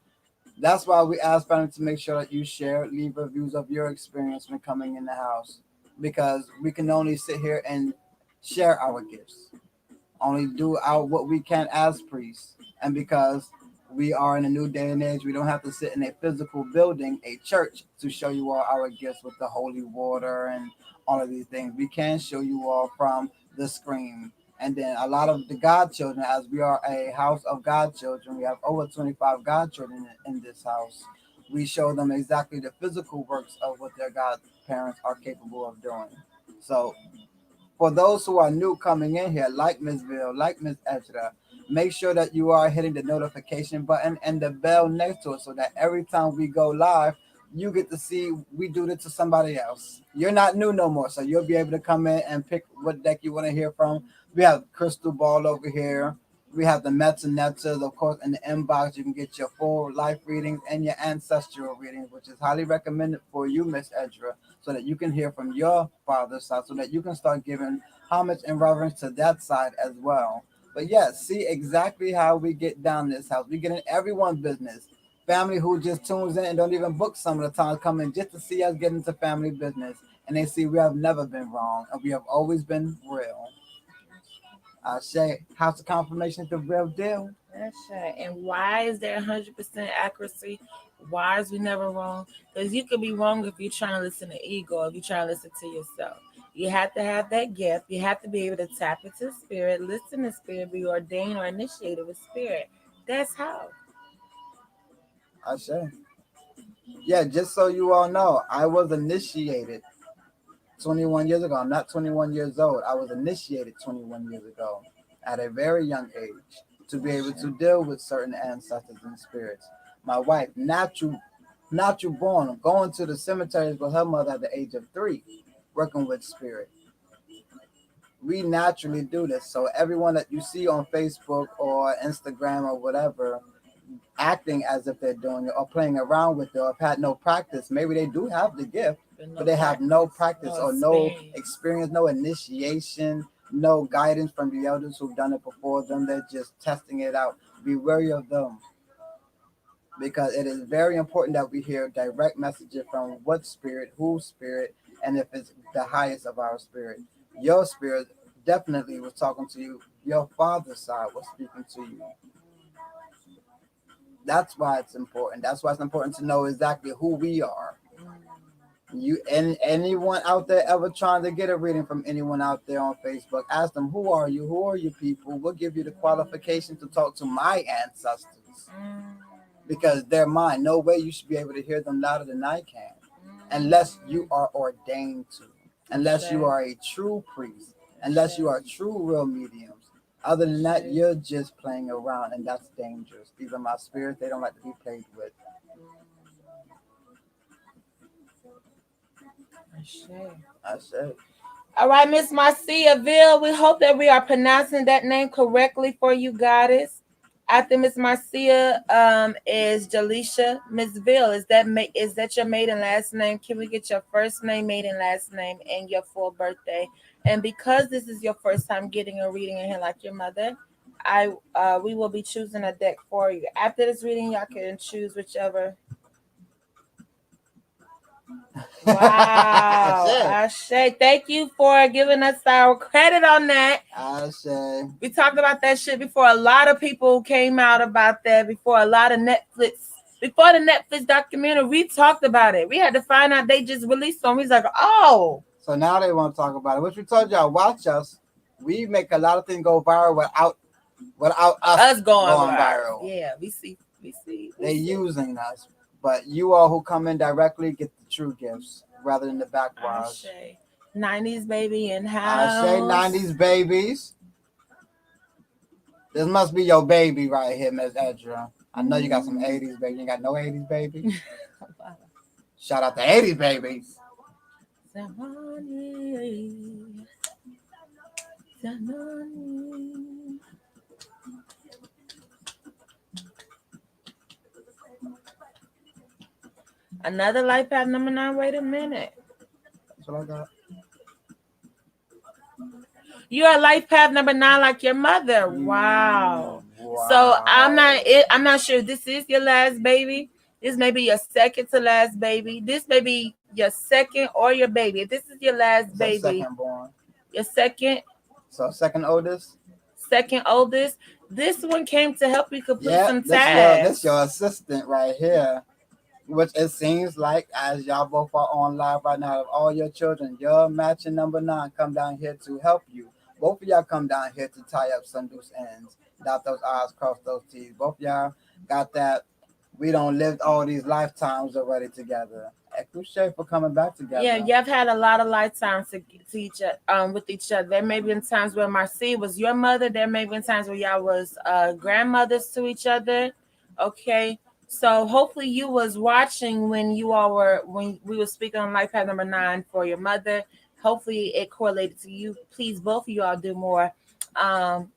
[SPEAKER 1] That's why we ask family to make sure that you share, leave reviews of your experience when coming in the house, because we can only sit here and share our gifts. Only do what we can as priests. And because we are in a new day and age, we don't have to sit in a physical building, a church, to show you all our gifts with the holy water and all of these things. We can show you all from the screen. And then a lot of the godchildren, as we are a house of godchildren, we have over 25 godchildren in this house. We show them exactly the physical works of what their godparents are capable of doing. So for those who are new coming in here, like Ms. Ville, like Ms. Ezra, make sure that you are hitting the notification button and the bell next to it so that every time we go live, you get to see we do this to somebody else. You're not new no more, so you'll be able to come in and pick what deck you want to hear from. We have Crystal Ball over here. We have the Mets and Netzers, of course, in the inbox. You can get your full life readings and your ancestral readings, which is highly recommended for you, Miss Edra, so that you can hear from your father's side, so that you can start giving homage and reverence to that side as well. But yes, see exactly how we get down this house. We get in everyone's business. Family who just tunes in and don't even book some of the time come in just to see us get into family business. And they see we have never been wrong and we have always been real. I say, House of Confirmation is the real deal.
[SPEAKER 2] That's right. And why is there 100% accuracy? Why is we never wrong? Because you could be wrong if you're trying to listen to ego, if you're trying to listen to yourself. You have to have that gift. You have to be able to tap into spirit, listen to spirit, be ordained or initiated with spirit. That's how.
[SPEAKER 1] I say. Yeah, just so you all know, I was initiated 21 years ago. I'm not 21 years old. I was initiated 21 years ago at a very young age to be able to deal with certain ancestors and spirits. My wife, natural born, going to the cemeteries with her mother at the age of 3, working with spirit. We naturally do this. So everyone that you see on Facebook or Instagram or whatever, acting as if they're doing it or playing around with it or have had no practice, maybe they do have the gift, but they have no practice or no experience, no initiation, no guidance from the elders who've done it before them. They're just testing it out. Be wary of them, because it is very important that we hear direct messages from what spirit, whose spirit, and if it's the highest of our spirit. Your spirit definitely was talking to you. Your father's side was speaking to you. That's why it's important. That's why it's important to know exactly who we are. You and anyone out there ever trying to get a reading from anyone out there on Facebook, ask them, who are you? Who are you people? We'll give you the qualification to talk to my ancestors, because they're mine. No way you should be able to hear them louder than I can, unless you are ordained to, unless you are a true priest, unless you are true real mediums. Other than that, you're just playing around, and that's dangerous. These are my spirits. They don't like to be played with. I say.
[SPEAKER 2] All right, Miss Marcia Ville, we hope that we are pronouncing that name correctly for you, goddess. After Miss Marcia is Jaleisha. Miss Ville, is that your maiden last name? Can we get your first name, maiden last name, and your full birthday? And because this is your first time getting a reading in here like your mother, we will be choosing a deck for you. After this reading, y'all can choose whichever. Wow. Ashe. Thank you for giving us our credit on that.
[SPEAKER 1] Ashe.
[SPEAKER 2] We talked about that shit before. A lot of people came out about that before. A lot of before the Netflix documentary, we talked about it. We had to find out they just released them. We was like, oh.
[SPEAKER 1] So now they want to talk about it. Which we told y'all, watch us. We make a lot of things go viral without us going viral.
[SPEAKER 2] Yeah, we see.
[SPEAKER 1] They're using us. But you all who come in directly get the true gifts rather than the backwash.
[SPEAKER 2] 90s baby in house.
[SPEAKER 1] I say 90s babies. This must be your baby right here, Miss Edra. I know you got some 80s baby. You ain't got no 80s baby. Shout out to 80s babies.
[SPEAKER 2] Another life path number 9. Wait a minute.
[SPEAKER 1] That's what I got.
[SPEAKER 2] You're a life path number 9, like your mother. Wow. So I'm not sure if this is your last baby. This may be your second to last baby. This may be your second or your baby. If this is your last baby,
[SPEAKER 1] second born.
[SPEAKER 2] your second.
[SPEAKER 1] So second oldest.
[SPEAKER 2] Second oldest. This one came to help you complete
[SPEAKER 1] Yeah,
[SPEAKER 2] some
[SPEAKER 1] that's
[SPEAKER 2] tasks.
[SPEAKER 1] your assistant right here. Which it seems like, as y'all both are on live right now, of all your children, your matching number 9 come down here to help you. Both of y'all come down here to tie up some loose ends, dot those I's, cross those T's. Both of y'all got that. We don't live all these lifetimes already together. Touche for coming back together.
[SPEAKER 2] Yeah, you've had a lot of lifetimes to each with each other. There may been times where Marcia was your mother. There may been times where y'all was grandmothers to each other. Okay, so hopefully you was watching when you all were when we were speaking on life path number 9 for your mother. Hopefully it correlated to you. Please, both of you all do um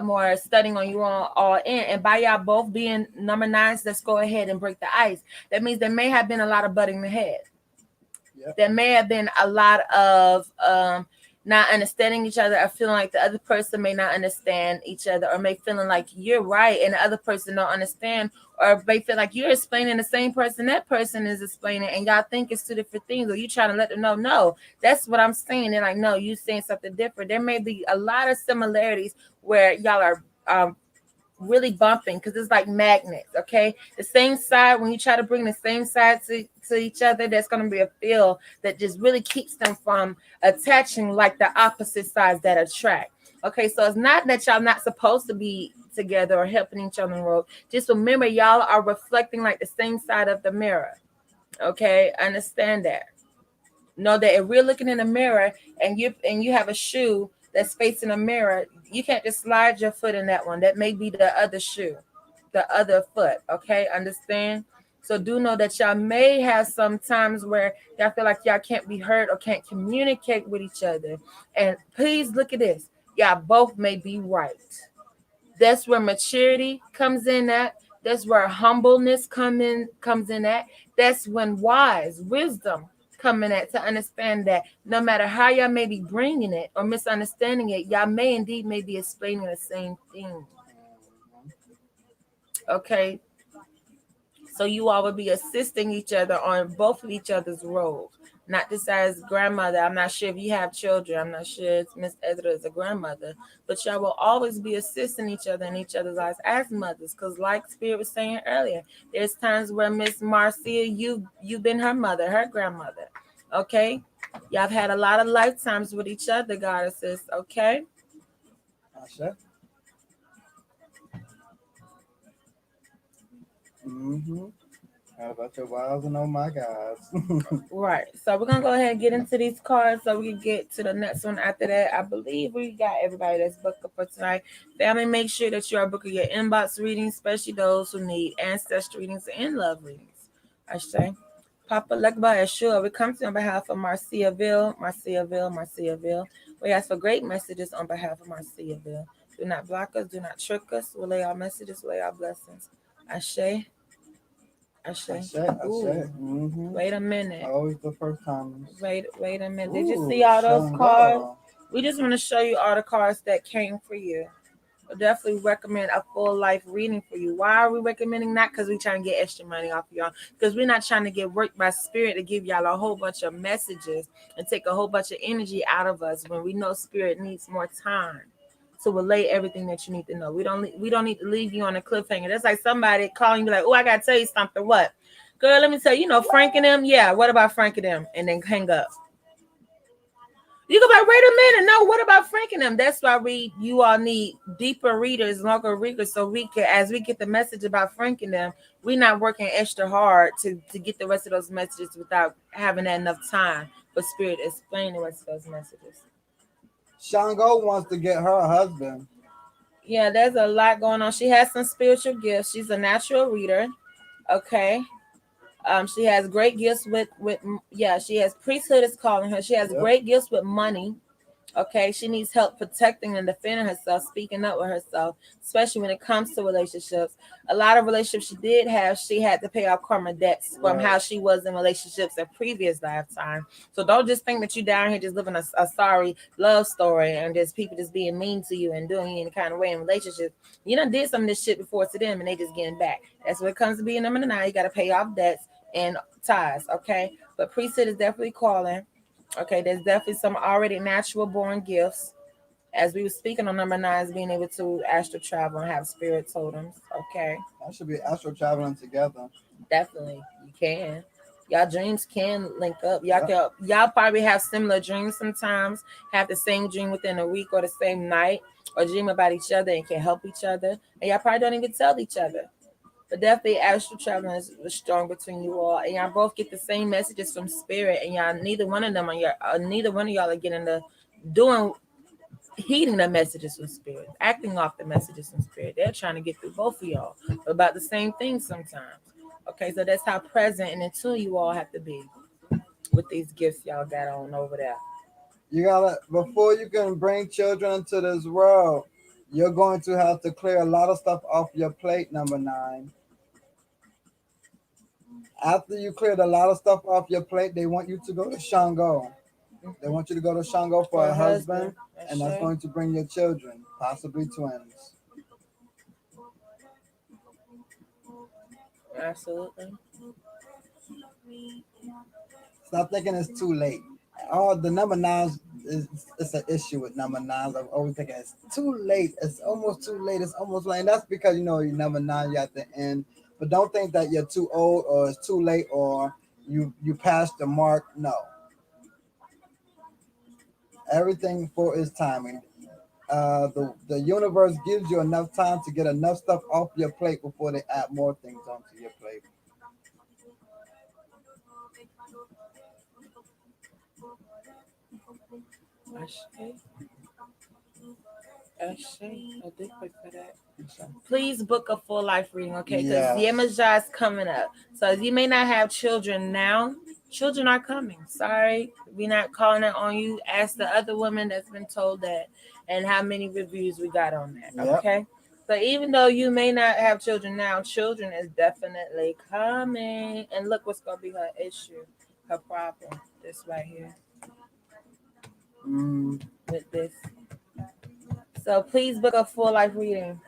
[SPEAKER 2] more studying on you all in, and by y'all both being number 9s, let's go ahead and break the ice. That means there may have been a lot of butting the head.
[SPEAKER 1] Yep.
[SPEAKER 2] There may have been a lot of not understanding each other, or feeling like the other person may not understand each other, or may feeling like you're right and the other person don't understand, or may feel like you're explaining the same person that person is explaining, and y'all think it's two different things, or you trying to let them know, no, that's what I'm saying. They're like, no, you saying something different. There may be a lot of similarities where y'all are really bumping, because it's like magnets. Okay, the same side, when you try to bring the same side to each other, there's going to be a field that just really keeps them from attaching, like the opposite sides that attract. Okay, so it's not that y'all not supposed to be together or helping each other in the road. Just remember, y'all are reflecting like the same side of the mirror. Okay, understand that. Know that if we're looking in a mirror and you have a shoe that's facing a mirror, you can't just slide your foot in that one. That may be the other shoe, the other foot. Okay, understand? So do know that y'all may have some times where y'all feel like y'all can't be heard or can't communicate with each other. And please look at this. Y'all both may be right. That's where maturity comes in at. That's where humbleness comes in at. That's when wise wisdom coming at, to understand that no matter how y'all may be bringing it or misunderstanding it, y'all may indeed may be explaining the same thing. Okay, so you all will be assisting each other on both of each other's roles. Not just as grandmother. I'm not sure if you have children. I'm not sure if Miss Ezra is a grandmother, but y'all will always be assisting each other in each other's lives as mothers. Because, like Spirit was saying earlier, there's times where Miss Marcia, you've been her mother, her grandmother. Okay, y'all have had a lot of lifetimes with each other, goddesses. Okay.
[SPEAKER 1] Asha. Mm-hmm. How about your wives and oh my gods?
[SPEAKER 2] Right. So we're gonna go ahead and get into these cards so we can get to the next one after that. I believe we got everybody that's booked up for tonight. Family, make sure that you are booking your inbox readings, especially those who need ancestry readings and love readings. I say. Papa Lekba Yeshua, we come to you on behalf of Marciaville. We ask for great messages on behalf of Marciaville. Do not block us, do not trick us. We'll lay our messages, lay our blessings. Ashe. Ashe.
[SPEAKER 1] Mm-hmm.
[SPEAKER 2] Wait a minute.
[SPEAKER 1] Always the first time.
[SPEAKER 2] Wait a minute. Did you see all those cards? We just want to show you all the cards that came for you. I definitely recommend a full life reading for you. Why are we recommending that? Because we're trying to get extra money off of y'all. Because we're not trying to get worked by spirit to give y'all a whole bunch of messages and take a whole bunch of energy out of us when we know spirit needs more time to relay everything that you need to know. We don't need to leave you on a cliffhanger. That's like somebody calling you like, oh, I gotta tell you something. What? Girl, let me tell you, Frank and them? Yeah, what about Frank and them? And then hang up. You go like, wait a minute. No, what about Frank and them? That's why you all need deeper readers, longer readers, so we can, as we get the message about Frank and them, we're not working extra hard to get the rest of those messages without having that enough time for spirit to explain the rest of those messages.
[SPEAKER 1] Shango wants to get her husband.
[SPEAKER 2] Yeah, there's a lot going on. She has some spiritual gifts. She's a natural reader. Okay. She has great gifts with she has priesthood is calling her. She has great gifts with money. Okay, she needs help protecting and defending herself, speaking up with herself, especially when it comes to relationships. A lot of relationships she did have, she had to pay off karma debts from how she was in relationships in previous lifetime. So don't just think that you down here just living a sorry love story and just people just being mean to you and doing you any kind of way in relationships. You done did some of this shit before to them and they just getting back. That's what it comes to being number 9. You got to pay off debts and ties. Okay, but priesthood is definitely calling. Okay, there's definitely some already natural born gifts. As we were speaking on number 9, is being able to astral travel and have spirit totems. Okay.
[SPEAKER 1] That should be astral traveling together.
[SPEAKER 2] Definitely. You can. Y'all dreams can link up. Y'all probably have similar dreams sometimes, have the same dream within a week or the same night, or dream about each other and can help each other. And y'all probably don't even tell each other. But definitely astral traveling is strong between you all. And y'all both get the same messages from spirit, and y'all neither one of them neither one of y'all are getting the doing heeding the messages from spirit, acting off the messages from spirit. They're trying to get through both of y'all about the same thing sometimes. Okay, so that's how present and in tune you all have to be with these gifts y'all got on over there.
[SPEAKER 1] You gotta, before you can bring children into this world, you're going to have to clear a lot of stuff off your plate, number 9. After you cleared a lot of stuff off your plate, they want you to go to Shango. They want you to go to Shango for a husband, and that's going to bring your children, possibly twins.
[SPEAKER 2] Absolutely.
[SPEAKER 1] Stop thinking it's too late. Oh, the number 9s is it's an issue with number 9s. I'm always thinking it's too late. It's almost too late. It's almost late. And that's because you're number 9. You're at the end. But don't think that you're too old or it's too late or you passed the mark. No. Everything for its timing. The universe gives you enough time to get enough stuff off your plate before they add more things onto your plate.
[SPEAKER 2] I did pray for that. Please book a full life reading, okay? Because
[SPEAKER 1] Yes.
[SPEAKER 2] Yemajah is coming up. So you may not have children now. Children are coming. Sorry, we're not calling it on you. Ask the other woman that's been told that and how many reviews we got on that,
[SPEAKER 1] Yep.
[SPEAKER 2] okay? So even though you may not have children now, children is definitely coming. And look what's going to be her issue, her problem. This right here with this. So please book a full life reading.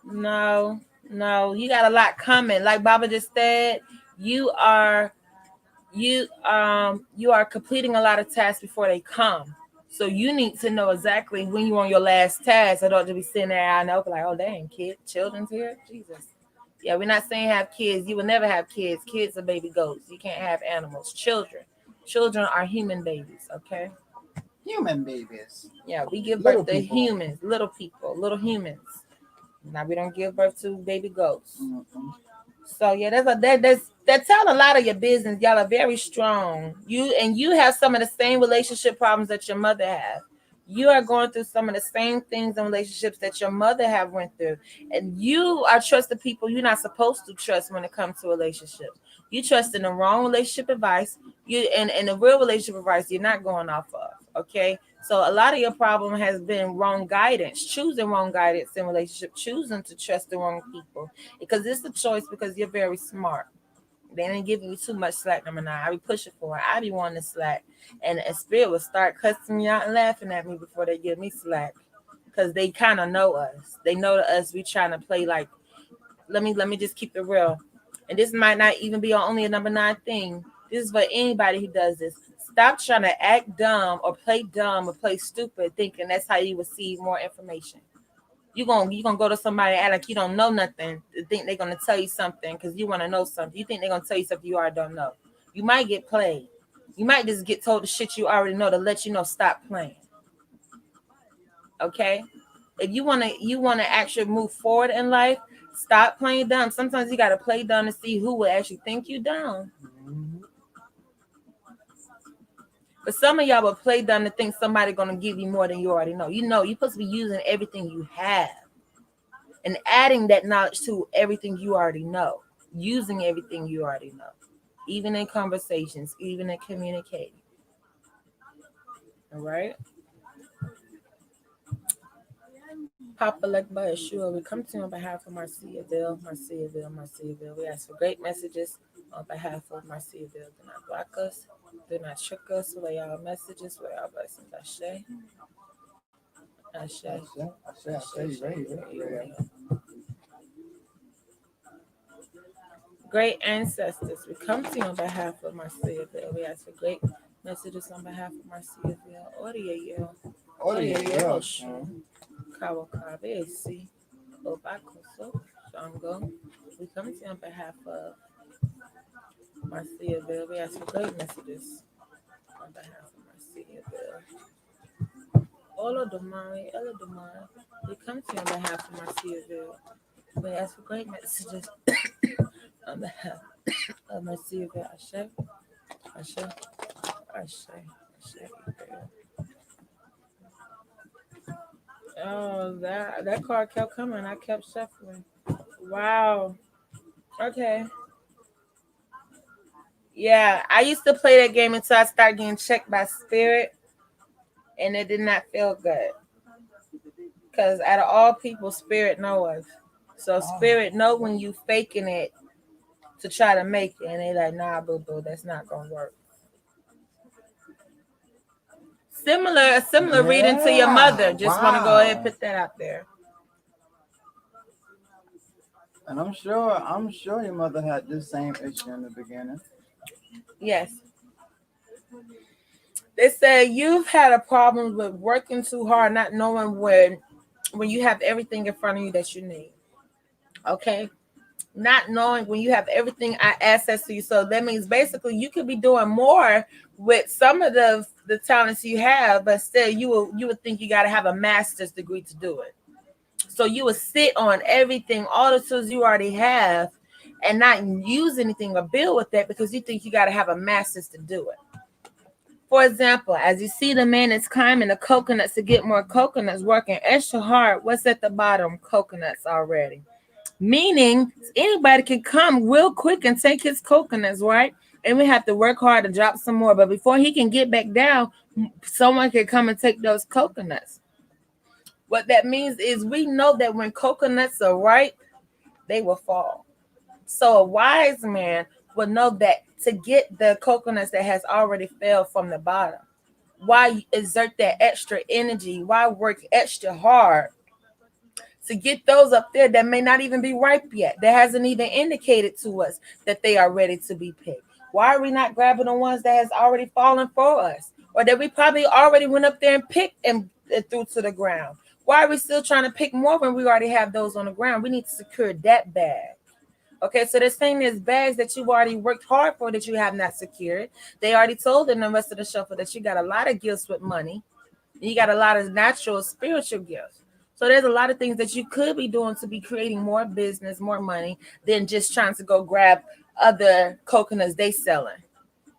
[SPEAKER 2] No, you got a lot coming. Like Baba just said, you are completing a lot of tasks before they come. So you need to know exactly when you're on your last task. I don't just be sitting there. I know, like, oh dang, children's here. Jesus. Yeah, we're not saying have kids. You will never have kids. Kids are baby goats. You can't have animals. Children are human babies. Okay.
[SPEAKER 1] Human babies.
[SPEAKER 2] Yeah, we give
[SPEAKER 1] Little
[SPEAKER 2] birth to
[SPEAKER 1] people.
[SPEAKER 2] humans, little people, little humans. Now we don't give birth to baby goats. So yeah, that tell a lot of your business. Y'all are very strong. You have some of the same relationship problems that your mother have. You are going through some of the same things in relationships that your mother have went through, and you are trusting people you're not supposed to trust when it comes to relationships. You trust in the wrong relationship advice. You and the real relationship advice you're not going off of. Okay, so a lot of your problem has been wrong guidance, choosing wrong guidance in relationship, choosing to trust the wrong people because it's a choice because you're very smart. They ain't giving you too much slack, number 9. I be pushing for it. I be wanting to slack. And spirit will start cussing me out and laughing at me before they give me slack. Because they kind of know us. They know to us we trying to play like, let me just keep it real. And this might not even be only a number 9 thing. This is for anybody who does this. Stop trying to act dumb or play stupid, thinking that's how you receive more information. You gonna go to somebody and act like you don't know nothing, to think they're gonna tell you something because you want to know something. You think they're gonna tell you something you already don't know. You might get played. You might just get told the shit you already know to let you know stop playing. Okay, if you wanna actually move forward in life, stop playing dumb. Sometimes you gotta play dumb to see who will actually think you dumb. But some of y'all will play dumb to think somebody gonna give you more than you already know. You know you're supposed to be using everything you have and adding that knowledge to everything you already know, using everything you already know, even in conversations, even in communicating. All right. Papa Lekba Yeshua, we come to you on behalf of Marciaville. We ask for great messages on behalf of Marciaville. Do not block us. Do not trick us with our messages, with our blessings. Ashe. Ashe. Great ancestors, we come to you on behalf of Marciaville. We ask for great Messages on behalf of Marcia Audio.
[SPEAKER 1] Audio, yeah.
[SPEAKER 2] Kawakabesi, Obakoso, Shango. We come to you on behalf of Marciaville. We ask for great messages on behalf of Marciaville. Ella Domari. We come to you on behalf of Marciaville. We ask for great messages on behalf of Marciaville. Ashe, Ashe, Ashe, Ashe. Oh, that card kept coming. I kept shuffling. Wow. Okay. Yeah, I used to play that game until I started getting checked by spirit, and it did not feel good. Cause out of all people, spirit know us. So spirit know when you faking it to try to make it, and they like, nah, boo boo, that's not gonna work. A similar reading to your mother. Just want to go ahead and put that out there.
[SPEAKER 1] And I'm sure your mother had this same issue in the beginning.
[SPEAKER 2] Yes. They say you've had a problem with working too hard, not knowing when you have everything in front of you that you need. Okay. Not knowing when you have everything access to you. So that means basically you could be doing more with some of the talents you have, but still you would think you got to have a master's degree to do it. So you would sit on everything, all the tools you already have, and not use anything or build with that because you think you got to have a master's to do it. For example, as you see the man that's climbing the coconuts to get more coconuts, working extra hard, what's at the bottom? Coconuts already. Meaning anybody can come real quick and take his coconuts, right? And we have to work hard to drop some more. But before he can get back down, someone can come and take those coconuts. What that means is we know that when coconuts are ripe, they will fall. So a wise man will know that to get the coconuts that has already fell from the bottom, why exert that extra energy? Why work extra hard to get those up there that may not even be ripe yet, that hasn't even indicated to us that they are ready to be picked? Why are we not grabbing the ones that has already fallen for us, or that we probably already went up there and picked and threw to the ground? Why are we still trying to pick more when we already have those on the ground? We need to secure that bag. Okay, so they're saying there's bags that you've already worked hard for that you have not secured. They already told in the rest of the shuffle that you got a lot of gifts with money. You got a lot of natural spiritual gifts. So there's a lot of things that you could be doing to be creating more business, more money, than just trying to go grab other coconuts they selling.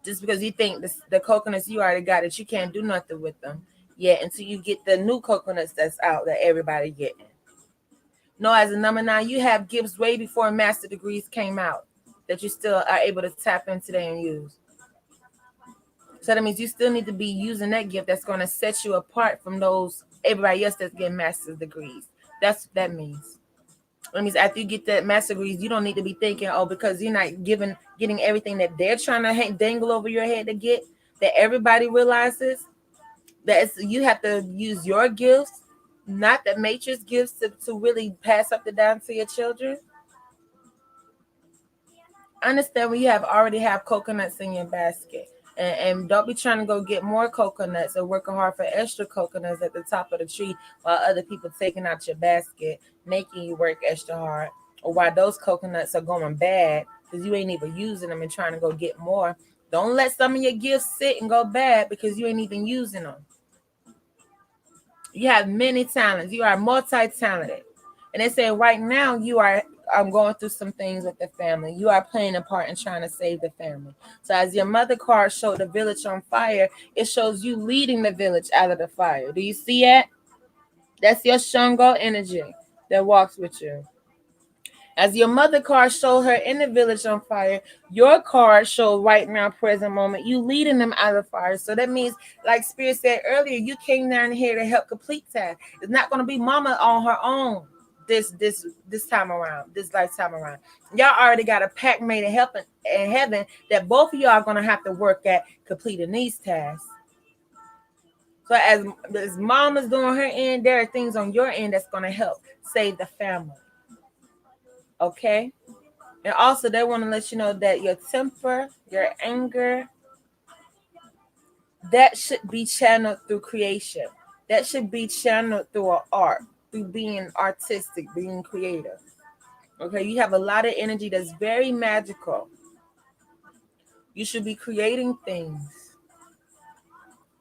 [SPEAKER 2] Just because you think the coconuts you already got that you can't do nothing with them yet until you get the new coconuts that's out that everybody getting. No, as a number 9, you have gifts way before master degrees came out that you still are able to tap into today and use. So that means you still need to be using that gift that's going to set you apart from those everybody else that's getting master's degrees. That's what that means. That means after you get that master degrees, you don't need to be thinking, oh, because you're not getting everything that they're trying to dangle over your head to get, that everybody realizes that you have to use your gifts, not the matrix gifts to really pass up the down to your children. Understand when you already have coconuts in your basket. And don't be trying to go get more coconuts or working hard for extra coconuts at the top of the tree while other people taking out your basket, making you work extra hard, or while those coconuts are going bad because you ain't even using them and trying to go get more. Don't let some of your gifts sit and go bad because you ain't even using them. You have many talents. You are multi-talented. And they say right now you are going through some things with the family. You are playing a part in trying to save the family. So as your mother card showed the village on fire, it shows you leading the village out of the fire. Do you see that? That's your Shango energy that walks with you. As your mother card showed her in the village on fire, your card showed right now, present moment, you leading them out of the fire. So that means, like Spirit said earlier, you came down here to help complete that. It's not going to be mama on her own this time around, this lifetime around. Y'all already got a pact made in heaven that both of y'all are going to have to work at completing these tasks. So as mom is doing her end, there are things on your end that's going to help save the family. Okay? And also, they want to let you know that your temper, your anger, that should be channeled through creation. That should be channeled through art, through being artistic, being creative. Okay, you have a lot of energy that's very magical. You should be creating things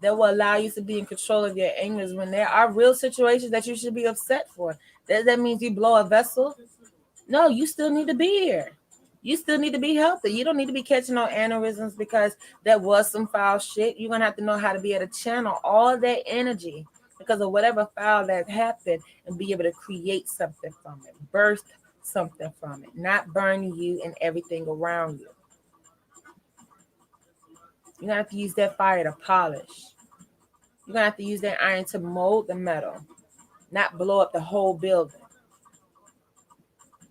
[SPEAKER 2] that will allow you to be in control of your angers when there are real situations that you should be upset for. That means you blow a vessel? No, you still need to be here. You still need to be healthy. You don't need to be catching on aneurysms because that was some foul shit. You're going to have to know how to be able to channel all that energy because of whatever foul that happened and be able to create something from it, birth something from it, not burn you and everything around you. You're going to have to use that fire to polish. You're going to have to use that iron to mold the metal, not blow up the whole building.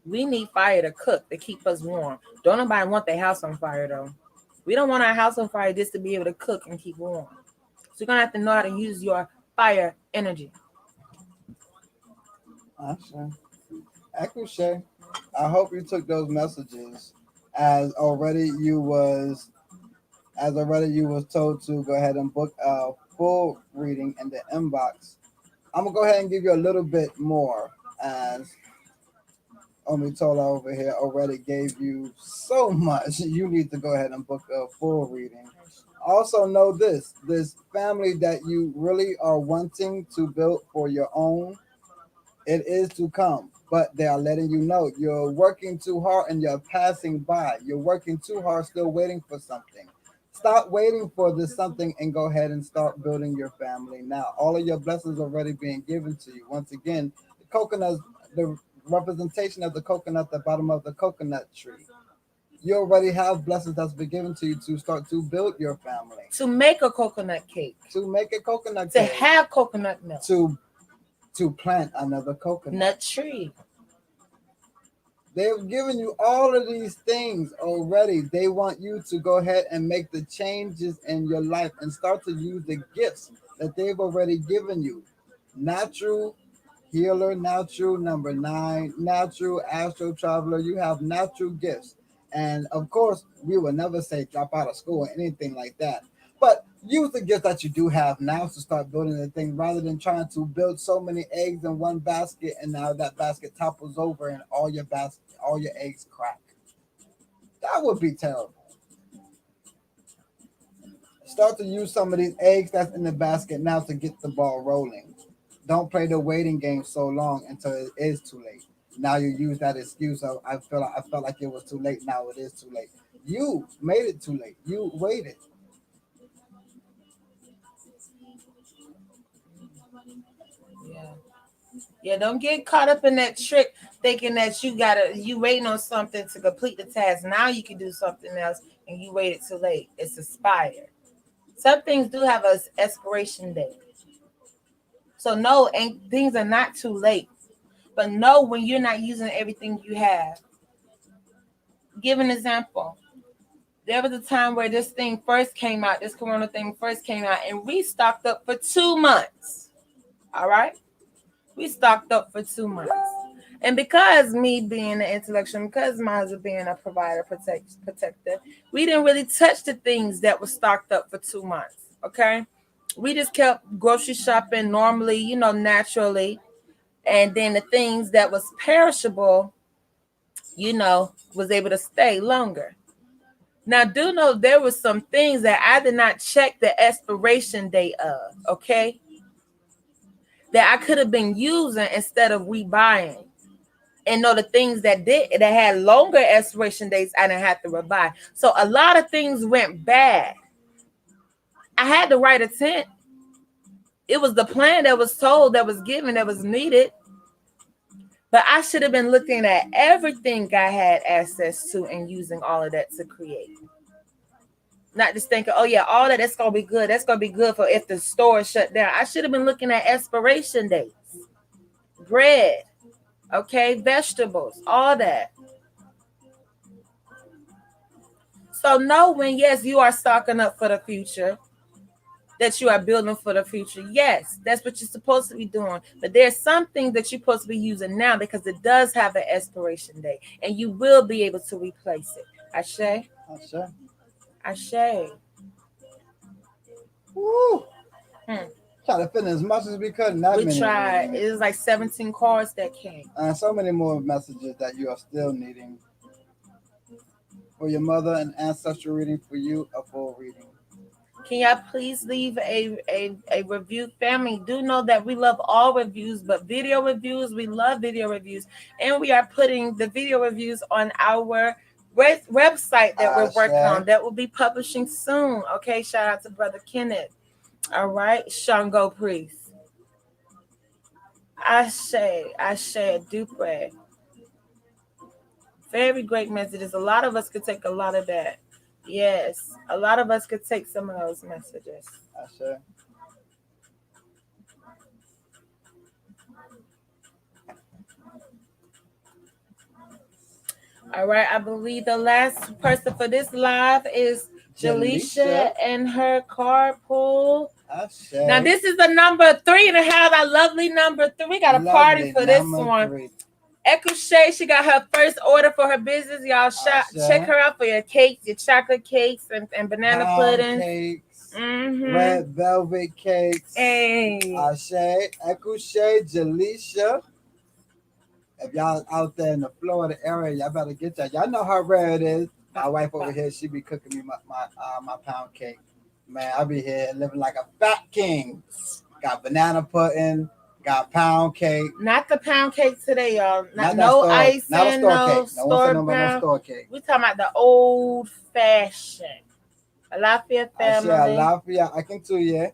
[SPEAKER 2] We need fire to cook, to keep us warm. Don't nobody want their house on fire, though. We don't want our house on fire just to be able to cook and keep warm. So you're going to have to know how to use your fire energy.
[SPEAKER 1] Akushe, I hope you took those messages as already you was told to go ahead and book a full reading in the inbox. I'm gonna go ahead and give you a little bit more as Omitola over here already gave you so much. You need to go ahead and book a full reading. Also know this family that you really are wanting to build for your own, it is to come, but they are letting you know you're working too hard and you're passing by. You're working too hard, still waiting for something. Stop waiting for this something and go ahead and start building your family now. All of your blessings already being given to you. Once again, the coconut, the representation of the coconut, the bottom of the coconut tree. You already have blessings that's been given to you to start to build your family.
[SPEAKER 2] To make a coconut cake.
[SPEAKER 1] To make a coconut
[SPEAKER 2] cake.
[SPEAKER 1] To
[SPEAKER 2] have coconut milk.
[SPEAKER 1] To plant another coconut
[SPEAKER 2] tree.
[SPEAKER 1] They've given you all of these things already. They want you to go ahead and make the changes in your life and start to use the gifts that they've already given you. Natural healer, natural number 9, natural astro traveler. You have natural gifts. And of course, we will never say drop out of school or anything like that. But use the gifts that you do have now to start building the thing rather than trying to build so many eggs in one basket and now that basket topples over and all your eggs crack. That would be terrible. Start to use some of these eggs that's in the basket now to get the ball rolling. Don't play the waiting game so long until it is too late. Now you use that excuse of I felt like it was too late. Now it is too late. You made it too late. You waited.
[SPEAKER 2] Yeah, don't get caught up in that trick thinking that you waiting on something to complete the task. Now you can do something else and you waited too late. It's expired. Some things do have an expiration date. So no, and things are not too late. But know when you're not using everything you have. Give an example. There was a time where this thing first came out, this corona thing first came out, and we stocked up for 2 months. All right? We stocked up for 2 months. And because me being an intellectual, because my husband being a provider, protector, we didn't really touch the things that were stocked up for 2 months. Okay? We just kept grocery shopping normally, naturally. And then the things that was perishable, was able to stay longer. Now, do know there were some things that I did not check the expiration date of, okay? That I could have been using instead of rebuying. And know the things that had longer expiration dates, I didn't have to rebuy. So a lot of things went bad. I had to write a tent. It was the plan that was told, that was given, that was needed. But I should have been looking at everything I had access to and using all of that to create. Not just thinking, oh yeah, all that's going to be good. That's going to be good for if the store is shut down. I should have been looking at expiration dates. Bread, okay, vegetables, all that. So know when, yes, you are stocking up for the future, that you are building for the future. Yes, that's what you're supposed to be doing. But there's something that you're supposed to be using now because it does have an expiration date and you will be able to replace it. Ashe?
[SPEAKER 1] Ashe.
[SPEAKER 2] Ashe.
[SPEAKER 1] Woo!
[SPEAKER 2] Hmm.
[SPEAKER 1] Try to fit in as much as we could in that
[SPEAKER 2] We
[SPEAKER 1] minute.
[SPEAKER 2] tried. It was like 17 cards that came.
[SPEAKER 1] And so many more messages that you are still needing. For your mother, an ancestral reading. For you, a full reading.
[SPEAKER 2] Can y'all please leave a review? Family, do know that we love all reviews, but video reviews, we love video reviews. And we are putting the video reviews on our website that we're working on. That will be publishing soon. Okay, shout out to Brother Kenneth. All right, Shango Priest. Ashe, Dupre. Very great messages. A lot of us could take a lot of that. Yes, a lot of us could take some of those messages.
[SPEAKER 1] Ashe.
[SPEAKER 2] All right, I believe the last person for this live is Jaleisha and her carpool. Now this is the number 3.5. Our lovely number 3. We got a party for this one. Echo Shay, she got her first order for her business. Y'all check her out for your cakes, your chocolate cakes, and banana puddings.
[SPEAKER 1] Cakes, red velvet cakes.
[SPEAKER 2] Hey.
[SPEAKER 1] Ashe, Echo Shay, Jaleisha. If y'all out there in the Florida area, y'all better get that. Y'all know how rare it is. My wife over here, she be cooking me my pound cake. Man, I be here living like a fat king. Got banana pudding, got pound cake.
[SPEAKER 2] Not the pound cake today, y'all. No icing,
[SPEAKER 1] not a store cake.
[SPEAKER 2] No
[SPEAKER 1] store cake.
[SPEAKER 2] We talking about the old fashioned. Alafia family.
[SPEAKER 1] Alafia, I can too, yeah.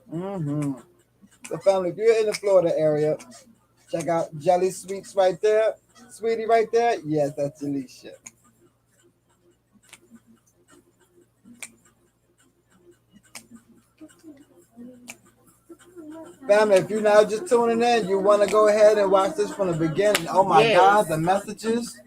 [SPEAKER 1] The family, if you're in the Florida area, check out Jelly Sweets right there. Sweetie right there. Yes, that's Jaleisha. Family, if you're now just tuning in, you want to go ahead and watch this from the beginning. Oh my God, the messages.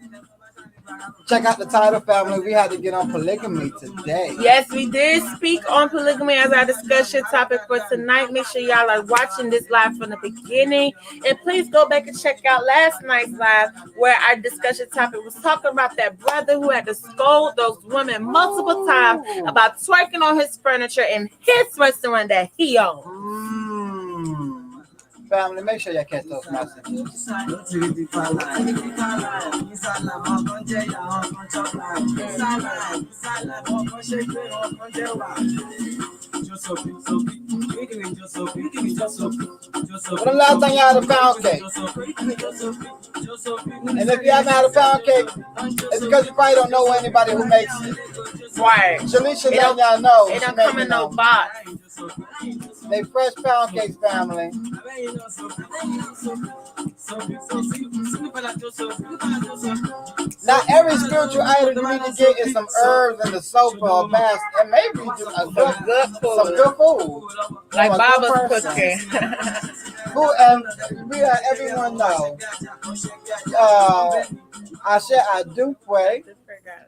[SPEAKER 1] Check out the title, family. We had to get on polygamy today.
[SPEAKER 2] Yes, we did speak on polygamy as our discussion topic for tonight. Make sure y'all are watching this live from the beginning. And please go back and check out last night's live where our discussion topic was talking about that brother who had to scold those women multiple times about twerking on his furniture in his restaurant that he owned.
[SPEAKER 1] Family, make sure y'all catch those messages. When the last time y'all had a pound cake? And if you haven't had a pound cake, it's because you probably don't know anybody who makes it.
[SPEAKER 2] Right.
[SPEAKER 1] Jaleisha letting y'all know.
[SPEAKER 2] It don't come in no box.
[SPEAKER 1] They fresh pound cakes, family. Now, every spiritual item you need to get is some herbs and the soap or a bath, and maybe just some good food.
[SPEAKER 2] Like Baba's cooking.
[SPEAKER 1] Who and we let everyone know. I do pray.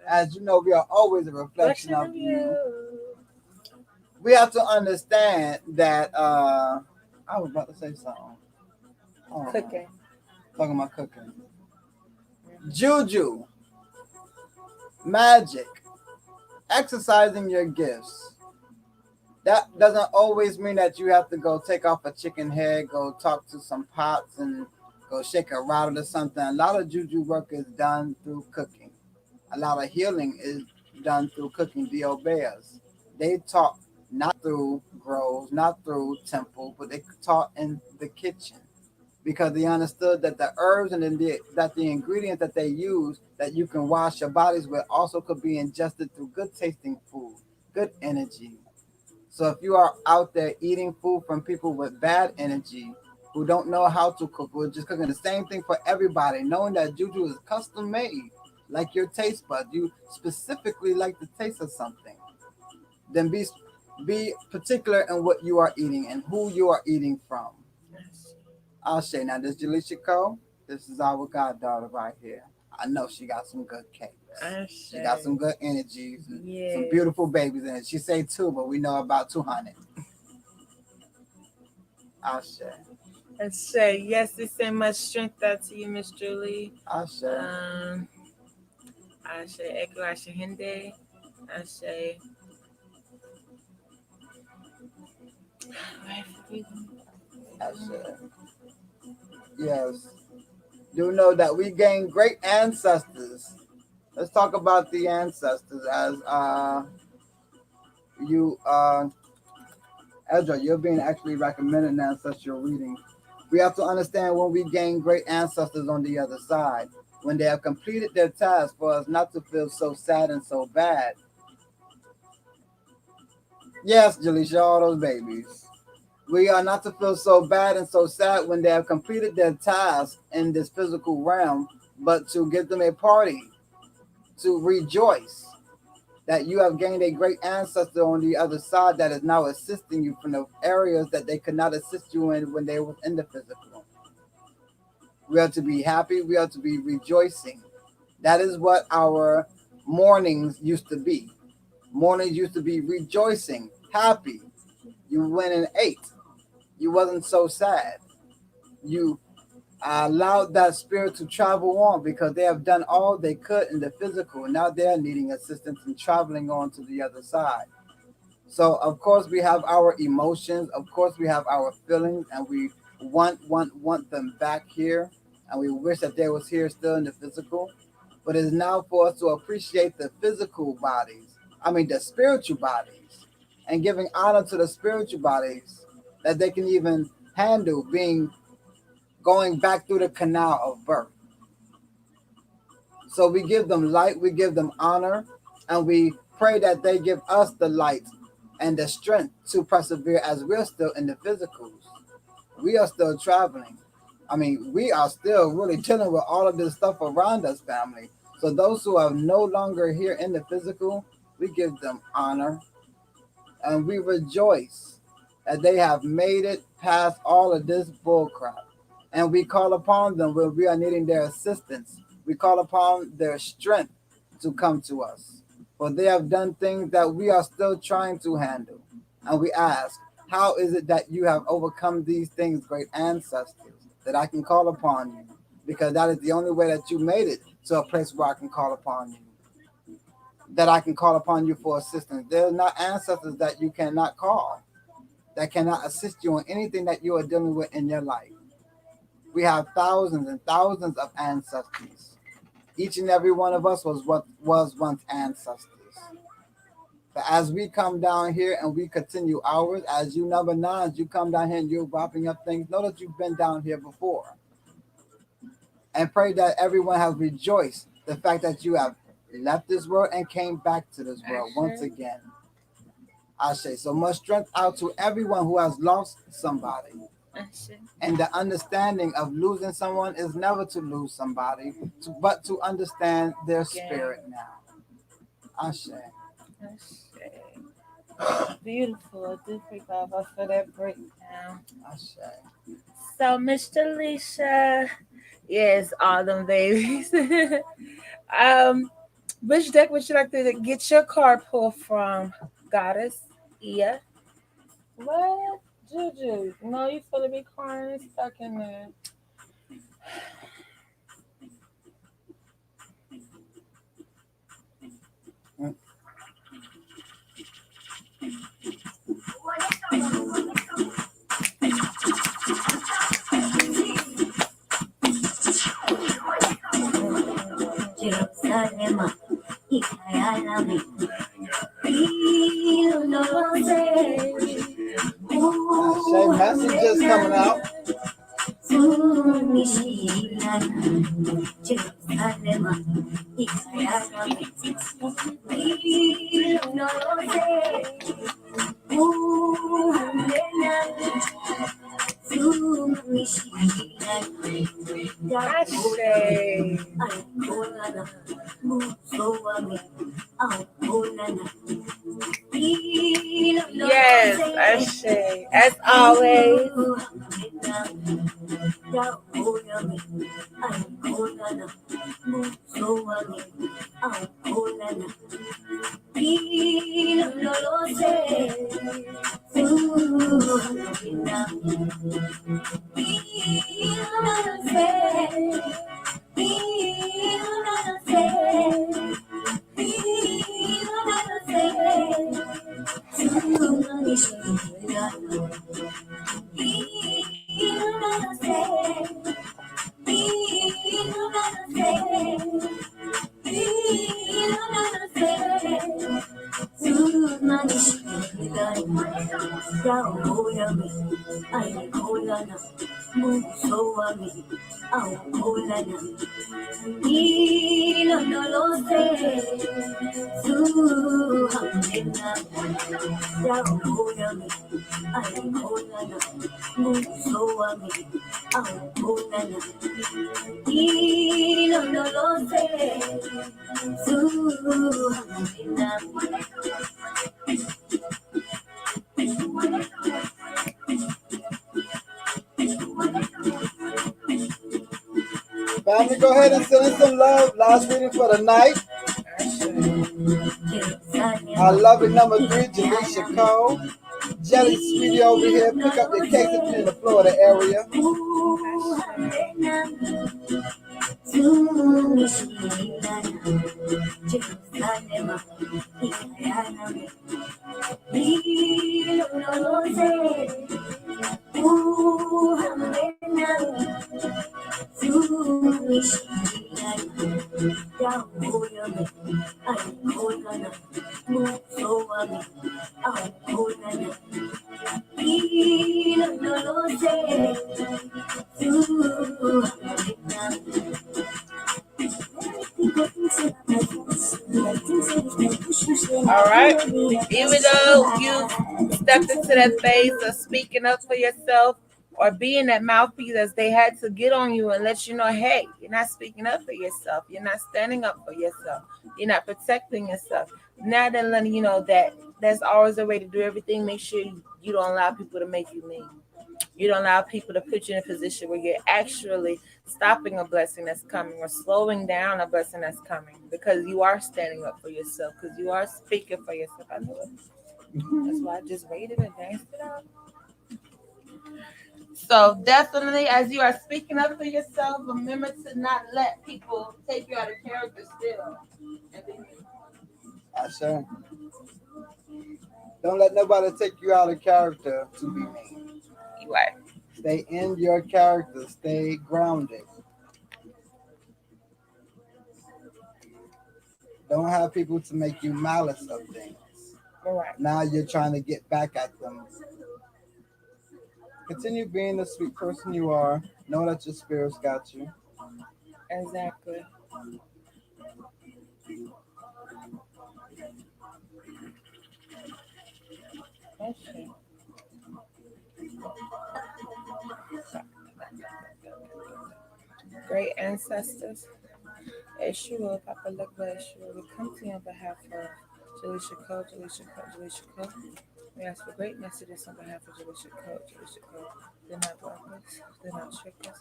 [SPEAKER 1] As you know, we are always a reflection of you. We have to understand that I was about to say something.
[SPEAKER 2] Cooking.
[SPEAKER 1] Talking about cooking. Juju, magic, exercising your gifts. That doesn't always mean that you have to go take off a chicken head, go talk to some pots and go shake a rattle or something. A lot of juju work is done through cooking. A lot of healing is done through cooking. The Obeahs, they taught not through groves, not through temple, but they taught in the kitchen because they understood that the herbs and that the ingredients that they use that you can wash your bodies with also could be ingested through good tasting food, good energy. So if you are out there eating food from people with bad energy, who don't know how to cook, who are just cooking the same thing for everybody, knowing that juju is custom made, like your taste buds, you specifically like the taste of something, then be particular in what you are eating and who you are eating from. I'll say now, this Jaleisha Cole, this is our goddaughter right here. I know she got some good cakes. She got some good energies, and some beautiful babies in it. She say 2, but we know about 200. I'll say.
[SPEAKER 2] Ashe, yes, we send much strength out to you, Miss Julie.
[SPEAKER 1] Ashe.
[SPEAKER 2] Ashe, Echo, Ashe Hende. Ashe.
[SPEAKER 1] Yes. Do know that we gain great ancestors. Let's talk about the ancestors as you Ezra, you're being actually recommended an ancestral reading. We have to understand when we gain great ancestors on the other side, when they have completed their task for us not to feel so sad and so bad. Yes, Jaleisha, all those babies. We are not to feel so bad and so sad when they have completed their task in this physical realm, but to give them a party, to rejoice that you have gained a great ancestor on the other side that is now assisting you from the areas that they could not assist you in when they were in the physical. We are to be happy. We are to be rejoicing. That is what our mornings used to be. Mornings used to be rejoicing, happy. You went and ate. You wasn't so sad. You allowed that spirit to travel on because they have done all they could in the physical. Now they're needing assistance in traveling on to the other side. So of course we have our emotions, of course we have our feelings, and we want them back here, and we wish that they was here still in the physical. But it's now for us to appreciate the physical bodies, I mean the spiritual bodies, and giving honor to the spiritual bodies that they can even handle being going back through the canal of birth. So we give them light, we give them honor, and we pray that they give us the light and the strength to persevere as we're still in the physicals. We are still traveling. I mean, we are still really dealing with all of this stuff around us, family. So those who are no longer here in the physical, we give them honor and we rejoice that they have made it past all of this bullcrap. And we call upon them when we are needing their assistance. We call upon their strength to come to us. For they have done things that we are still trying to handle. And we ask, how is it that you have overcome these things, great ancestors, that I can call upon you? Because that is the only way that you made it to a place where I can call upon you. That I can call upon you for assistance. There are not ancestors that you cannot call, that cannot assist you in anything that you are dealing with in your life. We have thousands and thousands of ancestors. Each and every one of us was what was once ancestors. But as we come down here and we continue ours, as you number nines, you come down here and you're wrapping up things. Know that you've been down here before. And pray that everyone has rejoiced the fact that you have left this world and came back to this world once again. I say so much strength out to everyone who has lost somebody. And the understanding of losing someone is never to lose somebody, but to understand their spirit now. Ashe.
[SPEAKER 2] Beautiful. I do thank God for that breakdown.
[SPEAKER 1] Ashe.
[SPEAKER 2] So, Miss Jaleisha, yes, all them babies. Which deck would you like to get your card pulled from? Goddess, Iya. What? Juju, no, you feel to be crying stuck in there.
[SPEAKER 3] Jerusalem, Ikayalami,
[SPEAKER 1] Shay messages coming out.
[SPEAKER 2] Yes, Ashe. As always.
[SPEAKER 3] Musoami au kulana hilo nolose tu hamena yao kulami ai kulana musoami au kulana hilo nolose tu hamena.
[SPEAKER 1] Family, go ahead and send us some love. Last reading for the night. Our lovely number 3, Jaleisha Cole. Jelly Sweetie over here. Pick up your cakes if you're in the Florida area.
[SPEAKER 2] All right. Even though you stepped into that phase of speaking up for yourself or being that mouthpiece, as they had to get on you and let you know, hey, you're not speaking up for yourself. You're not standing up for yourself. You're not protecting yourself. Now they're letting you know that there's always a way to do everything. Make sure you don't allow people to make you mean. You don't allow people to put you in a position where you're actually stopping a blessing that's coming or slowing down a blessing that's coming, because you are standing up for yourself, because you are speaking for yourself. I know it. That's why I just waited and danced it out. So definitely, as you are speaking up for yourself, remember to not let people take you out of character still.
[SPEAKER 1] I sure. Don't let nobody take you out of character to be mean.
[SPEAKER 2] You right.
[SPEAKER 1] Stay in your character. Stay grounded. Don't have people to make you malice of things.
[SPEAKER 2] Right.
[SPEAKER 1] Now you're trying to get back at them. Continue being the sweet person you are. Know that your spirit's got you.
[SPEAKER 2] Exactly. Okay. Great ancestors, Yeshua, Papa Legba, Yeshua, we come to you on behalf of Jalisha Cole, Jalisha Cole, Jalisha Cole. We ask for great messages on behalf of Jalisha Cole, Jalisha Cole. Do not block us, do not trick us.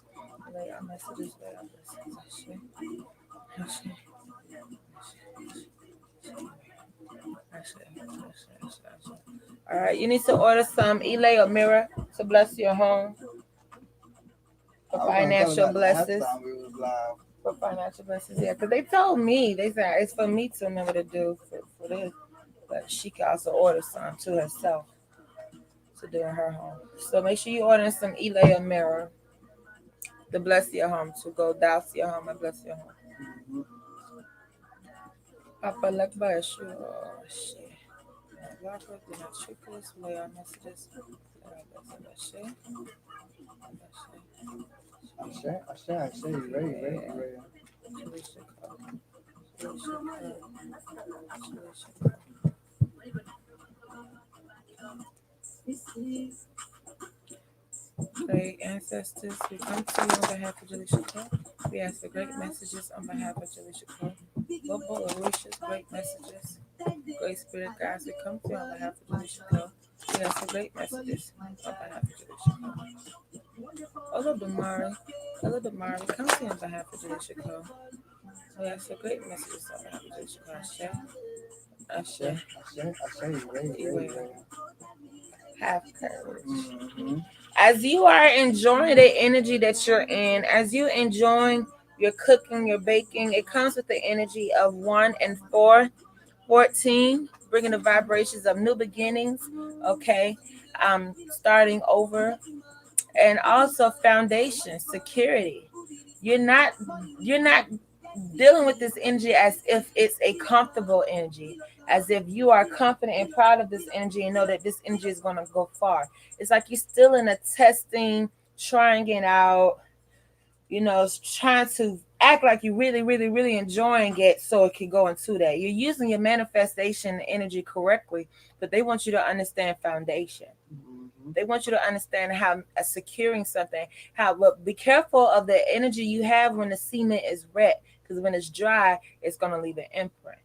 [SPEAKER 2] Lay our messages, lay our blessings. Ashe. Ashe. Ashe. All right, you need to order some Elay or Mirror to bless your home for financial blessings. For financial blessings, yeah, because they told me, they said it's for me to remember to do for this, but she can also order some to herself to do in her home. So make sure you order some Elay or Mirror to bless your home, to go douse your home and bless your home.
[SPEAKER 1] Mm-hmm.
[SPEAKER 2] Papa Lekba Yeshua, oh shit. Do not trick us, lay our messages.
[SPEAKER 1] I say, you ready.
[SPEAKER 2] Great ancestors, we come to you on behalf of Jalisha Cole. We ask for great messages on behalf of Jalisha Cole. Bobo Aloysius, great messages. Great Spirit guys, we come to you on behalf of Jalisha Cole. We ask for great messages on behalf of Jalisha Cole. Hello Damari, we come to you on behalf of Jalisha Cole. We ask for great messages on behalf of Jalisha Cole. Ashe.
[SPEAKER 1] You ready.
[SPEAKER 2] Have courage.
[SPEAKER 1] Mm-hmm.
[SPEAKER 2] As you are enjoying the energy that you're in, as you enjoying your cooking, your baking, it comes with the energy of 1 and 4, 14, bringing the vibrations of new beginnings, okay, starting over, and also foundation, security. You're not dealing with this energy as if it's a comfortable energy, as if you are confident and proud of this energy and know that this energy is going to go far. It's like you're still in a testing trying it out, trying to act like you really, really, really enjoying it so it can go into that. You're using your manifestation energy correctly, but they want you to understand foundation. They want you to understand how securing something, but be careful of the energy you have when the cement is wet, because when it's dry, it's going to leave an imprint.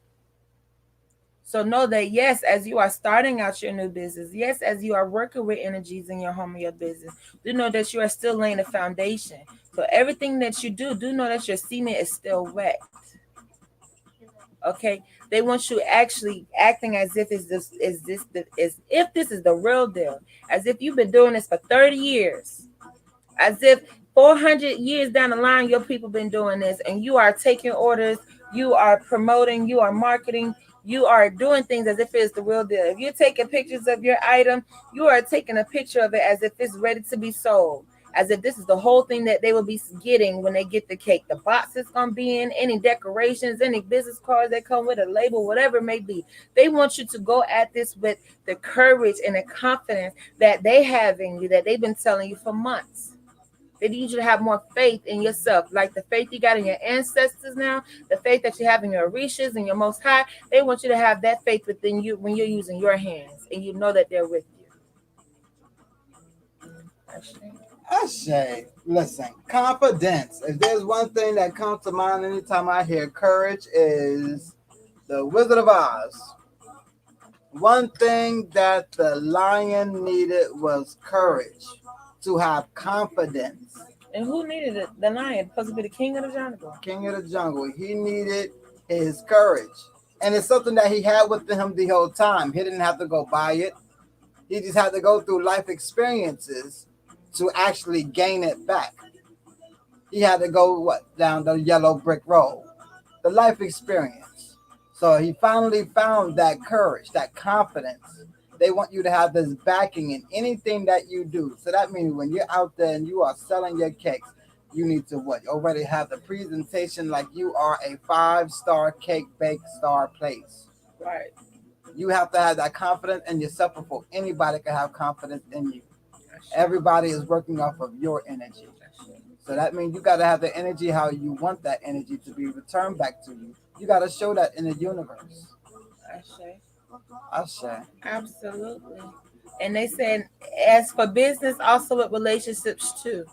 [SPEAKER 2] So know that, yes, as you are starting out your new business, yes, as you are working with energies in your home or your business, do know that you are still laying a foundation. So everything that you do know that your cement is still wet. Okay, they want you actually acting as if is if this is the real deal, as if you've been doing this for 30 years, as if 400 years down the line your people been doing this, and you are taking orders, you are promoting, you are marketing, you are doing things as if it's the real deal. If you're taking pictures of your item, you are taking a picture of it as if it's ready to be sold, as if this is the whole thing that they will be getting when they get the cake. The box is going to be in, any decorations, any business cards that come with a label, whatever it may be. They want you to go at this with the courage and the confidence that they have in you, that they've been telling you for months. They need you to have more faith in yourself, like the faith you got in your ancestors now, the faith that you have in your Orishas and your Most High. They want you to have that faith within you when you're using your hands and you know that they're with you.
[SPEAKER 1] I say, listen, confidence. If there's one thing that comes to mind anytime I hear courage, is the Wizard of Oz. One thing that the lion needed was courage, to have confidence.
[SPEAKER 2] And who needed it? The lion, supposed to be the king of the jungle.
[SPEAKER 1] King of the jungle. He needed his courage. And it's something that he had within him the whole time. He didn't have to go buy it. He just had to go through life experiences to actually gain it back. He had to go down the yellow brick road, the life experience. So he finally found that courage, that confidence. They want you to have this backing in anything that you do. So that means when you're out there and you are selling your cakes, you need to already have the presentation like you are a 5-star cake bake star place.
[SPEAKER 2] Right.
[SPEAKER 1] You have to have that confidence in yourself before anybody can have confidence in you. Everybody is working off of your energy. So that means you got to have the energy how you want that energy to be returned back to you. You got to show that in the universe. I say.
[SPEAKER 2] Absolutely. And they said, as for business, also with relationships too,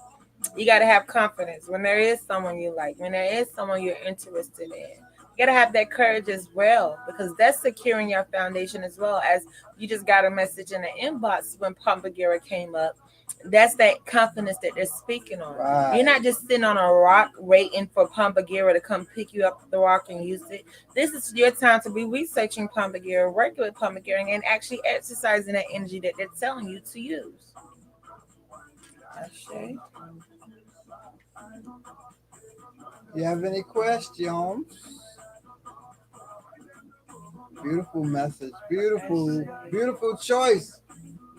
[SPEAKER 2] you got to have confidence when there is someone you like, when there is someone you're interested in. You got to have that courage as well, because that's securing your foundation as well. As you just got a message in the inbox when Pump Bagheera came up. That's that confidence that they're speaking on.
[SPEAKER 1] Right.
[SPEAKER 2] You're not just sitting on a rock waiting for Pump Bagheera to come pick you up the rock and use it. This is your time to be researching Pump Bagheera, working with Pump Bagheera, and actually exercising that energy that they're telling you to use. Okay.
[SPEAKER 1] You have any questions? Beautiful message. Beautiful choice.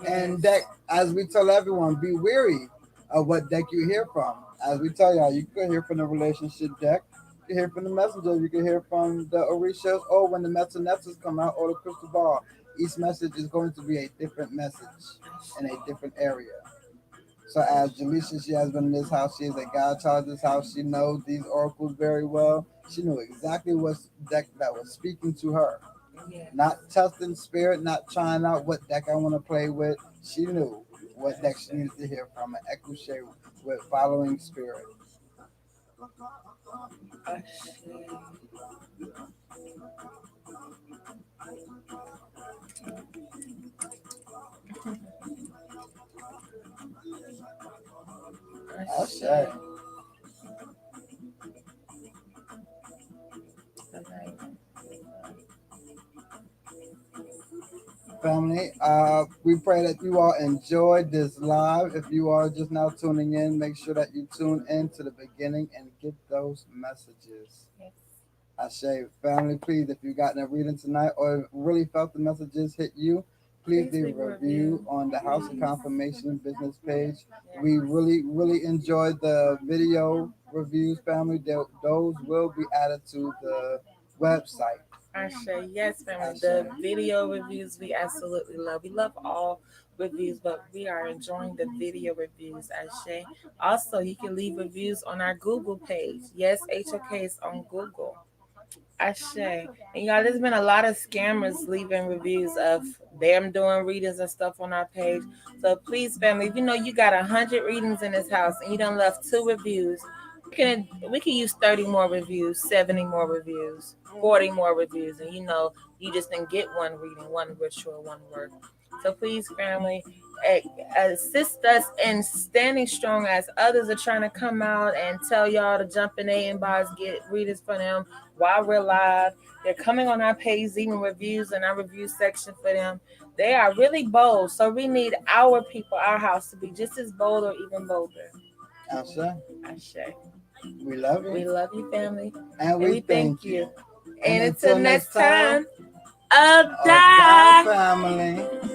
[SPEAKER 1] And deck, as we tell everyone, be wary of what deck you hear from. As we tell y'all, you can hear from the relationship deck, you can hear from the messenger, you can hear from the Orishas, or when the Metanexus come out, or the crystal ball. Each message is going to be a different message in a different area. So as Jaleisha, she has been in this house, she is a God child of this house, she knows these oracles very well. She knew exactly what deck that was speaking to her. Not testing spirit, not trying out what deck I want to play with. She knew what deck she needed to hear from, an echo shade with following spirit. Okay. Family, we pray that you all enjoyed this live. If you are just now tuning in, make sure that you tune in to the beginning and get those messages. Yes. I say, family, please, if you gotten a reading tonight or really felt the messages hit you, please leave a review on the House of Confirmation business page. We really enjoyed the video reviews, family. Those will be added to the website.
[SPEAKER 2] Yes, family. The video reviews we absolutely love. We love all reviews, but we are enjoying the video reviews, Ashe. Also, you can leave reviews on our Google page. Yes, HOK is on Google. Ashe. And y'all, there's been a lot of scammers leaving reviews of them doing readings and stuff on our page. So please, family, if you know you got 100 readings in this house and you done left 2 reviews, we can use 30 more reviews, 70 more reviews, 40 more reviews, and you know you just didn't get one reading, one ritual, one word. So please, family, assist us in standing strong as others are trying to come out and tell y'all to jump in their inbox, get readers for them while we're live. They're coming on our page, leaving reviews in our review section for them. They are really bold, so we need our people, our house, to be just as bold or even bolder.
[SPEAKER 1] Ashe.
[SPEAKER 2] Ashe.
[SPEAKER 1] We love you.
[SPEAKER 2] We love you, family.
[SPEAKER 1] And we thank you.
[SPEAKER 2] And until next time,
[SPEAKER 1] Abda family.